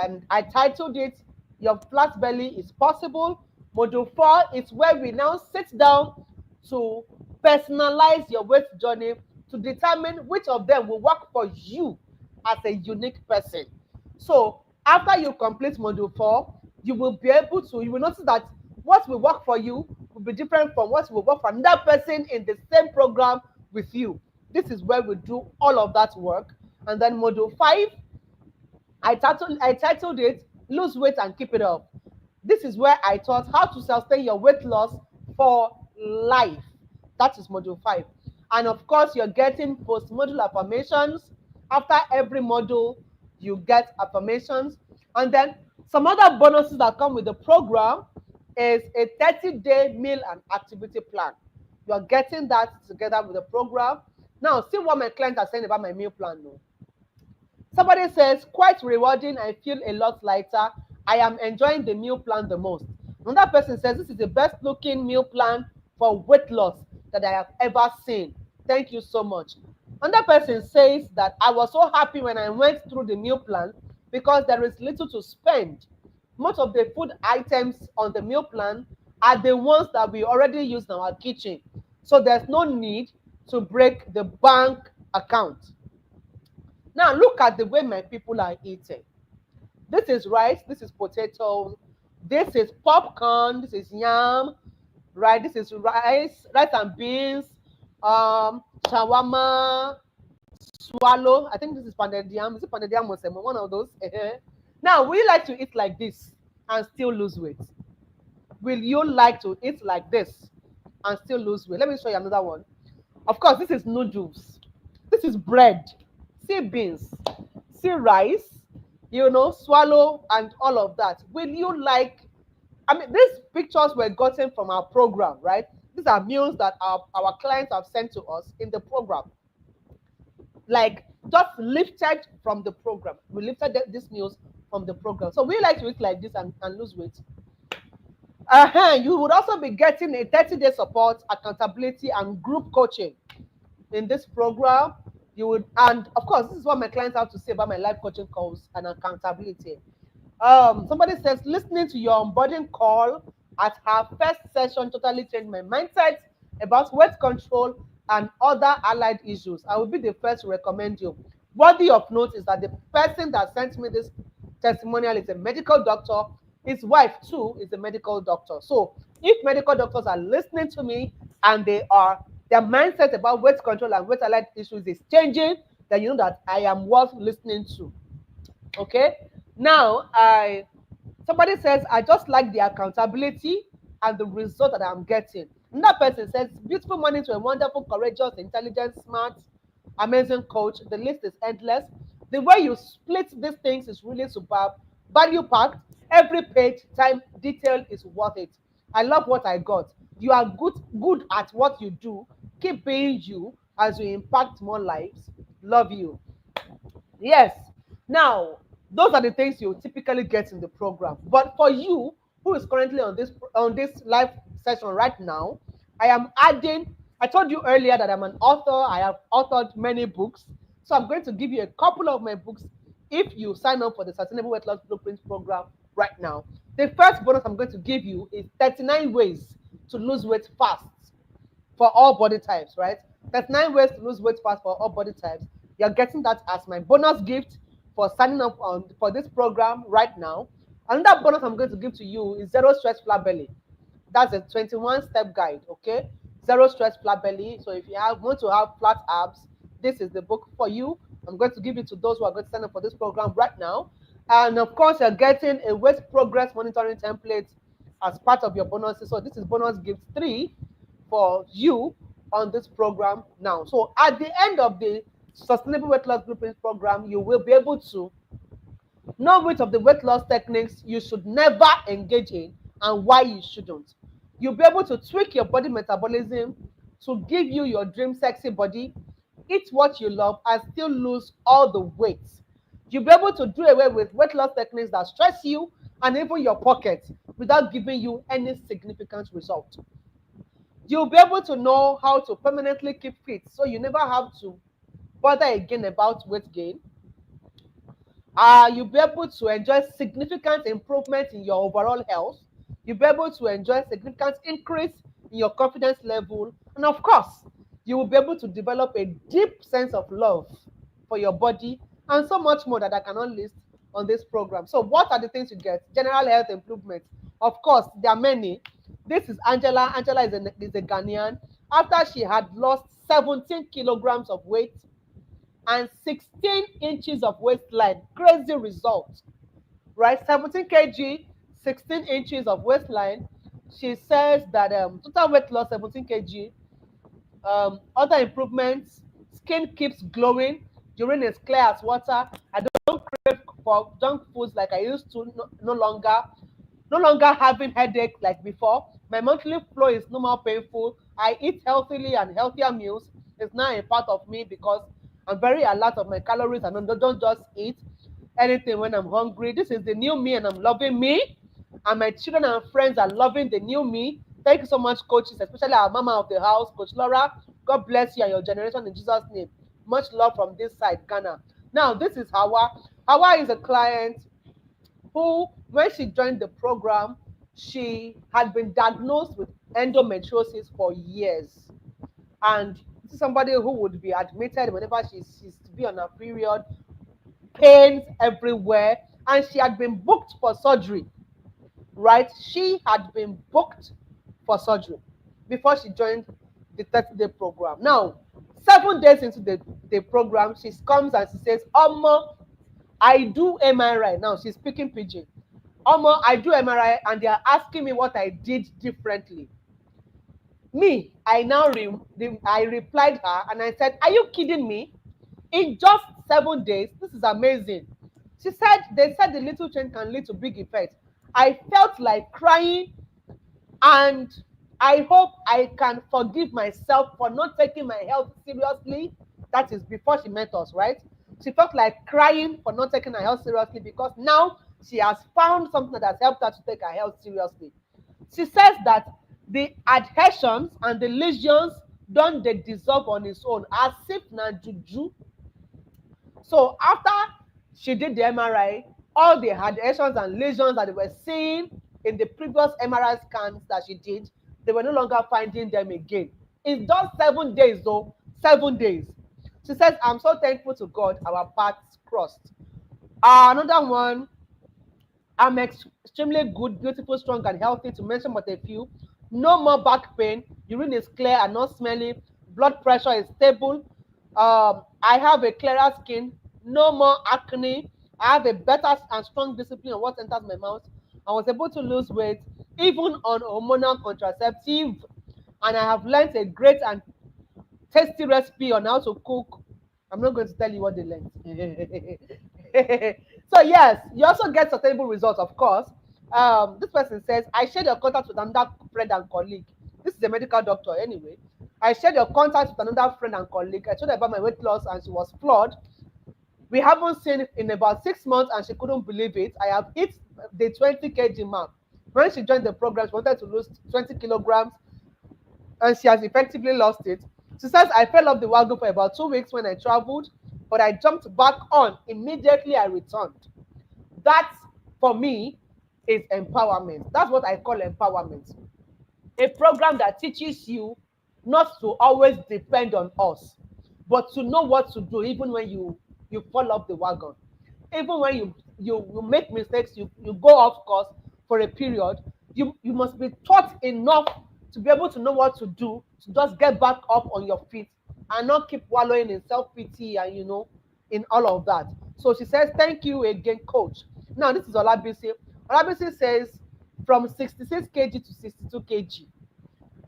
and I titled it Your Flat Belly is Possible. Module 4 is where we now sit down to personalize your weight journey to determine which of them will work for you as a unique person. So after you complete module 4, you will notice that what will work for you will be different from what will work for another person in the same program with you. This is where we do all of that work. And then module 5, I titled it Lose Weight and Keep It Up. This is where I taught how to sustain your weight loss for life. That is module 5. And of course, you're getting post-module affirmations. After every module, you get affirmations. And then some other bonuses that come with the program is a 30-day meal and activity plan. You're getting that together with the program. Now, see what my clients are saying about my meal plan now. Somebody says, quite rewarding. I feel a lot lighter. I am enjoying the meal plan the most. Another person says, this is the best looking meal plan for weight loss that I have ever seen. Thank you so much. Another person says that I was so happy when I went through the meal plan because there is little to spend. Most of the food items on the meal plan are the ones that we already use in our kitchen. So there's no need to break the bank account. Now look at the way my people are eating. This is rice, this is potatoes, this is popcorn, this is yam, right? This is rice and beans, shawarma, swallow. I think this is pounded yam. Is it pounded yam or one of those? Now, will you like to eat like this and still lose weight? Will you like to eat like this and still lose weight? Let me show you another one. Of course, this is noodles. This is bread. See beans. See rice. Swallow and all of that. Will you like? I mean, these pictures were gotten from our program, right? These are meals that our clients have sent to us in the program. Like, just lifted from the program. We lifted these meals from the program. So we like to eat like this and lose weight. You would also be getting a 30-day support, accountability, and group coaching in this program. You would, and of course, this is what my clients have to say about my life coaching calls and accountability. Somebody says, listening to your onboarding call at her first session totally changed my mindset about weight control and other allied issues. I will be the first to recommend you. Worthy of note is that the person that sent me this testimonial is a medical doctor. His wife, too, is a medical doctor. So if medical doctors are listening to me and their mindset about weight control and weight allied issues is changing, then you know that I am worth listening to. Okay? Now, somebody says, I just like the accountability and the result that I'm getting. Another person says, beautiful morning to a wonderful, courageous, intelligent, smart, amazing coach. The list is endless. The way you split these things is really superb. Value packed. Every page, time, detail is worth it. I love what I got. You are good at what you do. Keep being you as you impact more lives. Love you. Yes. Now, those are the things you typically get in the program. But for you, who is currently on this live session right now, I am adding. I told you earlier that I'm an author. I have authored many books. So I'm going to give you a couple of my books if you sign up for the Sustainable Weight Loss Blueprint program right now. The first bonus I'm going to give you is 39 ways to lose weight fast for all body types, right? 39 ways to lose weight fast for all body types. You're getting that as my bonus gift for signing up for this program right now. Another bonus I'm going to give to you is zero stress flat belly. That's a 21-step guide, okay? Zero stress flat belly. So if you want to have flat abs, this is the book for you. I'm going to give it to those who are going to sign up for this program right now. And of course, you're getting a weight progress monitoring template as part of your bonuses. So this is bonus gift 3 for you on this program now. So at the end of the Sustainable Weight Loss Blueprint program, you will be able to know which of the weight loss techniques you should never engage in and why you shouldn't. You'll be able to tweak your body metabolism to give you your dream sexy body, eat what you love, and still lose all the weight. You'll be able to do away with weight loss techniques that stress you and even your pocket without giving you any significant result. You'll be able to know how to permanently keep fit so you never have to bother again about weight gain. You'll be able to enjoy significant improvement in your overall health. You'll be able to enjoy significant increase in your confidence level. And of course, you will be able to develop a deep sense of love for your body and so much more that I cannot list on this program. So what are the things you get? General health improvement. Of course, there are many. This is Angela. Angela is a Ghanaian. After she had lost 17 kilograms of weight, and 16 inches of waistline. Crazy result, right? 17 kg, 16 inches of waistline. She says that total weight loss 17 kg. Other improvements: skin keeps glowing, urine is clear as water. I don't crave for junk foods like I used to. No longer having headache like before. My monthly flow is no more painful. I eat healthily and healthier meals is now a part of me because I'm very alert of my calories and I don't just eat anything when I'm hungry. This is the new me and I'm loving me. And my children and friends are loving the new me. Thank you so much, coaches, especially our mama of the house, Coach Laura. God bless you and your generation in Jesus' name. Much love from this side, Ghana. Now, this is Hawa. Hawa is a client who, when she joined the program, she had been diagnosed with endometriosis for years. And this is somebody who would be admitted whenever she's to be on her period, pains everywhere. And she had been booked for surgery, right? She had been booked for surgery before she joined the 30-day program. Now, 7 days into the program, she comes and she says, Omo, I do MRI. Now she's speaking pidgin. Omo, I do MRI and they are asking me what I did differently. Me, I replied her and I said, are you kidding me? In just 7 days, this is amazing. She said, they said the little change can lead to big effects. I felt like crying and I hope I can forgive myself for not taking my health seriously. That is before she met us, right? She felt like crying for not taking her health seriously because now she has found something that has helped her to take her health seriously. She says that the adhesions and the lesions don't they dissolve on its own as if na juju. So after she did the MRI, all the adhesions and lesions that they were seeing in the previous MRI scans that she did, they were no longer finding them again. It's just 7 days though, 7 days. She says, I'm so thankful to God, our paths crossed. Another one, I'm extremely good, beautiful, strong, and healthy, to mention but a few. No more back pain. Urine is clear and not smelly. Blood pressure is stable. I have a clearer skin. No more acne. I have a better and strong discipline on what enters my mouth. I was able to lose weight even on hormonal contraceptive. And I have learned a great and tasty recipe on how to cook. I'm not going to tell you what they learned. So yes, you also get sustainable results, of course. This person says, I shared your contact with another friend and colleague. This is a medical doctor anyway. I shared your contact with another friend and colleague. I told her about my weight loss and she was floored. We haven't seen it in about 6 months and she couldn't believe it. I have hit the 20 kg mark. When she joined the program, she wanted to lose 20 kilograms and she has effectively lost it. She says, I fell off the wagon for about 2 weeks when I traveled, but I jumped back on immediately. I returned. That, for me, is empowerment. That's what I call empowerment. A program that teaches you not to always depend on us, but to know what to do even when you fall off the wagon, even when you make mistakes, you go off course for a period. You must be taught enough to be able to know what to do, to just get back up on your feet and not keep wallowing in self-pity and in all of that. So she says, thank you again, coach. Now this is Olabisi. Olabisi says, from 66 kg to 62 kg,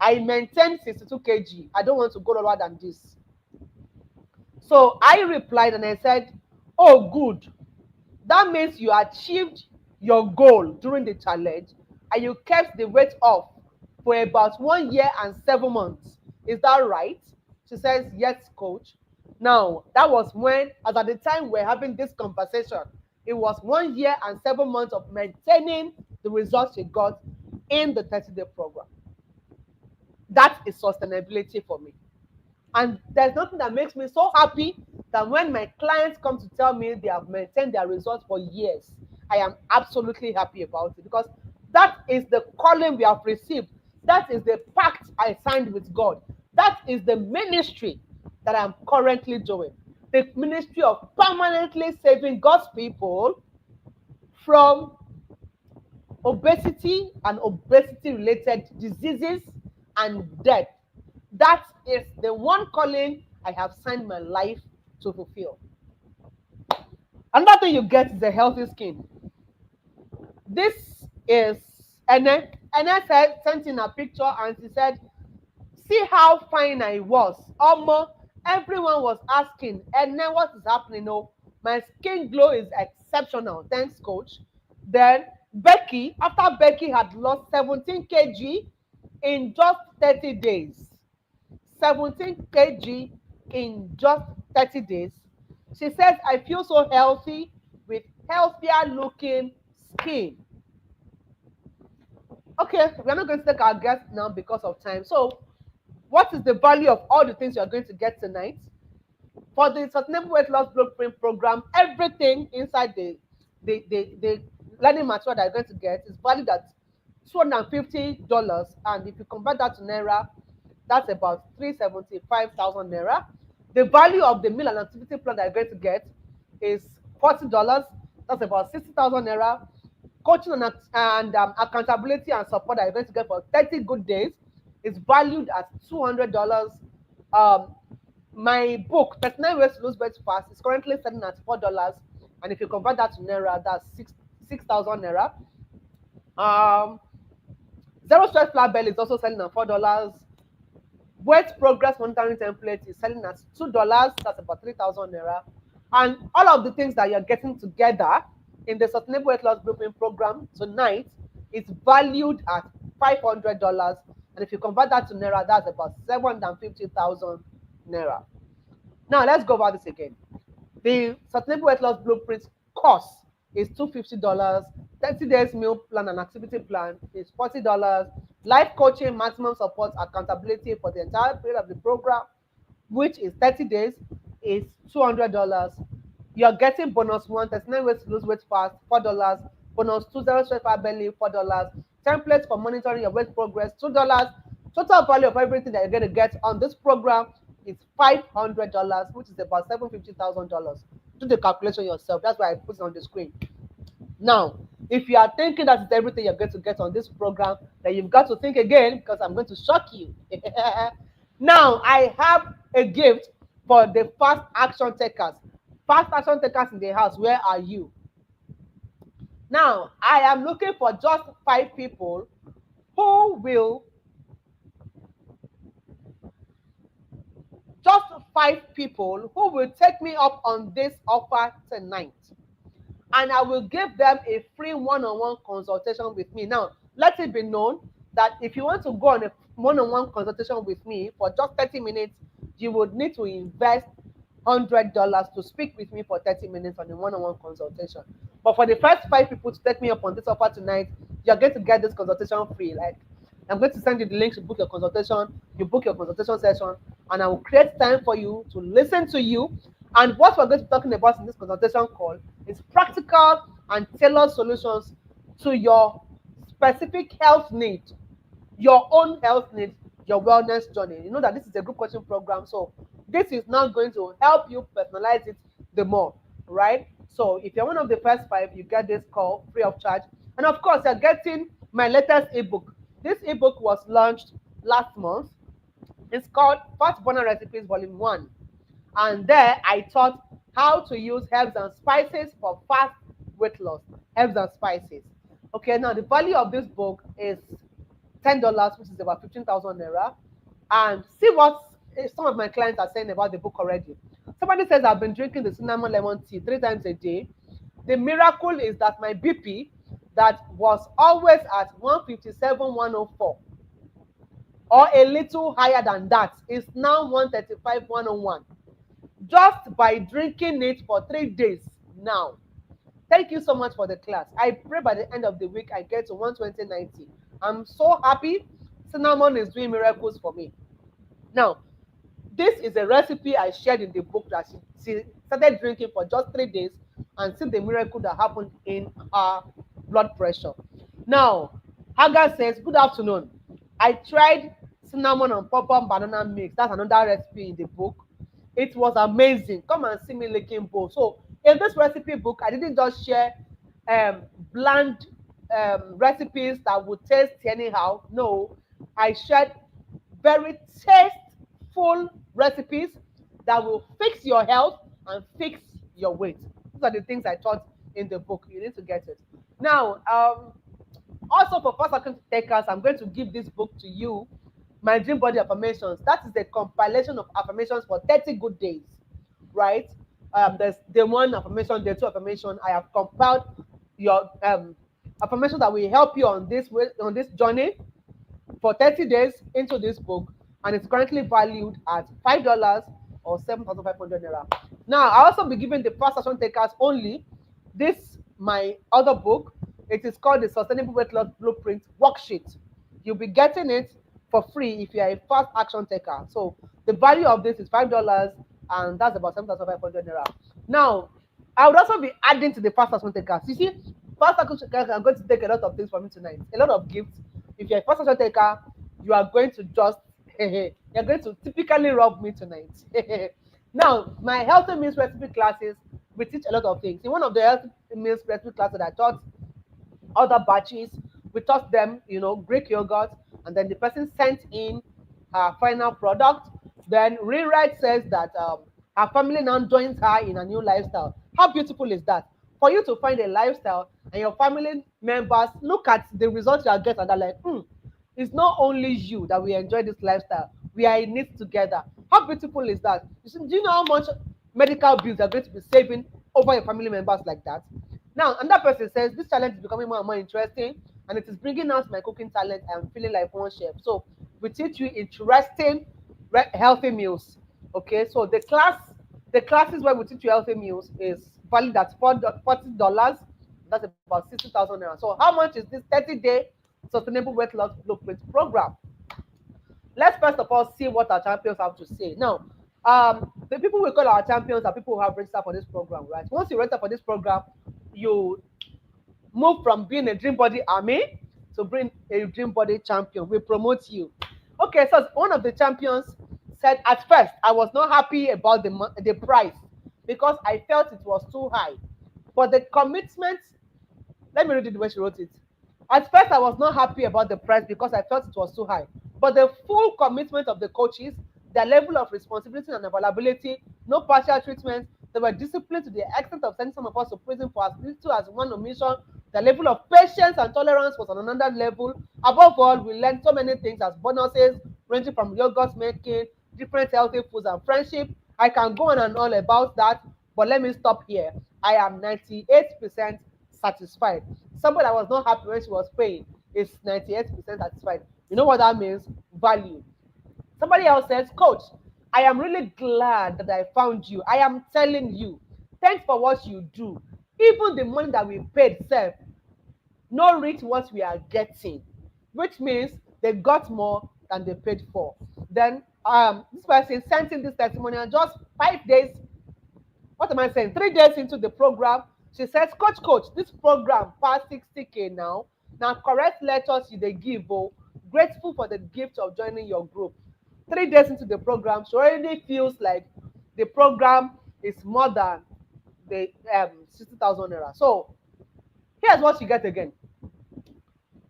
I maintain 62 kg. I don't want to go lower than this. So I replied and I said, oh, good. That means you achieved your goal during the challenge and you kept the weight off for about 1 year and 7 months. Is that right? She says, yes, coach. Now, that was when, as at the time we're having this conversation, it was 1 year and 7 months of maintaining the results she got in the 30-day program. That is sustainability for me. And there's nothing that makes me so happy than when my clients come to tell me they have maintained their results for years. I am absolutely happy about it because that is the calling we have received. That is the pact I signed with God. That is the ministry that I'm currently doing. The ministry of permanently saving God's people from obesity and obesity related diseases and death. That is the one calling I have signed my life to fulfill. Another thing you get is a healthy skin. This is Ene. Ene sent in a picture and she said, see how fine I was. Everyone was asking, Ene, what is happening? Oh, my skin glow is exceptional. Thanks, coach. Then Becky, after Becky had lost 17 kg in just 30 days. 17 kg in just 30 days. She says, I feel so healthy with healthier looking skin. Okay, we're not going to take our guest now because of time. So, what is the value of all the things you're going to get tonight? For the Sustainable Weight Loss Blueprint program, everything inside the learning material that you're going to get is valued at $250. And if you convert that to Naira, that's about 375,000 Naira. The value of the meal and activity plan that you're going to get is $40. That's about 60,000 Naira. Coaching and accountability and support that you're going to get for 30 good days is valued at $200. My book, 39 Ways to Lose Weight Fast, is currently selling at $4. And if you convert that to Naira, that's 6,000 Naira. Zero Stress Flat Belly is also selling at $4. Weight Progress Monitoring Template is selling at $2. That's about 3,000 Naira. And all of the things that you're getting together in the Sustainable Weight Loss Blueprint program tonight is valued at $500. And if you convert that to Naira, that's about 750,000 Naira. Now, let's go over this again. The Sustainable Weight Loss Blueprint course is $250. 30 days meal plan and activity plan is $40. Life coaching, maximum support, accountability for the entire period of the program, which is 30 days, is $200. You're getting bonus one, 39 ways to lose weight fast, $4. Bonus two, zero stress fat belly, $4. Templates for monitoring your weight progress, $2. Total value of everything that you're going to get on this program is $500, which is about $750,000. Do the calculation yourself. That's why I put it on the screen. Now, if you are thinking that is everything you're going to get on this program, then you've got to think again because I'm going to shock you. Now, I have a gift for the fast action takers. Fast action takers in the house, where are you? Now, I am looking for just 5 people who will take me up on this offer tonight. And I will give them a free one-on-one consultation with me. Now, let it be known that if you want to go on a one-on-one consultation with me for just 30 minutes, you would need to invest $100 to speak with me for 30 minutes on a one-on-one consultation. But for the first 5 people to take me up on this offer tonight, you're going to get this consultation free. Like, I'm going to send you the link to book your consultation. You book your consultation session, and I will create time for you to listen to you And what we're going to be talking about in this consultation call is practical and tailored solutions to your specific health need, your own health needs, your wellness journey. You know that this is a group coaching program, so this is now going to help you personalize it the more, right? So if you're one of the first five, you get this call free of charge. And of course, you're getting my latest ebook. This ebook was launched last month. It's called Fat Burner Recipes Volume 1. And there I taught how to use herbs and spices for fast weight loss. Herbs and spices. Okay, now the value of this book is $10, which is about 15,000 naira. And see what some of my clients are saying about the book already. Somebody says, I've been drinking the cinnamon lemon tea 3 times a day. The miracle is that my BP, that was always at 157, 104, or a little higher than that, is now 135, 101, just by drinking it for 3 days now. Thank you so much for the class. I pray by the end of the week I get to 120, 90. I'm so happy. Cinnamon is doing miracles for me. Now, this is a recipe I shared in the book that she started drinking for just 3 days and see the miracle that happened in her blood pressure. Now, Hagar says, good afternoon. I tried cinnamon and pawpaw banana mix. That's another recipe in the book. It was amazing. Come and see me licking bowl. So in this recipe book, I didn't just share bland recipes that would taste anyhow. No, I shared very tasteful recipes that will fix your health and fix your weight. These are the things I taught in the book. You need to get it. Now, also for fast action takers, I'm going to give this book to you, My Dream Body Affirmations. That is a compilation of affirmations for 30 good days, right? There's day one affirmation, day two affirmation. I have compiled your affirmations that will help you on this journey for 30 days into this book, and it's currently valued at $5 or 7,500 naira. Now, I also be giving the fast action takers only this, my other book. It is called the Sustainable Weight Loss Blueprint Worksheet. You'll be getting it for free if you're a fast action taker. So the value of this is $5, and that's about 7,500 naira. Now, I would also be adding to the fast action takers. You see, fast action takers are going to take a lot of things from me tonight, a lot of gifts. If you're a fast action taker, you are going to just you're going to typically rob me tonight. Now, my healthy meals recipe classes, we teach a lot of things. In one of the healthy meals recipe classes, I taught other batches. We taught them, Greek yogurt, and then the person sent in her final product. Then Rewrite says that her family now joins her in a new lifestyle. How beautiful is that? For you to find a lifestyle and your family members look at the results you are getting and they're like, it's not only you that we enjoy this lifestyle. We are in it together. How beautiful is that? Do you know how much medical bills are going to be saving over your family members like that? Now, another person says, this challenge is becoming more and more interesting, and it is bringing out my cooking talent. I'm feeling like one chef. So we teach you interesting, healthy meals. Okay, so the classes where we teach you healthy meals is valued at $40. That's about 60,000 naira. So how much is this 30-day sustainable weight loss blueprint program? Let's first of all see what our champions have to say. Now, the people we call our champions are people who have registered for this program, right? Once you register for this program, you move from being a dream body army to being a dream body champion. We promote you. Okay, so one of the champions said, at first, I was not happy about the price because I felt it was too high. But the commitment, let me read it the way she wrote it. At first, I was not happy about the price because I felt it was too high. But the full commitment of the coaches, their level of responsibility and availability, no partial treatment, they were disciplined to the extent of sending some of us to prison for as little as one omission. The level of patience and tolerance was on another level. Above all, we learned so many things as bonuses, ranging from yogurt making, different healthy foods, and friendship. I can go on and all about that, but let me stop here. I am 98% satisfied. Somebody that was not happy when she was paying is 98% satisfied. You know what that means? Value. Somebody else says, Coach, I am really glad that I found you. I am telling you, thanks for what you do. Even the money that we paid, sir, no reach what we are getting, which means they got more than they paid for. Then this person sent in this testimonial just 5 days What am I saying? 3 days into the program, she says, Coach, this program past 60K now. Now, correct letters you they give, oh, grateful for the gift of joining your group. 3 days into the program, she already feels like the program is more than the 60,000 naira. So, here's what you get again: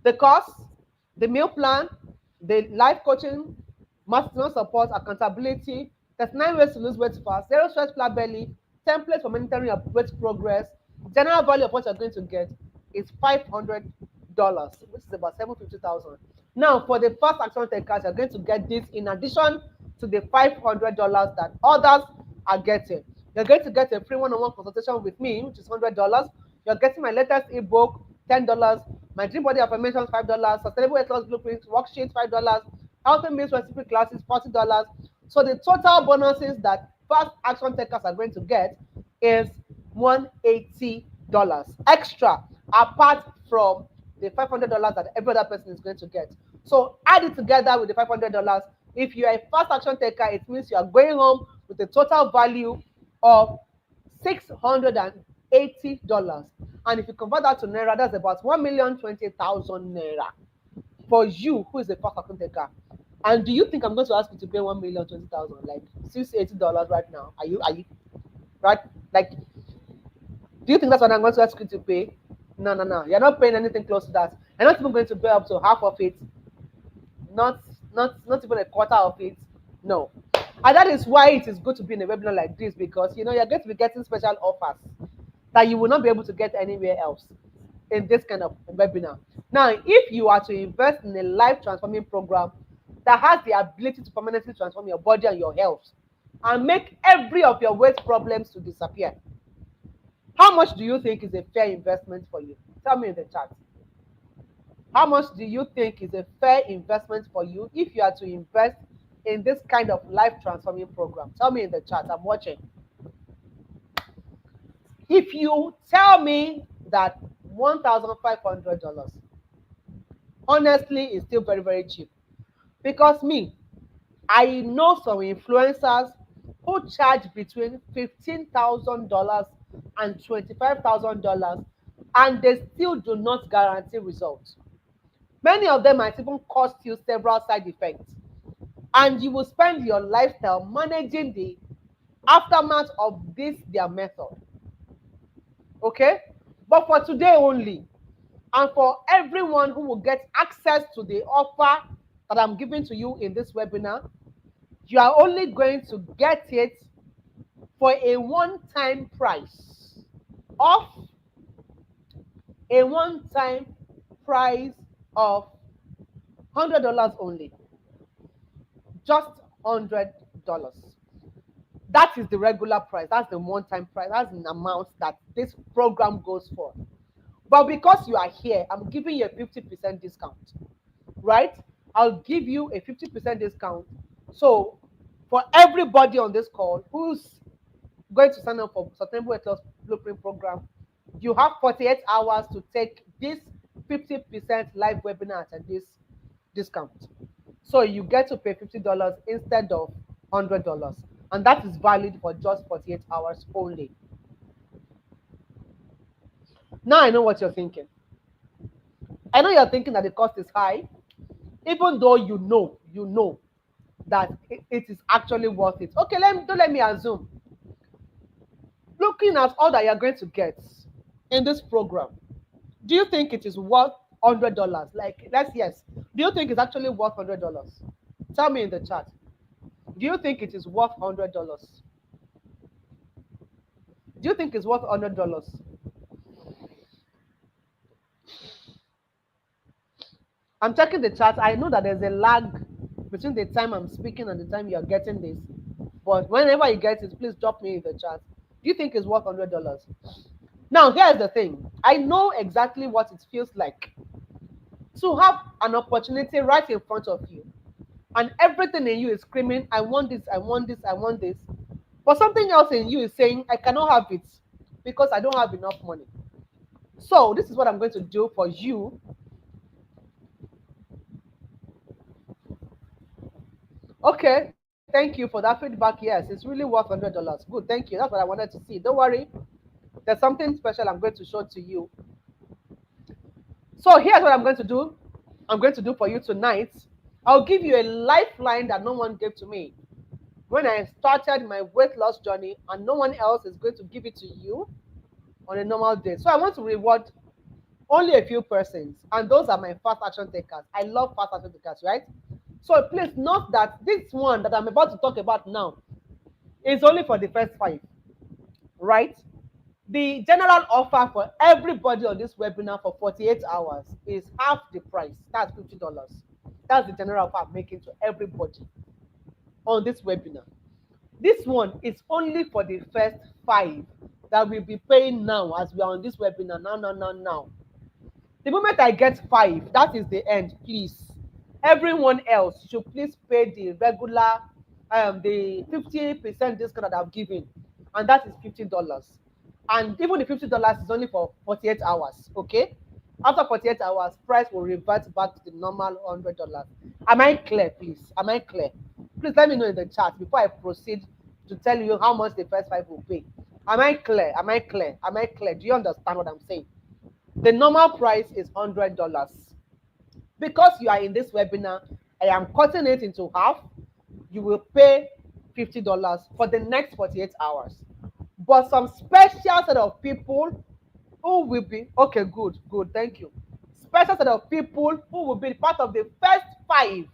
the course, the meal plan, the life coaching, master support, accountability, 39 ways to lose weight fast, zero stress flat belly, template for monitoring your weight progress, general value of what you're going to get is $500, which is about 750,000. Now, for the first action takers, you're going to get this in addition to the $500 that others are getting. You're going to get a free one-on-one consultation with me, which is $100. You're getting my latest ebook, $10. My dream body affirmations, $5. Sustainable weight loss blueprint worksheet, $5. Healthy meals recipe classes, $40. So the total bonuses that first action takers are going to get is $180 extra, apart from the $500 that every other person is going to get. So add it together with the $500. If you are a fast action taker, it means you are going home with a total value of $680. And if you convert that to naira, that's about 1,020,000 naira for you, who is a fast action taker. And do you think I'm going to ask you to pay 1,020,000, like $680 right now? Are you right? Like, do you think that's what I'm going to ask you to pay? No, no, no. You're not paying anything close to that. You're not even going to pay up to half of it. Not, not even a quarter of it. No. And that is why it is good to be in a webinar like this, because you're going to be getting special offers that you will not be able to get anywhere else in this kind of webinar. Now, if you are to invest in a life transforming program that has the ability to permanently transform your body and your health and make every of your weight problems to disappear, how much do you think is a fair investment for you? Tell me in the chat. How much do you think is a fair investment for you if you are to invest in this kind of life transforming program? Tell me in the chat. I'm watching. If you tell me that $1,500, honestly, is still very, very cheap. Because I know some influencers who charge between $15,000 and $25,000, and they still do not guarantee results. Many of them might even cost you several side effects, and you will spend your lifestyle managing the aftermath of this their method. Okay? But for today only, and for everyone who will get access to the offer that I'm giving to you in this webinar, you are only going to get it for a one-time price of a one-time price of $100 only. Just $100. That is the regular price. That's the one-time price. That's the amount that this program goes for. But because you are here, I'm giving you a 50% discount, right? I'll give you a 50% discount. So for everybody on this call who's going to sign up for Sustainable Weight Loss Blueprint Program, you have 48 hours to take this 50% live webinar at this discount. So you get to pay $50 instead of $100. And that is valid for just 48 hours only. Now I know what you're thinking. I know you're thinking that the cost is high, even though you know that it is actually worth it. Okay, don't let me assume. Looking at all that you're going to get in this program, do you think it is worth $100? Like, yes. Do you think it's actually worth $100? Tell me in the chat. Do you think it is worth $100? Do you think it's worth $100? I'm checking the chat. I know that there's a lag between the time I'm speaking and the time you're getting this. But whenever you get it, please drop me in the chat. Do you think it's worth $100? Now, here's the thing. I know exactly what it feels like to have an opportunity right in front of you, and everything in you is screaming, I want this, I want this, I want this. But something else in you is saying, I cannot have it because I don't have enough money. So this is what I'm going to do for you. Okay, thank you for that feedback. Yes, it's really worth $100. Good, thank you. That's what I wanted to see. Don't worry, there's something special I'm going to show to you. So here's what I'm going to do. I'm going to do for you tonight. I'll give you a lifeline that no one gave to me when I started my weight loss journey, and no one else is going to give it to you on a normal day. So I want to reward only a few persons, and those are my fast action takers. I love fast action takers, right? So please note that this one that I'm about to talk about now is only for the first five, right? The general offer for everybody on this webinar for 48 hours is half the price. That's $50. That's the general offer I'm making to everybody on this webinar. This one is only for the first five that will be paying now as we are on this webinar. Now. The moment I get five, that is the end, please. Everyone else should please pay the regular, the 50% discount that I've given, and that is $50. And even the $50 is only for 48 hours, okay? After 48 hours, price will revert back to the normal $100. Am I clear, please? Am I clear? Please let me know in the chat before I proceed to tell you how much the first five will pay. Am I clear? Am I clear? Am I clear? Do you understand what I'm saying? The normal price is $100. Because you are in this webinar, I am cutting it into half. You will pay $50 for the next 48 hours. But some special set of people who will be, okay, good, thank you. Special set of people who will be part of the first five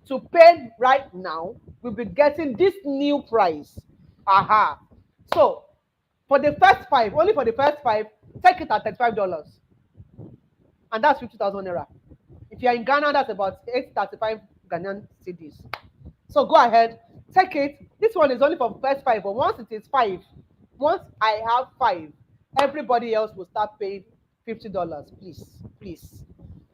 to pay right now will be getting this new price. Aha. So for the first five, only for the first five, take it at $35. And that's 50,000 naira. If you're in Ghana, that's about 835 Ghanaian cedis. So go ahead, take it. This one is only for first five, but once it is five, once I have five, everybody else will start paying $50. Please.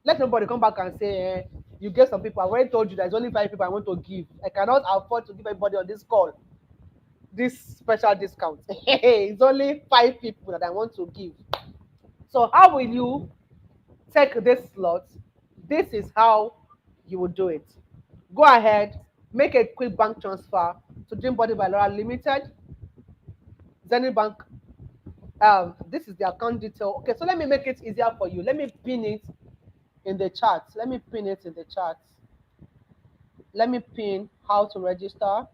Let nobody come back and say, you get some people. I already told you there's only five people I want to give. I cannot afford to give everybody on this call this special discount. It's only five people that I want to give. So how will you take this slot? This is how you will do it. Go ahead, make a quick bank transfer to Dream Body by Laura Limited, Zenith Bank. This is the account detail. Okay, so let me make it easier for you. Let me pin it in the chat. Let me pin it in the chat. Let me pin how to register.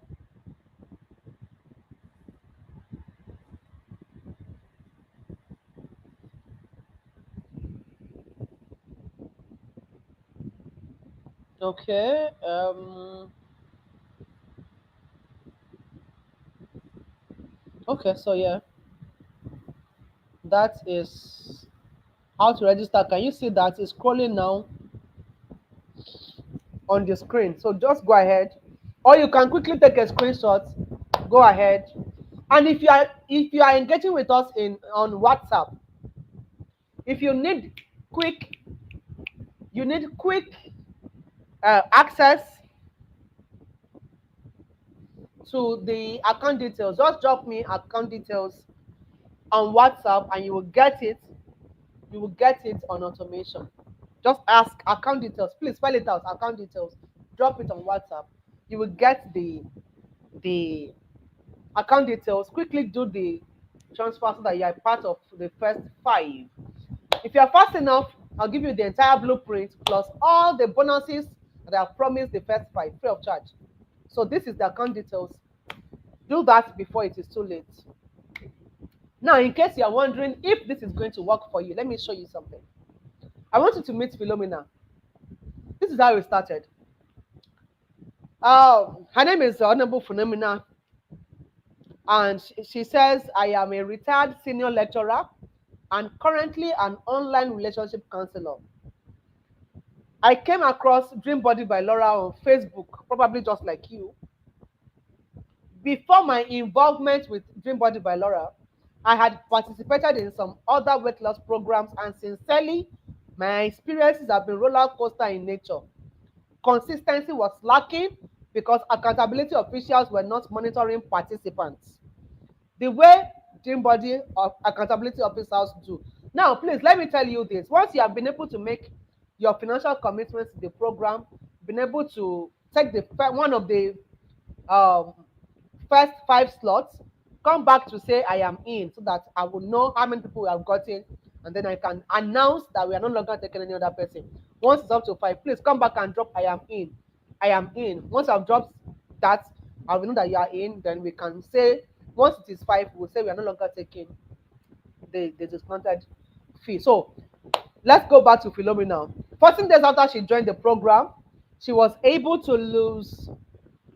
Okay. Okay, so yeah, that is how to register. Can you see that? It's scrolling now on the screen. So just go ahead, or you can quickly take a screenshot. Go ahead, and if you are engaging with us in on WhatsApp, if quick you need quick access to the account details, just drop me account details on WhatsApp, and you will get it. You will get it on automation. Just ask account details. Please spell it out. Account details. Drop it on WhatsApp. You will get the account details. Quickly do the transfer so that you are part of the first five. If you are fast enough, I'll give you the entire blueprint plus all the bonuses that I have promised the first five free of charge. So this is the account details. Do that before it is too late. Now, in case you are wondering if this is going to work for you, let me show you something. I want you to meet Philomena. This is how it started. Her name is Honorable Philomena, and she says, I am a retired senior lecturer and currently an online relationship counselor. I came across Dream Body by Laura on Facebook, probably just like you. Before my involvement with Dream Body by Laura, I had participated in some other weight loss programs, and sincerely, my experiences have been roller coaster in nature. Consistency was lacking because accountability officials were not monitoring participants the way Dream Body of accountability officers do. Now, please let me tell you this. Once you have been able to make your financial commitments to the program, been able to take the one of the um first 5 slots, come back to say I am in, so that I will know how many people we have gotten, and then I can announce that we are no longer taking any other person. Once it's up to 5, please come back and drop I am in. I am in. Once I've dropped that, I will know that you are in. Then we can say, once it is 5, we'll say we are no longer taking the discounted fee. So let's go back to Philomena. 14 days after she joined the program, she was able to lose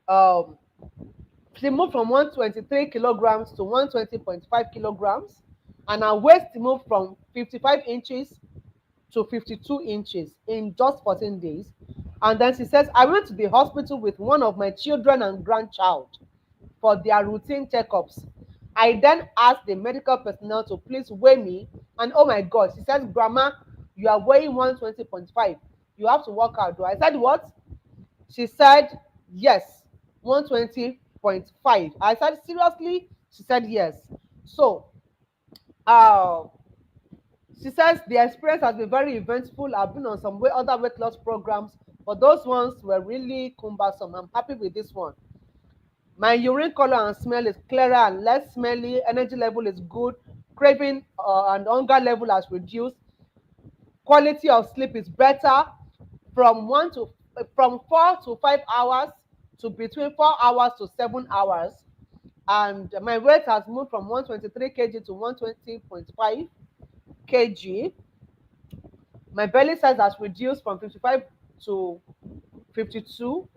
um, she moved from 123 kilograms to 120.5 kilograms, and her waist moved from 55 inches to 52 inches in just 14 days. And then she says, I went to the hospital with one of my children and grandchild for their routine checkups. I then asked the medical personnel to please weigh me, and oh my God, she says, Grandma, you are weighing 120.5. You have to work out. I said, what? She said, yes, 120.5. I said, seriously? She said, yes. So, uh, she says the experience has been very eventful. I've been on some other weight loss programs, but those ones were really cumbersome. I'm happy with this one. My urine color and smell is clearer and less smelly. Energy level is good. Craving and hunger level has reduced. Quality of sleep is better. From 4 to 5 hours to between 4 hours to 7 hours. And my weight has moved from 123 kg to 120.5 kg. My belly size has reduced from 55 to 52.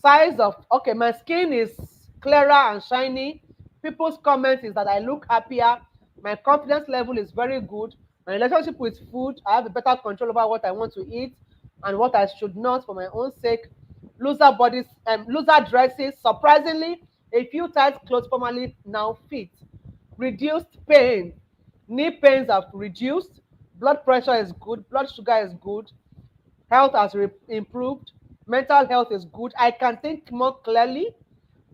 Size of, okay, my skin is clearer and shiny. People's comment is that I look happier. My confidence level is very good. My relationship with food, I have a better control over what I want to eat and what I should not for my own sake. Looser bodies, looser dresses. Surprisingly, a few tight clothes formerly now fit. Reduced pain. Knee pains have reduced. Blood pressure is good. Blood sugar is good. Health has improved. Mental health is good. I can think more clearly.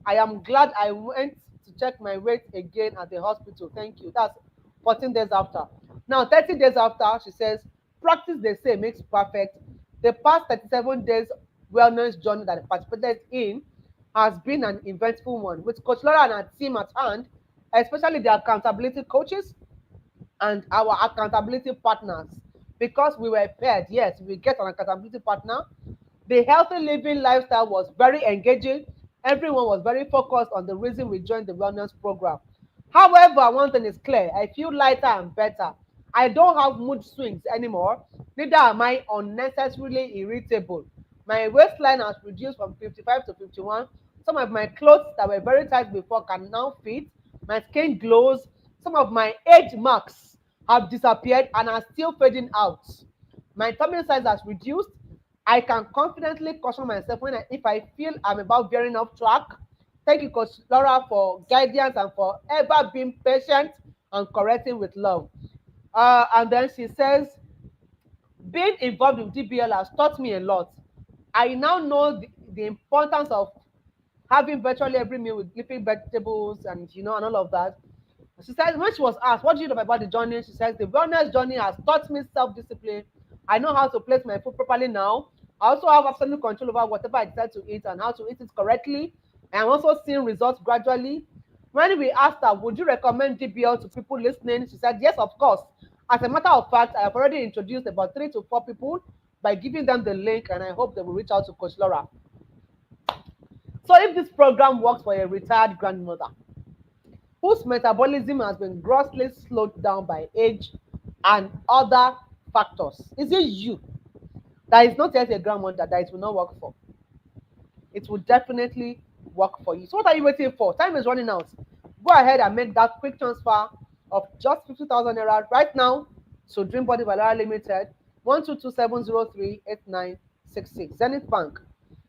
I am glad I went to check my weight again at the hospital. Thank you. That's 14 days after. Now, 30 days after, she says, practice they say makes perfect. The past 37 days wellness journey that I participated in has been an eventful one with Coach Laura and her team at hand, especially the accountability coaches and our accountability partners, because we were paired. Yes, we get an accountability partner. The healthy living lifestyle was very engaging. Everyone was very focused on the reason we joined the wellness program. However, one thing is clear, I feel lighter and better. I don't have mood swings anymore, neither am I unnecessarily irritable. My waistline has reduced from 55 to 51. Some of my clothes that were very tight before can now fit. My skin glows. Some of my age marks have disappeared and are still fading out. My tummy size has reduced. I can confidently caution myself if I feel I'm about veering off track. Thank you, Coach Laura, for guidance and for ever being patient and correcting with love. And then she says, being involved with DBL has taught me a lot. I now know the importance of having virtually every meal with leafy vegetables and and all of that. She said when she was asked, what do you know about the journey? She says the wellness journey has taught me self-discipline. I know how to place my food properly now. I also have absolute control over whatever I decide to eat and how to eat it correctly. I am also seeing results gradually. When we asked her, would you recommend DBL to people listening? She said, yes, of course. As a matter of fact, I have already introduced about 3 to 4 people by giving them the link, and I hope they will reach out to Coach Laura. So if this program works for a retired grandmother whose metabolism has been grossly slowed down by age and other factors, is it you that is not yet a grandmother that it will not work for? It will definitely work for you. So what are you waiting for? Time is running out. Go ahead and make that quick transfer of just 50,000 naira right now to Dream Body Valera Limited, 122703896 Zenith Bank.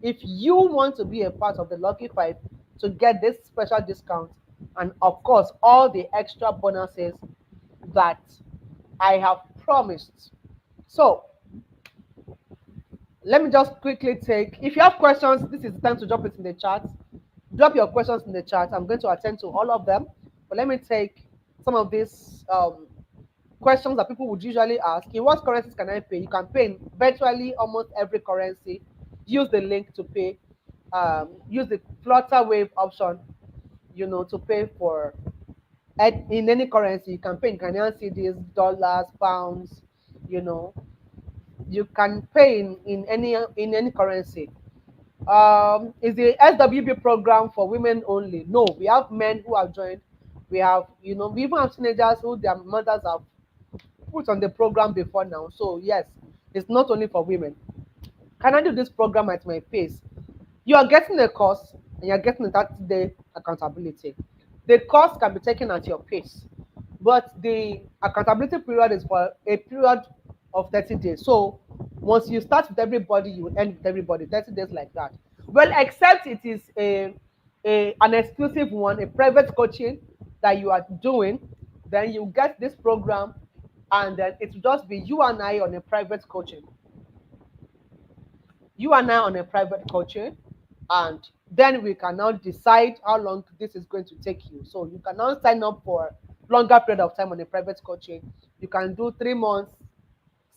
If you want to be a part of the Lucky Five to get this special discount and of course all the extra bonuses that I have promised. So let me just quickly take, if you have questions, this is the time to drop it in the chat. Drop your questions in the chat. I'm going to attend to all of them, but let me take some of these questions that people would usually ask. In what currencies can I pay? You can pay in virtually almost every currency. Use the link to pay. use the flutter wave option, to pay for in any currency. You can pay in Ghanaian cedis, dollars, pounds. You know, you can pay in any currency. Is the SWB program for women only? No, we have men who have joined. We have, we even have teenagers who their mothers have put on the program before now. So yes, it's not only for women. Can I do this program at my pace? You are getting a course and you're getting a 30-day accountability. The course can be taken at your pace, but the accountability period is for a period of 30 days. So once you start with everybody, you will end with everybody, 30 days like that. Well, except it is an exclusive one, a private coaching that you are doing, then you get this program, and then it will just be you and I on a private coaching. You and I on a private coaching, and then we can now decide how long this is going to take you. So you can now sign up for longer period of time on a private coaching. You can do 3 months,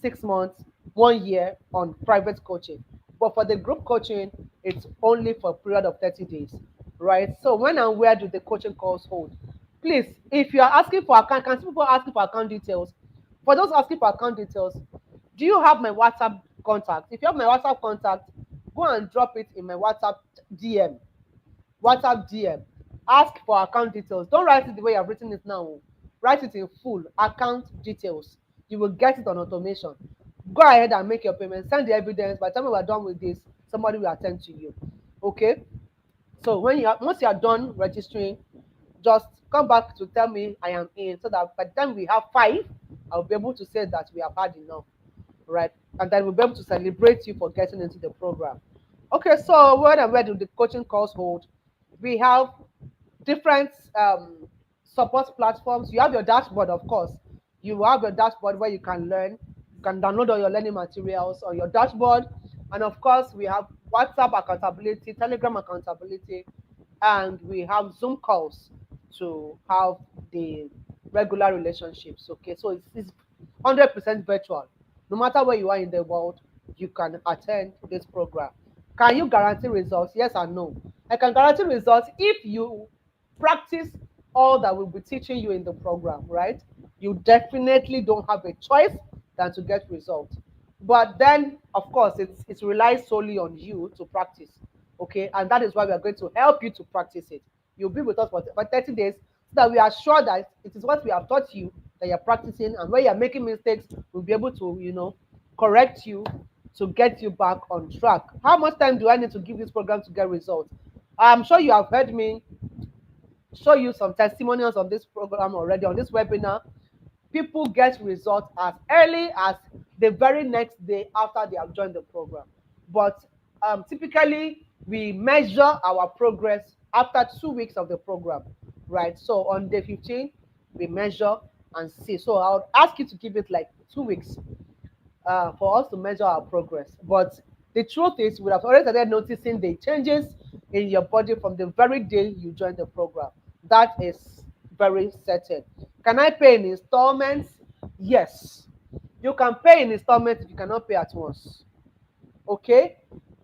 6 months, 1 year on private coaching. But for the group coaching, it's only for a period of 30 days, right? So when and where do the coaching calls hold? Please, if you are asking for account, can people asking for account details? For those asking for account details, do you have my WhatsApp contact? If you have my WhatsApp contact, go and drop it in my WhatsApp DM. WhatsApp DM. Ask for account details. Don't write it the way I've written it now. Write it in full. Account details. You will get it on automation. Go ahead and make your payment. Send the evidence. By the time we are done with this, somebody will attend to you. Okay? So once you are done registering, just come back to tell me I am in, so that by the time we have five, I'll be able to say that we have had enough, right? And then we'll be able to celebrate you for getting into the program. Okay, so where do the coaching calls hold? We have different support platforms. You have your dashboard, of course. You have your dashboard where you can learn. You can download all your learning materials on your dashboard. And of course, we have WhatsApp accountability, Telegram accountability, and we have Zoom calls to have the regular relationships. Okay, so it's 100% virtual. No matter where you are in the world, you can attend this program. Can you guarantee results? Yes or no? I can guarantee results if you practice all that we'll be teaching you in the program, right? You definitely don't have a choice than to get results. But then, of course, it relies solely on you to practice. Okay, and that is why we are going to help you to practice it. You'll be with us for 30 days so that we are sure that it is what we have taught you that you're practicing, and when you're making mistakes, we'll be able to, correct you to get you back on track. How much time do I need to give this program to get results? I'm sure you have heard me show you some testimonials on this program already, on this webinar. People get results as early as the very next day after they have joined the program. But typically, we measure our progress after 2 weeks of the program, right? So on day 15, we measure and see. So I'll ask you to give it like 2 weeks for us to measure our progress. But the truth is, we have already started noticing the changes in your body from the very day you joined the program. That is very certain. Can I pay in installments? Yes. You can pay in installments if you cannot pay at once. Okay?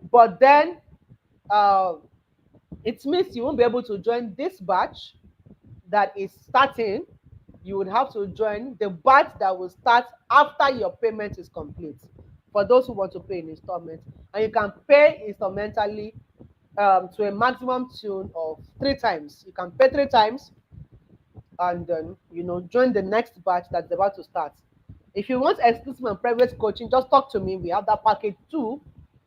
But then uh, it means you won't be able to join this batch that is starting. You would have to join the batch that will start after your payment is complete, for those who want to pay in installments. And you can pay instrumentally to a maximum tune of 3 times. You can pay 3 times and then join the next batch that's about to start. If you want exclusive and private coaching, just talk to me. We have that package too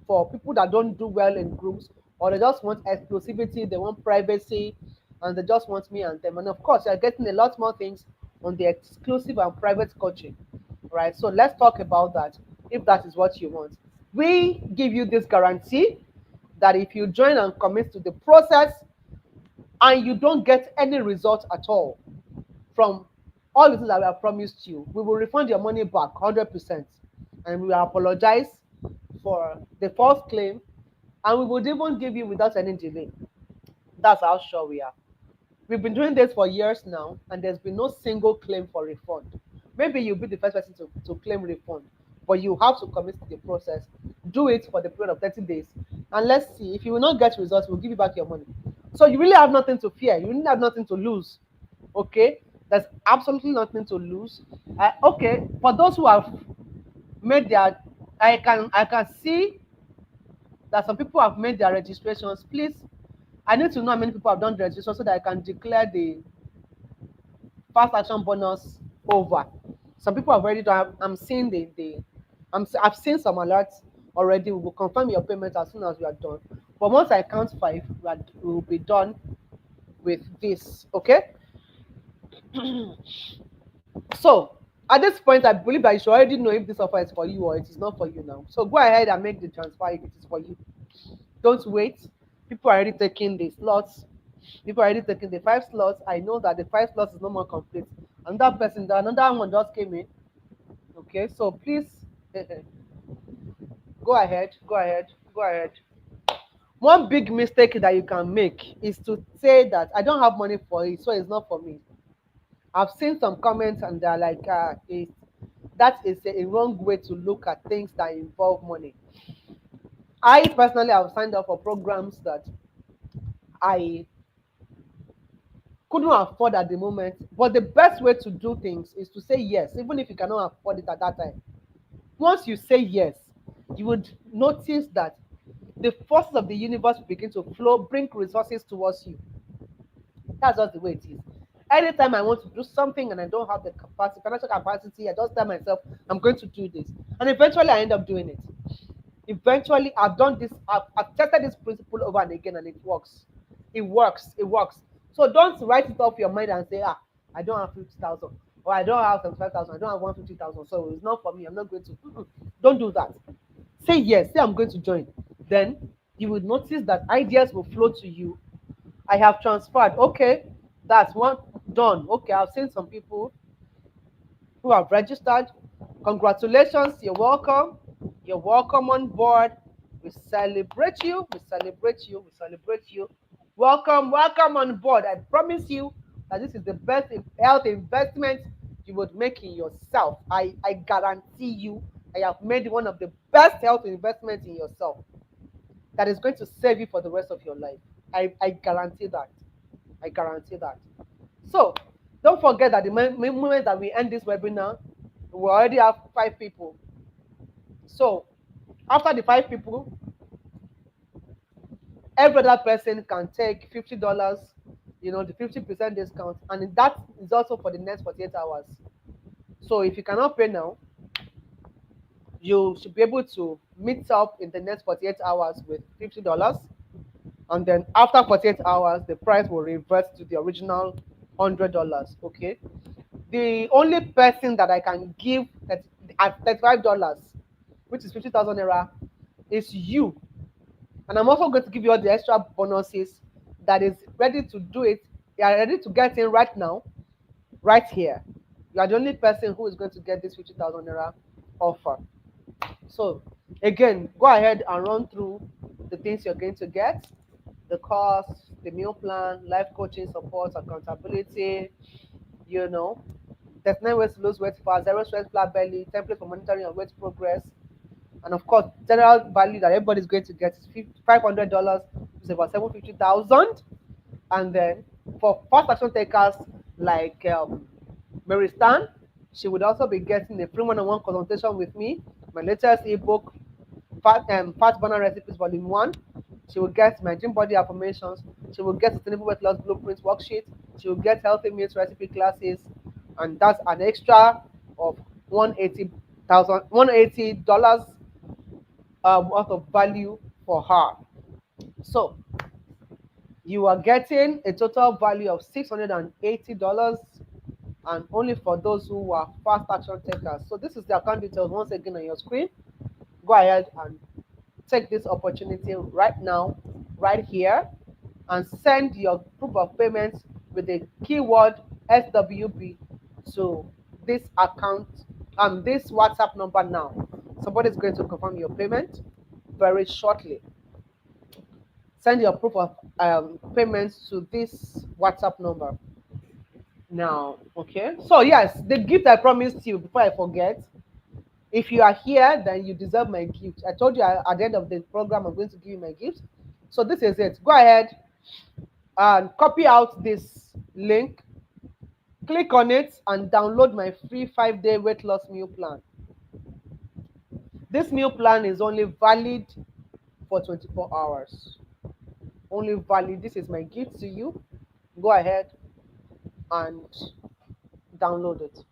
for people that don't do well in groups, or they just want exclusivity, they want privacy, and they just want me and them. And of course, you're getting a lot more things on the exclusive and private coaching, right? So let's talk about that if that is what you want. We give you this guarantee that if you join and commit to the process and you don't get any result at all from all the things that we have promised you, we will refund your money back 100%. And we will apologize for the false claim, and we would even give you without any delay. That's how sure we are. We've been doing this for years now, and there's been no single claim for refund. Maybe you'll be the first person to claim refund. but you have to commit to the process. Do it for the period of 30 days, and let's see. If you will not get results, we'll give you back your money. So you really have nothing to fear. You really have nothing to lose. Okay, there's absolutely nothing to lose. Okay, for those who have made their, I can see that some people have made their registrations. Please, I need to know how many people have done the registration so that I can declare the fast action bonus over. Some people have already done. I'm seeing I've seen some alerts already. We will confirm your payment as soon as we are done. But once I count five, we will be done with this. Okay. So at this point, I believe that you should already know if this offer is for you or it is not for you now. So go ahead and make the transfer if it is for you. Don't wait. People are already taking the slots. People are already taking the 5 slots. I know that the 5 slots is no more complete. Another one just came in. Okay, so please go ahead, go ahead, go ahead. One big mistake that you can make is to say that I don't have money for it, so it's not for me. I've seen some comments and they're like, that is a wrong way to look at things that involve money. I personally have signed up for programs that I couldn't afford at the moment. But the best way to do things is to say yes, even if you cannot afford it at that time. Once you say yes, you would notice that the forces of the universe begin to flow, bring resources towards you. That's just the way it is. Anytime I want to do something and I don't have the capacity, financial capacity, I just tell myself, I'm going to do this. And eventually I end up doing it. Eventually, I've done this, I've tested this principle over and again, and it works. It works. It works. So don't write it off your mind and say, I don't have 50,000, or I don't have 75,000, I don't have 150,000, so it's not for me. I'm not going to. Don't do that. Say yes. Say I'm going to join. Then you will notice that ideas will flow to you. I have transferred. Okay, that's one done. Okay, I've seen some people who have registered. Congratulations, you're welcome. You're welcome on board. We celebrate you. We celebrate you. We celebrate you. Welcome, welcome on board. I promise you that this is the best health investment you would make in yourself. I guarantee you, I have made one of the best health investments in yourself that is going to save you for the rest of your life. I guarantee that. I guarantee that. So don't forget that the moment that we end this webinar, we already have 5 people. So after the 5 people, every other person can take $50, the 50% discount, and that is also for the next 48 hours. So if you cannot pay now, you should be able to meet up in the next 48 hours with $50, and then after 48 hours, the price will revert to the original $100. Okay. The only person that I can give at $35, which is 50,000 naira, is you. And I'm also going to give you all the extra bonuses that is ready to do it. You are ready to get in right now, right here. You are the only person who is going to get this 50,000 naira offer. So again, go ahead and run through the things you're going to get: the cost, the meal plan, life coaching support, accountability, there's 9 ways to lose weight fast, 0 stress, flat belly, template for monitoring your weight progress, and of course, general value that everybody's going to get is $500, which is about 750,000. And then for fast action takers like Mary Stan, she would also be getting a free one-on-one consultation with me. My latest ebook, Fat Burner Recipes Volume 1. She will get my gym body affirmations. She will get sustainable weight loss blueprint worksheet. She will get healthy meals recipe classes, and that's an extra of $180 worth of value for her. So you are getting a total value of $680, and only for those who are fast action takers. So this is the account details once again on your screen. Go ahead and take this opportunity right now, right here, and send your proof of payment with the keyword SWB to this account and this WhatsApp number now. Somebody's going to confirm your payment very shortly. Send your proof of payments to this WhatsApp number now. Okay. So yes, the gift I promised you before I forget If you are here, then you deserve my gift. I told you at the end of the program, I'm going to give you my gift. So this is it. Go ahead and copy out this link, click on it, and download my free 5-day weight loss meal plan. This meal plan is only valid for 24 hours. Only valid. This is my gift to you. Go ahead and download it.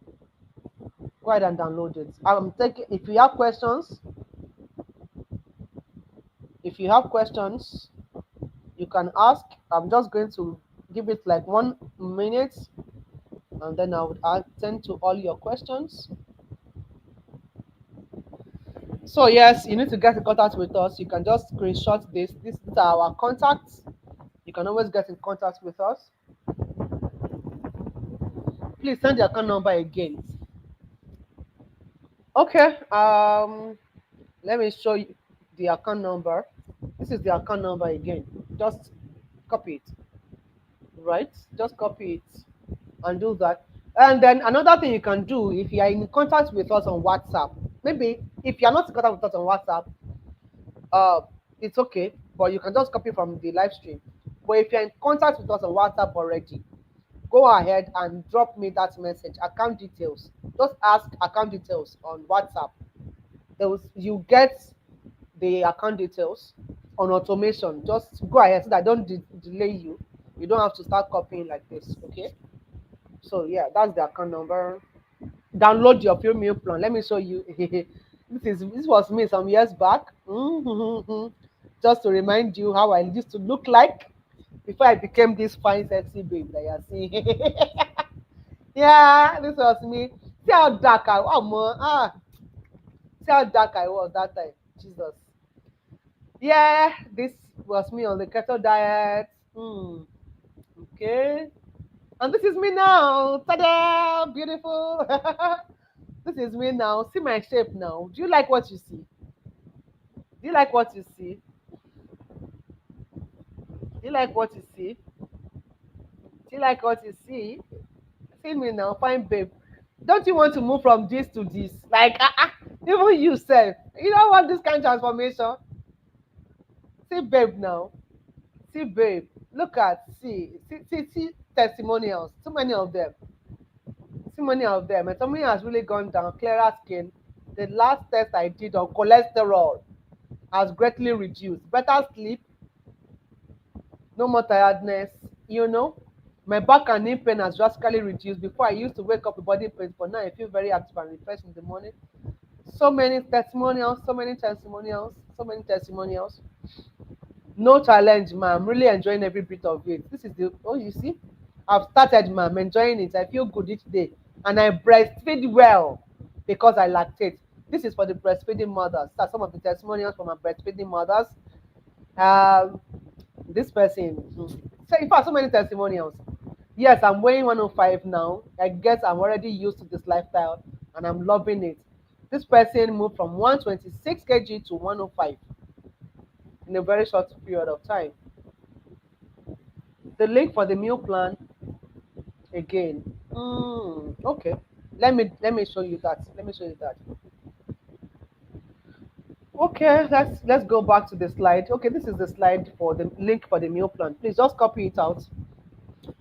Go ahead and download it. I'm taking, if you have questions, you can ask. I'm just going to give it like 1 minute, and then I would attend to all your questions. So yes, you need to get in contact with us. You can just screenshot this. These are our contacts. You can always get in contact with us. Please send the account number again. Okay. Let me show you the account number. This is the account number again. Just copy it. Right? Just copy it and do that. And then another thing you can do, if you are in contact with us on WhatsApp, maybe if you are not in contact with us on WhatsApp, uh, it's okay, but you can just copy from the live stream. But if you're in contact with us on WhatsApp already, go ahead and drop me that message, account details. Just ask account details on WhatsApp. You get the account details on automation. Just go ahead so that I don't delay you. You don't have to start copying like this, okay? So yeah, that's the account number. Download your free meal plan. Let me show you. This was me some years back. Just to remind you how I used to look like before I became this fine, sexy babe that you're seeing. Yeah, this was me. See how dark I was. See how dark I was that time. Jesus. Yeah, this was me on the keto diet. Okay. And this is me now. Ta-da! Beautiful. This is me now. See my shape now. Do you like what you see? Do you like what you see? Do you like what you see? Do you like what you see? See me now, fine babe. Don't you want to move from this to this? Like, even you said, you don't want this kind of transformation. See babe now. See babe. Look at, see testimonials. Too many of them. Too many of them. And somebody has really gone down. Clearer skin. The last test I did on cholesterol has greatly reduced. Better sleep, no more tiredness, you know. My back and knee pain has drastically reduced. Before I used to wake up with body pain, but now I feel very active and refreshed in the morning. So many testimonials, so many testimonials, so many testimonials. No challenge, ma. I'm really enjoying every bit of it. This is the you see, I've started, ma. I'm enjoying it. I feel good each day, and I breastfeed well because I lactate. This is for the breastfeeding mothers. That's some of the testimonials from my breastfeeding mothers. Um, this person. So in fact, so many testimonials. Yes, I'm weighing 105 now. I guess I'm already used to this lifestyle and I'm loving it. This person moved from 126 kg to 105 in a very short period of time. The link for the meal plan again. Okay. Let me show you that. Let me show you that. Okay, let's go back to the slide. Okay, this is the slide for the link for the meal plan. Please just copy it out.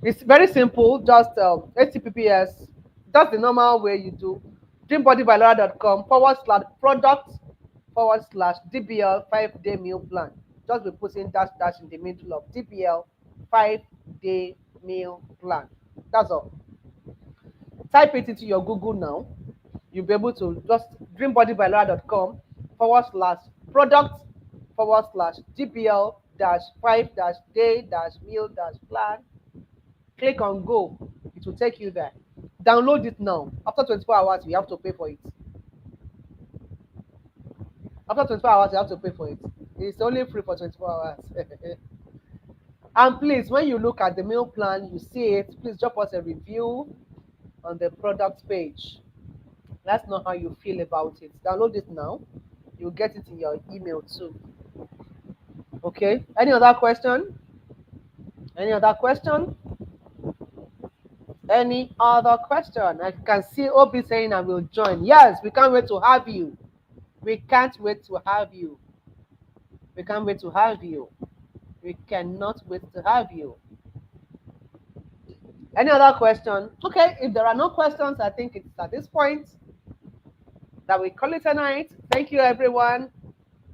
It's very simple, just HTTPS. That's the normal way you do. Dreambodybylaura.com /product /DBL 5-day meal plan. Just be putting dash in the middle of DBL 5-day meal plan. That's all. Type it into your Google now. You'll be able to just dreambodybylaura.com /product DBL 5-day meal plan. Click on go. It will take you there. Download it now. After 24 hours, you have to pay for it. After 24 hours, you have to pay for it. It's only free for 24 hours. And please, when you look at the meal plan, you see it, please drop us a review on the product page. Let's know how you feel about it. Download it now. You'll get it in your email too. Okay. Any other question? Any other question? Any other question? I can see Obi saying I will join. Yes, we can't wait to have you. We can't wait to have you. We can't wait to have you. We cannot wait to have you. Any other question? Okay, if there are no questions, I think it's at this point that we call it a night. Thank you, everyone,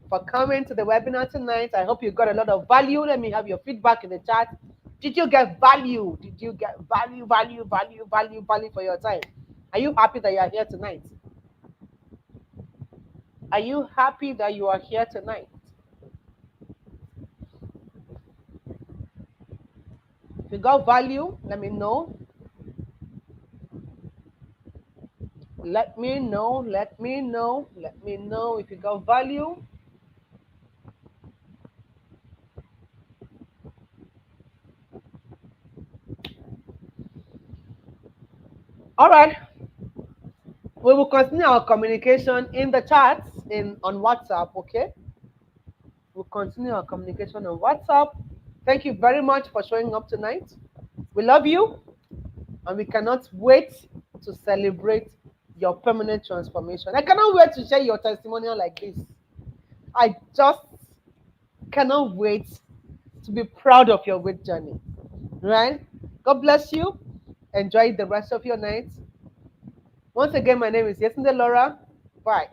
for coming to the webinar tonight. I hope you got a lot of value. Let me have your feedback in the chat. Did you get value? Did you get value for your time? Are you happy that you are here tonight? Are you happy that you are here tonight? If you got value, let me know. Let me know. Let me know. Let me know if you got value. All right. We will continue our communication in the chats in on WhatsApp. Okay. We'll continue our communication on WhatsApp. Thank you very much for showing up tonight. We love you, and we cannot wait to celebrate your permanent transformation. I cannot wait to share your testimonial like this. I just cannot wait to be proud of your weight journey. Right? God bless you. Enjoy the rest of your night. Once again, my name is Yetunde Laura. Bye.